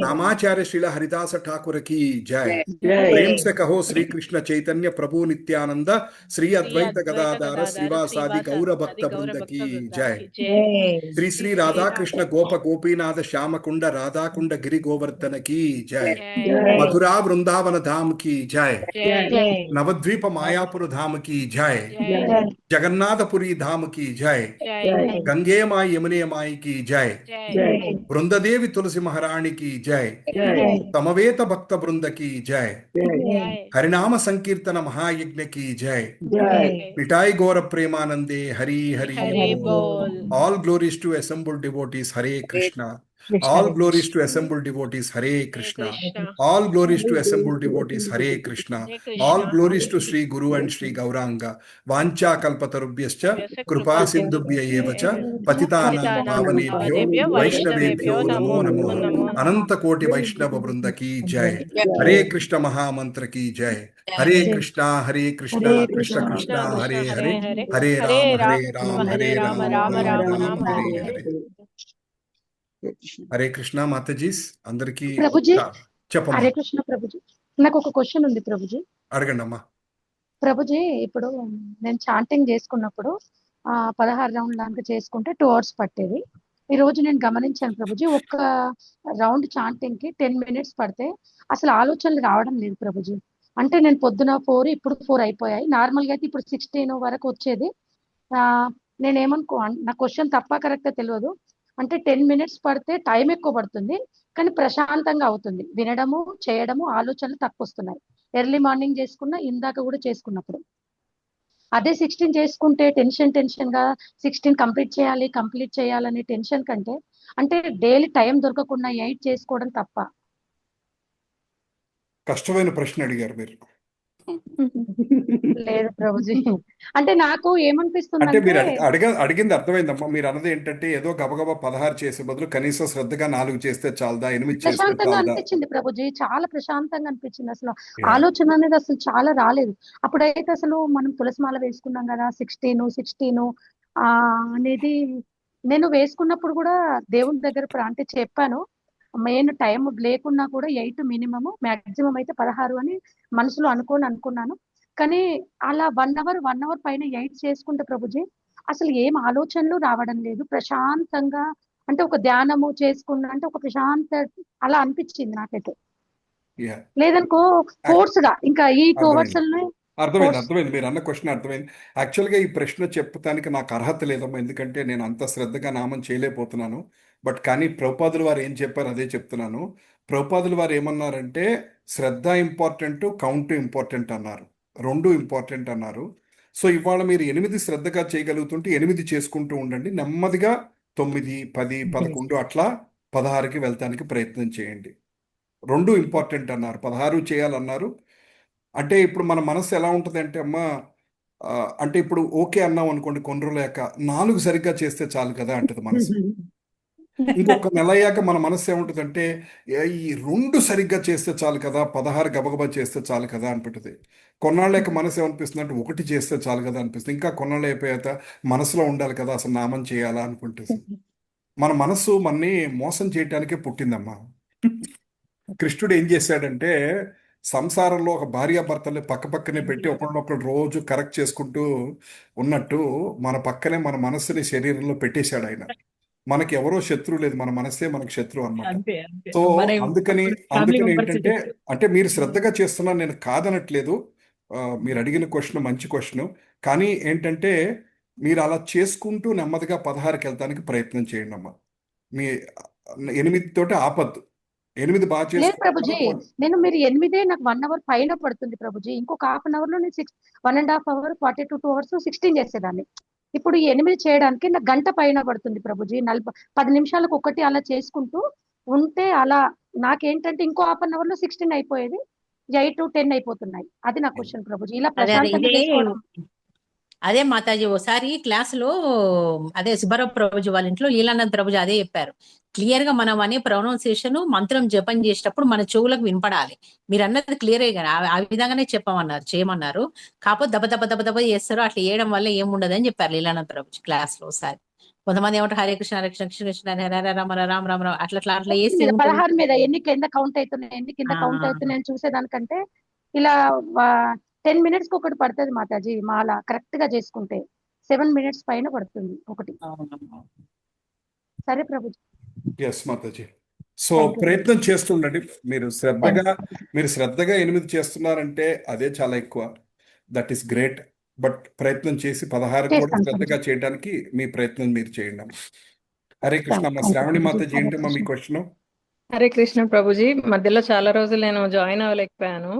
नामाचार्य श्रीला हरिदास ठाकुर की जय प्रेम से कहो श्री कृष्ण चैतन्य प्रभु नित्यानंद श्री अद्वैत गदाधर श्रीवासादि गौर भक्त वृंद की जय श्री श्री राधा कृष्ण गोप गोपीनाथ श्याम कुंड राधा कुंड गिरि गोवर्धन की जय मथुरा वृंदावन धाम की जय नवद्वीप मायापुर धाम की जय जगन्नाथपुरी धाम की जय गंगे माई यमुने माई की जय वृंददेवी तुलसी महारानी की जय समवेत भक्त वृंद की जय हरिनाम संकीर्तन महायज्ञ की जय मिठाई गौर प्रेमानंदे हरि हरि बोल all glories to assembled devotees Hare Krishna all glories to assembled devotees hare krishna all glories to assembled devotees hare krishna all glories to Sri Guru and Sri Gauranga vancha kalpatarubhyascha kripa sindhubhya eva cha patitanam pavanebhyo vaishnavebhyo namo namo ananta koti vaishnava vrinda ki jay hare krishna mahamantra ki jay hare krishna krishna krishna hare hare hare ram hare ram ram ram hare hare Hare Krishna మాతాజీస్ అందరికి ప్రభుజీ చెప్పమ్మా. హరే కృష్ణ ప్రభుజీ నాకు ఒక question ఉంది ప్రభుజీ. అడగండి అమ్మా. ప్రభుజీ ఇప్పుడు నేను చాంటింగ్ చేసుకున్నప్పుడు 16 రౌండ్ దాకా చేసుకుంటే 2 hours పట్టేది. ఈ రోజు నేను గమనించాను ప్రభుజీ, ఒక్క రౌండ్ చాంటింగ్ కి 10 minutes పడితే అసలు ఆలోచనలు రావడం లేదు ప్రభుజీ. అంటే నేను పొద్దున 4 ఇప్పుడు 4 అయిపోయాయి. నార్మల్ గా అయితే ఇప్పుడు 16 వరకు వచ్చేది. నేనేమనుకో నా క్వశ్చన్ తప్ప కరెక్టా తెలియదు. అంటే 10 minutes పడితే టైం ఎక్కువ పడుతుంది, కానీ ప్రశాంతంగా అవుతుంది. వినడము చేయడము ఆలోచనలు తక్కువ వస్తున్నాయి. ఎర్లీ మార్నింగ్ చేసుకున్నా, ఇందాక కూడా చేసుకున్నప్పుడు. అదే 16 చేసుకుంటే టెన్షన్ గా 16 కంప్లీట్ చేయాలనే టెన్షన్ కంటే, అంటే డైలీ టైం దొరకకుండా 8 చేసుకోవడం తప్ప. కష్టమైన ప్రశ్న అడిగారు మీరు. లేదు ప్రభుజీ. అంటే నాకు అంటే ఏమనిపిస్తుందంటే మీరు అడిగింది అర్థమైందమ్మా. మీరు అన్నది ఏంటంటే ఏదో గబగబా 16 చేసే బదులు కనీసం శ్రద్ధగా 4 చేస్తే చాలదా, 8 చేస్తే ప్రశాంతంగా చాలదా? అనిపించింది ప్రభుజీ, చాలా ప్రశాంతంగా అనిపించింది. అసలు Yeah. ఆలోచన అనేది అసలు చాలా రాలేదు. అప్పుడైతే అసలు మనం తులసిమాల వేసుకున్నాం కదా, 16 అనేది నేను వేసుకున్నప్పుడు కూడా దేవుని దగ్గర అంటే చెప్పాను, మెయిన్ టైం లేకున్నా కూడా 8 మినిమం, మాక్సిమం అయితే 16 అని మనసులో అనుకున్నాను. కానీ అలా 1 అవర్ పైన 8 చేసుకుంటే ప్రభుజీ అసలు ఏం ఆలోచనలు రావడం లేదు. ప్రశాంతంగా అంటే ఒక ధ్యానము చేసుకున్నా అంటే ఒక ప్రశాంత అలా అనిపించింది నాకైతే. Yeah. లేదనుకో ఫోర్స్ గా ఇంకా ఈ 2 అవర్స్ అర్థమైంది మీరు అన్న క్వశ్చన్ అర్థమైంది. యాక్చువల్గా ఈ ప్రశ్న చెప్పడానికి నాకు అర్హత లేదమ్మా, ఎందుకంటే నేను అంత శ్రద్ధగా నామం చేయలేకపోతున్నాను. బట్ కానీ ప్రభుపాదుల వారు ఏం చెప్పారు అదే చెప్తున్నాను. ప్రభుపాదుల వారు ఏమన్నారంటే శ్రద్ధ ఇంపార్టెంట్, కౌంట్ ఇంపార్టెంట్ అన్నారు, 2 ఇంపార్టెంట్ అన్నారు. సో ఇవాళ మీరు 8 శ్రద్ధగా చేయగలుగుతుంటే 8 చేసుకుంటూ ఉండండి. నెమ్మదిగా 9, 10, 11 అట్లా 16కి వెళ్తానికి ప్రయత్నం చేయండి. 2 ఇంపార్టెంట్ అన్నారు, 16 చేయాలన్నారు. అంటే ఇప్పుడు మన మనసు ఎలా ఉంటుంది అంటే అమ్మా, అంటే ఇప్పుడు ఓకే అన్నాం అనుకోండి, కొన్ని రోజులేక 4 సరిగ్గా చేస్తే చాలు కదా అంటది మనసు. ఇంకొక నెల అయ్యాక మన మనసు ఏముంటుందంటే ఈ 2 సరిగ్గా చేస్తే చాలు కదా, 16 గబగబా చేస్తే చాలు కదా అనిపిస్తుంది. కొన్నాళ్ళకి మనసు ఏమనిపిస్తుంది అంటే 1 చేస్తే చాలు కదా అనిపిస్తుంది. ఇంకా కొన్నాళ్ళు అయిపోయాక మనసులో ఉండాలి కదా, అసలు నామం చేయాలా అనుకుంటుంది. మన మనసు మనని మోసం చేయటానికే పుట్టిందమ్మా. కృష్ణుడు ఏం చేశాడంటే సంసారంలో ఒక భార్యాభర్తల్ని పక్కనే పెట్టి ఒకరినొకరు రోజు కరెక్ట్ చేసుకుంటూ ఉన్నట్టు మన పక్కనే మన మనస్సుని శరీరంలో పెట్టేశాడు ఆయన. మనకి ఎవరో శత్రువు లేదు, మన మనస్సే మనకు శత్రువు అన్నమాట. సో అందుకని ఏంటంటే అంటే మీరు శ్రద్ధగా చేస్తున్నారు, నేను కాదనట్లేదు. మీరు అడిగిన క్వశ్చన్ మంచి క్వశ్చన్. కానీ ఏంటంటే మీరు అలా చేసుకుంటూ నెమ్మదిగా 16కి వెళ్తానికి ప్రయత్నం చేయండి అమ్మా. మీ 8 తోటి ఆపద్దు. 8 బాగా లేదు ప్రభుజీ, చేసుకుంటే నేను మీరు 8 నాకు 1 అవర్ పైన పడుతుంది ప్రభుజీ. ఇంకొక హాఫ్ అన్ అవర్ లో నేను 1.5 అవర్ 42 అవర్స్ 16 చేసేదాన్ని. ఇప్పుడు ఈ 8 చేయడానికి నాకు గంట పైన పడుతుంది ప్రభుజీ. 10 నిమిషాలకు ఒకటి అలా చేసుకుంటూ ఉంటే అలా నాకేంటంటే ఇంకో హాఫ్ అన్ అవర్ లో 16 అయిపోయేది, 8 to 10 అయిపోతున్నాయి. అది నా క్వశ్చన్ ప్రభుజీ. ఇలా ప్రశాంతంగా చేసుకోవడం. అదే మాతాజీ ఓసారి క్లాసులో అదే సుబ్బారావు ప్రభుజీ వాళ్ళ ఇంట్లో లీలానంద ప్రభుజీ అదే చెప్పారు. క్లియర్ గా మనం అనే ప్రొనౌన్సియేషన్ మంత్రం జపం చేసేటప్పుడు మన చెవులకు వినపడాలి. మీరు అన్నది క్లియరే గా ఆ విధంగానే చెప్పమన్నారు, చేయమన్నారు. కాకపోతే దెబ్బ దెబ్బ దెబ్బ దెబ్బ చేస్తారు, అట్లా చేయడం వల్ల ఏముండదు అని చెప్పారు లీలానంద ప్రభుజీ క్లాస్ లో ఒకసారి. కొంతమంది ఏమంటారు హరే కృష్ణ హరే కృష్ణ కృష్ణ కృష్ణ హరే హరే రామ రామ రామ రామ అట్లా చేసి 16 మీద ఎన్ని కింద కౌంట్ అవుతున్నాయని చూసేదానికంటే ఇలా 10 minutes కి ఒకటి పడుతుంది మాతాజీ. మాల కరెక్ట్ గా చేసుకుంటే 7 minutes పైన పడుతుంది ఒకటి. సరే ప్రభుజీ. ఎస్ మాతాజీ. సో ప్రయత్నం చేస్తుండండి. మీరు శ్రద్ధగా 8 చేస్తున్నారంటే అదే చాలా ఎక్కువ. That is great. బట్ ప్రయత్నం చేసి 16 కూడా శ్రద్ధగా చేయడానికి మీ ప్రయత్నం మీరు చేయండి. హరే కృష్ణ. మా శ్రావణి మాతాజీ ఏంటమ్మా మీ క్వశ్చన్? హరే కృష్ణ ప్రభుజీ, మధ్యలో చాలా రోజులు నేను జాయిన్ అవ్వలేకపోయాను,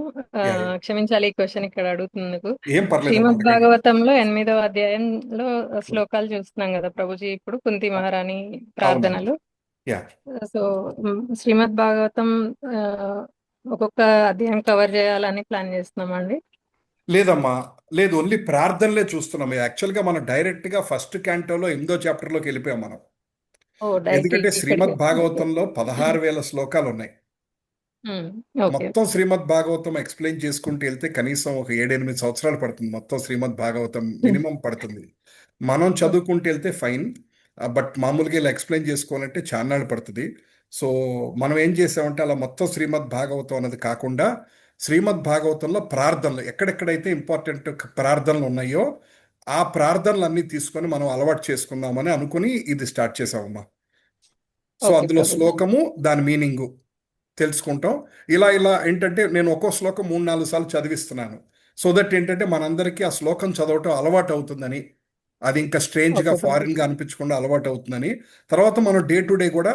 క్షమించాలి ఈ క్వశ్చన్ ఇక్కడ అడుగుతున్నందుకు. ఏం పర్లేదు. శ్రీమద్ భాగవతంలో 8వ అధ్యాయంలో శ్లోకాలు చూస్తున్నాం కదా ప్రభుజీ, ఇప్పుడు కుంతి మహారాణి ప్రార్థనలు. సో శ్రీమద్ భాగవతం ఒక్కొక్క అధ్యాయం కవర్ చేయాలని ప్లాన్ చేస్తున్నామండి. లేదమ్మా, లేదు, ఓన్లీ ప్రార్థనలే చూస్తున్నాం. యాక్చువల్గా మనం డైరెక్ట్ గా ఫస్ట్ క్యాంటోలో 8వ చాప్టర్లోకి వెళ్ళిపోయాం మనం. ఎందుకంటే శ్రీమద్ భాగవతంలో 16,000 శ్లోకాలు ఉన్నాయి. మొత్తం శ్రీమద్ భాగవతం ఎక్స్ప్లెయిన్ చేసుకుంటూ వెళ్తే కనీసం ఒక 7-8 సంవత్సరాలు పడుతుంది. మొత్తం శ్రీమద్ భాగవతం మినిమం పడుతుంది. మనం చదువుకుంటూ వెళ్తే ఫైన్, బట్ మామూలుగా ఇలా ఎక్స్ప్లెయిన్ చేసుకోవాలంటే చాన్నాళ్ళు పడుతుంది. సో మనం ఏం చేసామంటే అలా మొత్తం శ్రీమద్ భాగవతం అనేది కాకుండా శ్రీమద్ భాగవతంలో ప్రార్థనలు ఎక్కడెక్కడైతే ఇంపార్టెంట్ ప్రార్థనలు ఉన్నాయో ఆ ప్రార్థనలన్నీ తీసుకొని మనం అలవాటు చేసుకుందామని అనుకుని ఇది స్టార్ట్ చేసామమ్మా. సో అందులో శ్లోకము దాని మీనింగు తెలుసుకుంటాం. ఇలా ఏంటంటే నేను ఒక్కో శ్లోకం 3-4 సార్లు చదివిస్తున్నాను. సో దట్ ఏంటంటే మనందరికీ ఆ శ్లోకం చదవటం అలవాటు అవుతుందని, అది ఇంకా స్ట్రేంజ్గా ఫారిన్గా అనిపించకుండా అలవాటు అవుతుందని. తర్వాత మనం డే టు డే కూడా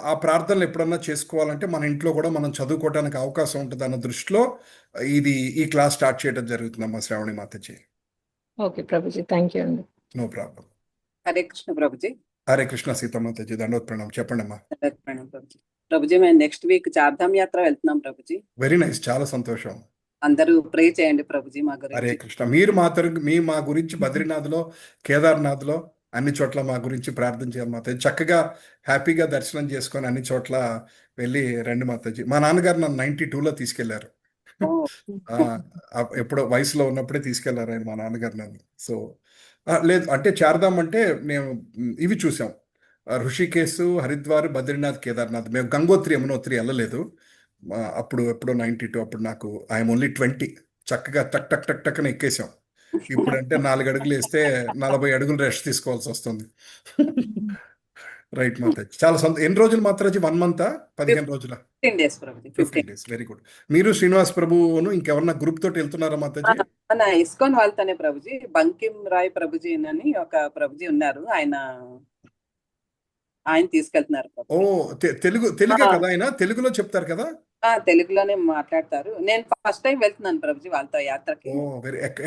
ఆ ప్రార్థనలు ఎప్పుడన్నా చేసుకోవాలంటే మన ఇంట్లో కూడా మనం చదువుకోవడానికి అవకాశం ఉంటుంది అన్న దృష్టిలో ఈ క్లాస్ స్టార్ట్ చేయడం జరుగుతుందమ్మా శ్రావణి మాతాజీ. ఓకే ప్రభుజీ, థ్యాంక్ యూ అండి. No problem. హరే కృష్ణ ప్రభుజీ. హరే కృష్ణ సీతమాతాజీ. దండోత్ ప్రణామం. చెప్పండి అమ్మా. ప్రణామం ప్రభుజీ. ప్రభుజీ మేము నెక్స్ట్ వీక్ చార్ధామ్ యాత్ర వెళ్తున్నాం ప్రభుజీ. వెరీ నైస్, చాలా సంతోషం. అందరూ ప్రే చేయండి ప్రభుజీ మా హరే గురించి. కృష్ణ. మీరు మా గురించి బద్రీనాథ్లో, కేదార్నాథ్లో అన్ని చోట్ల మా గురించి ప్రార్థన చేయాలి మాతాజీ. చక్కగా హ్యాపీగా దర్శనం చేసుకొని అన్ని చోట్ల వెళ్ళి రండి మాతాజీ. మా నాన్నగారు నన్ను 92లో తీసుకెళ్లారు. ఎప్పుడో వయసులో ఉన్నప్పుడే తీసుకెళ్లారు ఆయన, మా నాన్నగారు నన్ను. సో లేదు అంటే చార్ధామ్ అంటే మేము ఇవి చూసాం, ఋషికేశ్, హరిద్వార్, బద్రీనాథ్, కేదార్నాథ్. మేము గంగోత్రి, యమునోత్రి వెళ్ళలేదు. అప్పుడు ఎప్పుడో 92, అప్పుడు నాకు ఐఎమ్ ఓన్లీ 20. చక్కగా టక్ టక్ టక్ టక్ అని ఎక్కేసాం. ఇప్పుడంటే 4 అడుగులు వేస్తే 40 అడుగులు రెస్ట్ తీసుకోవాల్సి వస్తుంది. రైట్ మాతాజీ, చాలా ఎన్ని రోజులు మాతాజీ? 1 month, 15 రోజుల? 15 days Prabhuji. 15 days. Very good. మీరు శ్రీనివాస్ ప్రభువును ఇంకెవరన్నా గ్రూప్ తోటి వెళ్తున్నారా మాతాజీ? మన ఇస్కాన్ వాళ్ళతోనే ప్రభుజీ. బంకిం రాయ్ ప్రభుజీ అని ఒక ప్రభుజీ ఉన్నారు, ఆయన తీసుకెళ్తున్నారు. ఓ తెలుగే కదా ఆయన? తెలుగులో చెప్తారు కదా? తెలుగులోనే మాట్లాడతారు. నేను ఫస్ట్ టైం వెళ్తున్నాను ప్రభుజీ వాళ్ళతో యాత్రకి.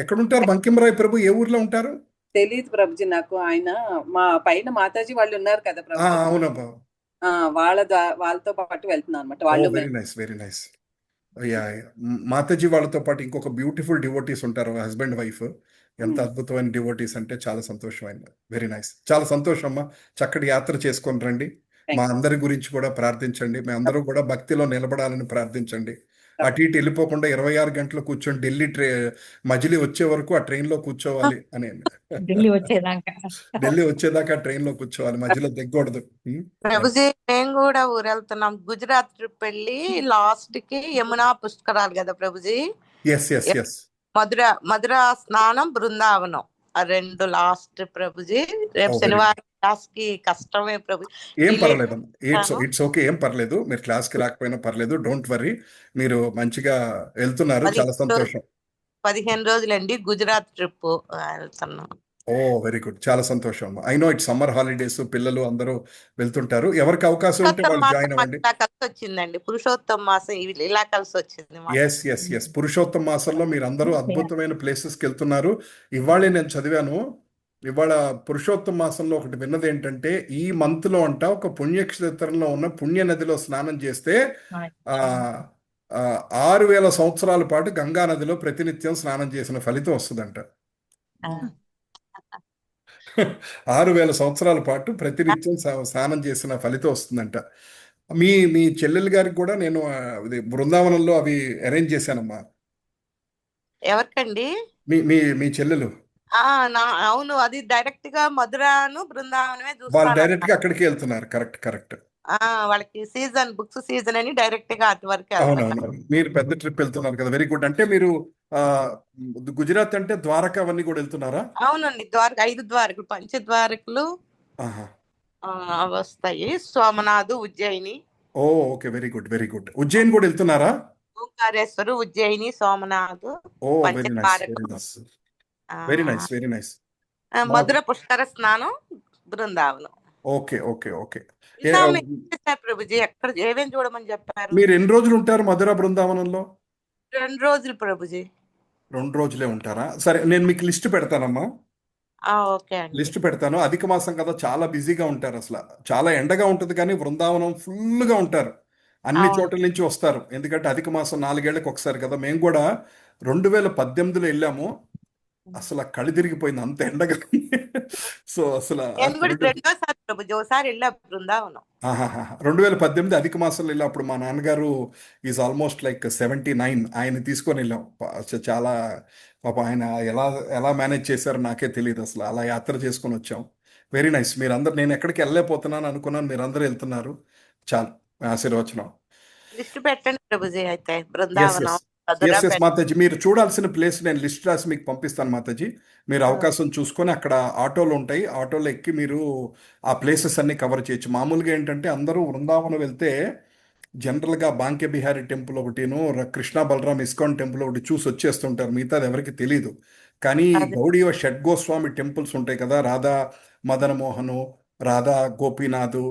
ఎక్కడ ఉంటారు బంకిం రాయ్ ప్రభు? ఏ ఊర్లో ఉంటారు? తెలియదు ప్రభుజీ నాకు. ఆయన మా పైన మాతాజీ వాళ్ళు ఉన్నారు కదా ప్రభుజీ, అవునబ్బా, వాళ్ళతో పాటు వెళ్తున్నాను అనమాట. వాళ్ళు very nice, very nice. Mataji వాళ్ళతో పాటు ఇంకొక బ్యూటిఫుల్ డివోటీస్ ఉంటారు, హస్బెండ్ వైఫ్. ఎంత అద్భుతమైన డివోటీస్ అంటే చాలా సంతోషమైన. వెరీ నైస్, చాలా సంతోషం అమ్మా. చక్కటి యాత్ర చేసుకొని రండి. మా అందరి గురించి కూడా ప్రార్థించండి. మేమందరూ కూడా భక్తిలో నిలబడాలని ప్రార్థించండి. అటు ఇటు వెళ్ళిపోకుండా 26 గంటలు కూర్చొని ఢిల్లీ మజిలీ వచ్చే వరకు ఆ ట్రైన్ లో కూర్చోవాలి అని. ఢిల్లీ వచ్చేదాకా ట్రైన్ లో కూర్చోవాలి, మధ్యలో దిగకూడదు. ప్రభుజీ మేము కూడా ఊరు వెళ్తున్నాం. గుజరాత్ ట్రిప్ వెళ్ళి లాస్ట్ కి యమునా పుష్కరాలు కదా ప్రభుజీ. Yes yes yes. మధుర స్నానం, బృందావనం, ఆ 2 లాస్ట్ ప్రభుజీ. రేపు శనివారం క్లాస్ కి కష్టమే ప్రభు. ఏం పర్లేదు, ఇట్స్ ఓకే, ఏం పర్లేదు. మీరు క్లాస్ కి రాకపోయినా పర్లేదు, డోంట్ వరీ. మీరు మంచిగా వెళ్తున్నారు, చాలా సంతోషం. 15 రోజులండి గుజరాత్ ట్రిప్ వెళ్తున్నాం. ఓ వెరీ గుడ్, చాలా సంతోషం. I know it's summer holidays, పిల్లలు అందరూ వెళ్తుంటారు. ఎవరికి అవకాశం ఉంటే వాళ్ళు జాయిన్ అవ్వండి. కలిసి వచ్చిందండి పురుషోత్తమ మాసం, ఇలా కలిసి వచ్చింది. ఎస్ ఎస్ ఎస్, పురుషోత్తమ మాసంలో మీరు అందరూ అద్భుతమైన ప్లేసెస్కి వెళ్తున్నారు. ఇవాళే నేను చదివాను, ఇవాళ పురుషోత్తమ మాసంలో ఒకటి విన్నది ఏంటంటే, ఈ మంత్ లో అంట ఒక పుణ్యక్షేత్రంలో ఉన్న పుణ్య నదిలో స్నానం చేస్తే 6000 సంవత్సరాల పాటు గంగా నదిలో ప్రతినిత్యం స్నానం చేసిన ఫలితం వస్తుందంట. 6000 సంవత్సరాల పాటు ప్రతినిత్యం స్నానం చేసిన ఫలితం వస్తుందంట. మీ చెల్లెలు గారికి కూడా నేను బృందావనంలో అవి అరేంజ్ చేశానమ్మా. ఎవరికండి? మీ చెల్లెలు. అవును, అది డైరెక్ట్ గా మధురాను బృందావనమే వాళ్ళు డైరెక్ట్ గా అక్కడికి వెళ్తున్నారు. Correct correct. వాళ్ళకి సీజన్, బుక్స్ సీజన్ అని డైరెక్ట్ గా అటు వరకు. అవునవును, మీరు పెద్ద ట్రిప్ వెళ్తున్నారు కదా, వెరీ గుడ్. అంటే మీరు గుజరాత్ అంటే ద్వారకా అవన్నీ కూడా వెళ్తున్నారా? అవునండి, 5 ద్వారకలు, పంచద్వారకులు వస్తాయి. Somnath, Ujjayini. Oh okay, very good very good. Ujjayini కూడా వెళ్తున్నారా? Omkareshwar, Ujjayini, Somnath, oh very nice, very nice, very nice, very nice. Mathura పుష్కర స్నానం, Brindavanam. Okay okay okay. Prabhuji ఎక్కడ ఏమేమి చూడమని చెప్పారు? మీరు ఎన్ని రోజులు ఉంటారు మధుర బృందావనంలో? 2 రోజులు ప్రభుజీ. 2 రోజులే ఉంటారా? సరే, నేను మీకు లిస్ట్ పెడతానమ్మా. ఓకే అండి, లిస్ట్ పెడతాను. అధిక మాసం కదా, చాలా బిజీగా ఉంటారు. అసలు చాలా ఎండగా ఉంటుంది, కానీ బృందావనం ఫుల్గా ఉంటారు. అన్ని చోట్ల నుంచి వస్తారు, ఎందుకంటే అధిక మాసం 4 ఏళ్లకు ఒకసారి కదా. మేము కూడా 2018లో వెళ్ళాము. అసలు కళ్ళు తిరిగిపోయింది, అంత ఎండగా. సో అసలు 2018 అధిక మాసంలో వెళ్ళా. అప్పుడు మా నాన్నగారు ఈజ్ ఆల్మోస్ట్ లైక్ 79. ఆయన తీసుకొని వెళ్ళాం. చాలా పాప, ఆయన ఎలా మేనేజ్ చేశారో నాకే తెలియదు. అసలు అలా యాత్ర చేసుకొని వచ్చాం. Very nice. మీరందరూ, నేను ఎక్కడికి వెళ్ళలేకపోతున్నాను అనుకున్నాను, మీరందరూ వెళ్తున్నారు, చాలు ఆశీర్వచనం. ఎస్ ఎస్ మాతాజీ, మీరు చూడాల్సిన ప్లేస్ నేను లిస్ట్ రాసి మీకు పంపిస్తాను మాతాజీ. మీరు అవకాశం చూసుకొని అక్కడ ఆటోలు ఉంటాయి, ఆటోలో ఎక్కి మీరు ఆ ప్లేసెస్ అన్ని కవర్ చేయొచ్చు. మామూలుగా ఏంటంటే అందరూ బృందావనం వెళ్తే జనరల్గా బాంకే బిహారీ టెంపుల్ ఒకటిను, కృష్ణ బలరాం ఇస్కాన్ టెంపుల్ ఒకటి చూసి వచ్చేస్తుంటారు. మిగతాది ఎవరికి తెలీదు. కానీ గౌడీయ షడ్గోస్వామి టెంపుల్స్ ఉంటాయి కదా, రాధా మదన మోహను, రాధా గోపీనాథ్,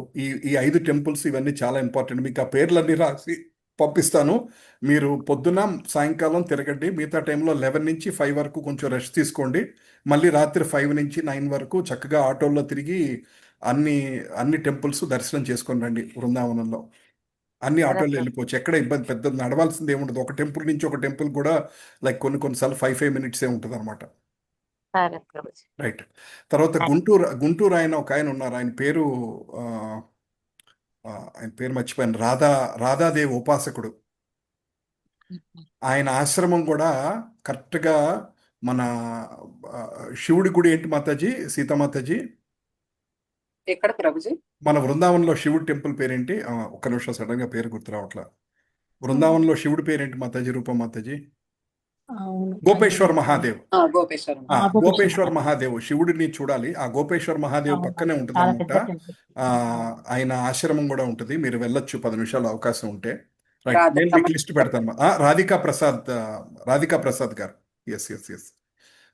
ఈ 5 టెంపుల్స్, ఇవన్నీ చాలా ఇంపార్టెంట్. మీకు ఆ పేర్లన్నీ రాసి పంపిస్తాను. మీరు పొద్దున సాయంకాలం తిరగండి. మిగతా టైంలో 11 నుంచి 5 వరకు కొంచెం రెస్ట్ తీసుకోండి. మళ్ళీ రాత్రి 5 నుంచి 9 వరకు చక్కగా ఆటోల్లో తిరిగి అన్ని టెంపుల్స్ దర్శనం చేసుకొని రండి బృందావనంలో. అన్ని సరే ఆటోలో ప్రభు. వెళ్ళిపోవచ్చు, ఎక్కడ ఇబ్బంది పెద్ద నడవాల్సింది ఏముండదు. ఒక టెంపుల్ నుంచి ఒక టెంపుల్ కూడా లైక్ కొన్నిసార్లు 5 మినిట్సే ఉంటుంది అనమాట. సరే ప్రభుజీ. రైట్. తర్వాత గుంటూరు ఆయన ఒక ఆయన ఉన్నారు, ఆయన పేరు ఆ, ఆయన పేరు మర్చిపోయాను, రాధాదేవి ఉపాసకుడు. ఆయన ఆశ్రమం కూడా కరెక్ట్గా మన ఆ, శివుడి గుడి ఏంటి మాతాజీ, సీతామాతాజీ, ఎక్కడ ప్రభుజీ? మన బృందావనంలో శివుడి టెంపుల్ పేరేంటి? ఒక్క నిమిషం, సడన్ గా పేరు గుర్తు రావట్లా. బృందావనంలో శివుడి పేరేంటి మాతాజీ, రూపం మాతాజీ? అవును. గోపేశ్వర్ మహాదేవ్. గోపేశ్వరం. గోపేశ్వర్ మహాదేవ్, శివుడిని చూడాలి. ఆ గోపేశ్వర్ మహాదేవ్ అవును. పక్కనే ఉంటుంది చాలా అనమాట. పెద్ద టెంపుల్. ఆయన ఆశ్రమం కూడా ఉంటుంది, మీరు వెళ్ళొచ్చు 10 నిమిషాలు అవకాశం ఉంటే. రైట్, రాధా నేను మీకు లిస్ట్ పెడతాను. రాధికా ప్రసాద్ గారు, ఎస్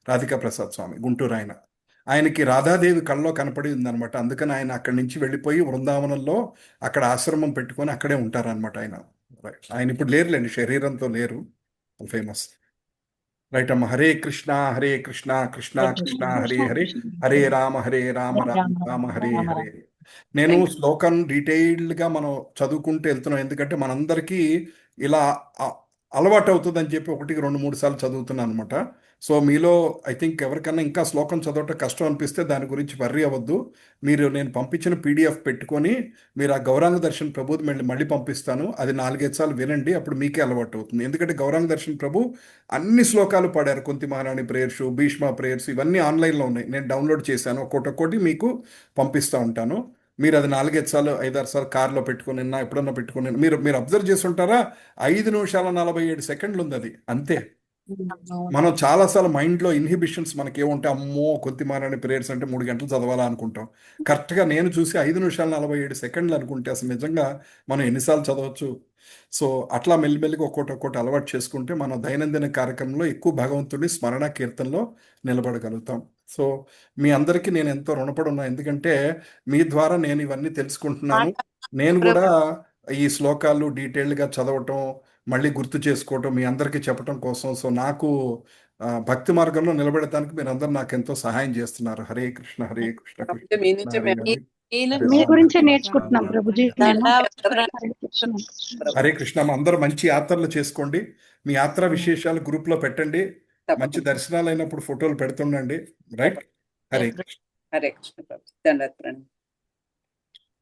రాధికా ప్రసాద్ స్వామి, గుంటూరు ఆయన. ఆయనకి రాధాదేవి కళ్ళలో కనపడి ఉందన్నమాట. అందుకని ఆయన అక్కడి నుంచి వెళ్ళిపోయి బృందావనంలో అక్కడ ఆశ్రమం పెట్టుకొని అక్కడే ఉంటారనమాట ఆయన. రైట్, ఆయన ఇప్పుడు లేరులేండి, శరీరంతో లేరు, ఫేమస్. రైట్ అమ్మ. హరే కృష్ణ కృష్ణ కృష్ణ హరే హరే, హరే రామ రామ రామ హరే హరే. నేను శ్లోకం డీటెయిల్డ్గా మనం చదువుకుంటూ వెళ్తున్నాం, ఎందుకంటే మనందరికీ ఇలా అలవాటు అవుతుందని చెప్పి 1, 2, 3 సార్లు చదువుతున్నాను అనమాట. సో మీలో ఐ థింక్ ఎవరికన్నా ఇంకా శ్లోకం చదవటం కష్టం అనిపిస్తే దాని గురించి వర్రీ అవ్వద్దు. మీరు నేను పంపించిన PDF పెట్టుకొని మీరు ఆ గౌరాంగ దర్శన్ ప్రభుది మళ్ళీ పంపిస్తాను, అది 4-5 సార్లు వినండి, అప్పుడు మీకే అలవాటు అవుతుంది. ఎందుకంటే గౌరాంగ దర్శన్ ప్రభు అన్ని శ్లోకాలు పాడారు, కుంతి మహారాణి ప్రేయర్స్, భీష్మ ప్రేయర్స్, ఇవన్నీ ఆన్లైన్లో ఉన్నాయి, నేను డౌన్లోడ్ చేశాను, ఒక్కొక్కటి మీకు పంపిస్తూ ఉంటాను. మీరు అది 4-5 సార్లు 5-6 సార్లు కార్లో పెట్టుకుని ఎప్పుడన్నా పెట్టుకుని మీరు అబ్జర్వ్ చేసి ఉంటారా, 5 నిమిషాల 47 సెకండ్లు ఉంది అది, అంతే. మనం చాలాసార్లు మైండ్లో ఇన్హిబిషన్స్ మనకి ఏముంటే, అమ్మో కొద్దిమారని ప్రేయర్స్ అంటే 3 గంటలు చదవాలా అనుకుంటాం. కరెక్ట్గా నేను చూసి 5 నిమిషాల 47 సెకండ్లు అనుకుంటే అసలు నిజంగా మనం ఎన్నిసార్లు చదవచ్చు. సో అట్లా మెల్లిమెల్లిగా ఒక్కొక్కటి అలవాటు చేసుకుంటే మన దైనందిన కార్యక్రమంలో ఎక్కువ భగవంతుడి స్మరణ కీర్తనలో నిలబడగలుగుతాం. సో మీ అందరికీ నేను ఎంతో రుణపడి ఉన్నా, ఎందుకంటే మీ ద్వారా నేను ఇవన్నీ తెలుసుకుంటున్నాను. నేను కూడా ఈ శ్లోకాలు డీటెయిల్డ్గా చదవటం, మళ్ళీ గుర్తు చేసుకోవటం, మీ అందరికీ చెప్పటం కోసం. సో నాకు భక్తి మార్గంలో నిలబెడటానికి మీరు అందరూ నాకు ఎంతో సహాయం చేస్తున్నారు. హరే కృష్ణ కృష్ణ మీ నుంచే హరే హరే. మీ గురించే నేర్చుకుంటున్నాం ప్రభుజీ. నేను హరే కృష్ణ. అందరూ మంచి యాత్రలు చేసుకోండి, మీ యాత్ర విశేషాలు గ్రూప్లో పెట్టండి, మంచి దర్శనాలు అయినప్పుడు ఫోటోలు పెడుతుండండి. రైట్. హరే కృష్ణ. హరే కృష్ణ ప్రభు. దండవత్ ప్రణామం.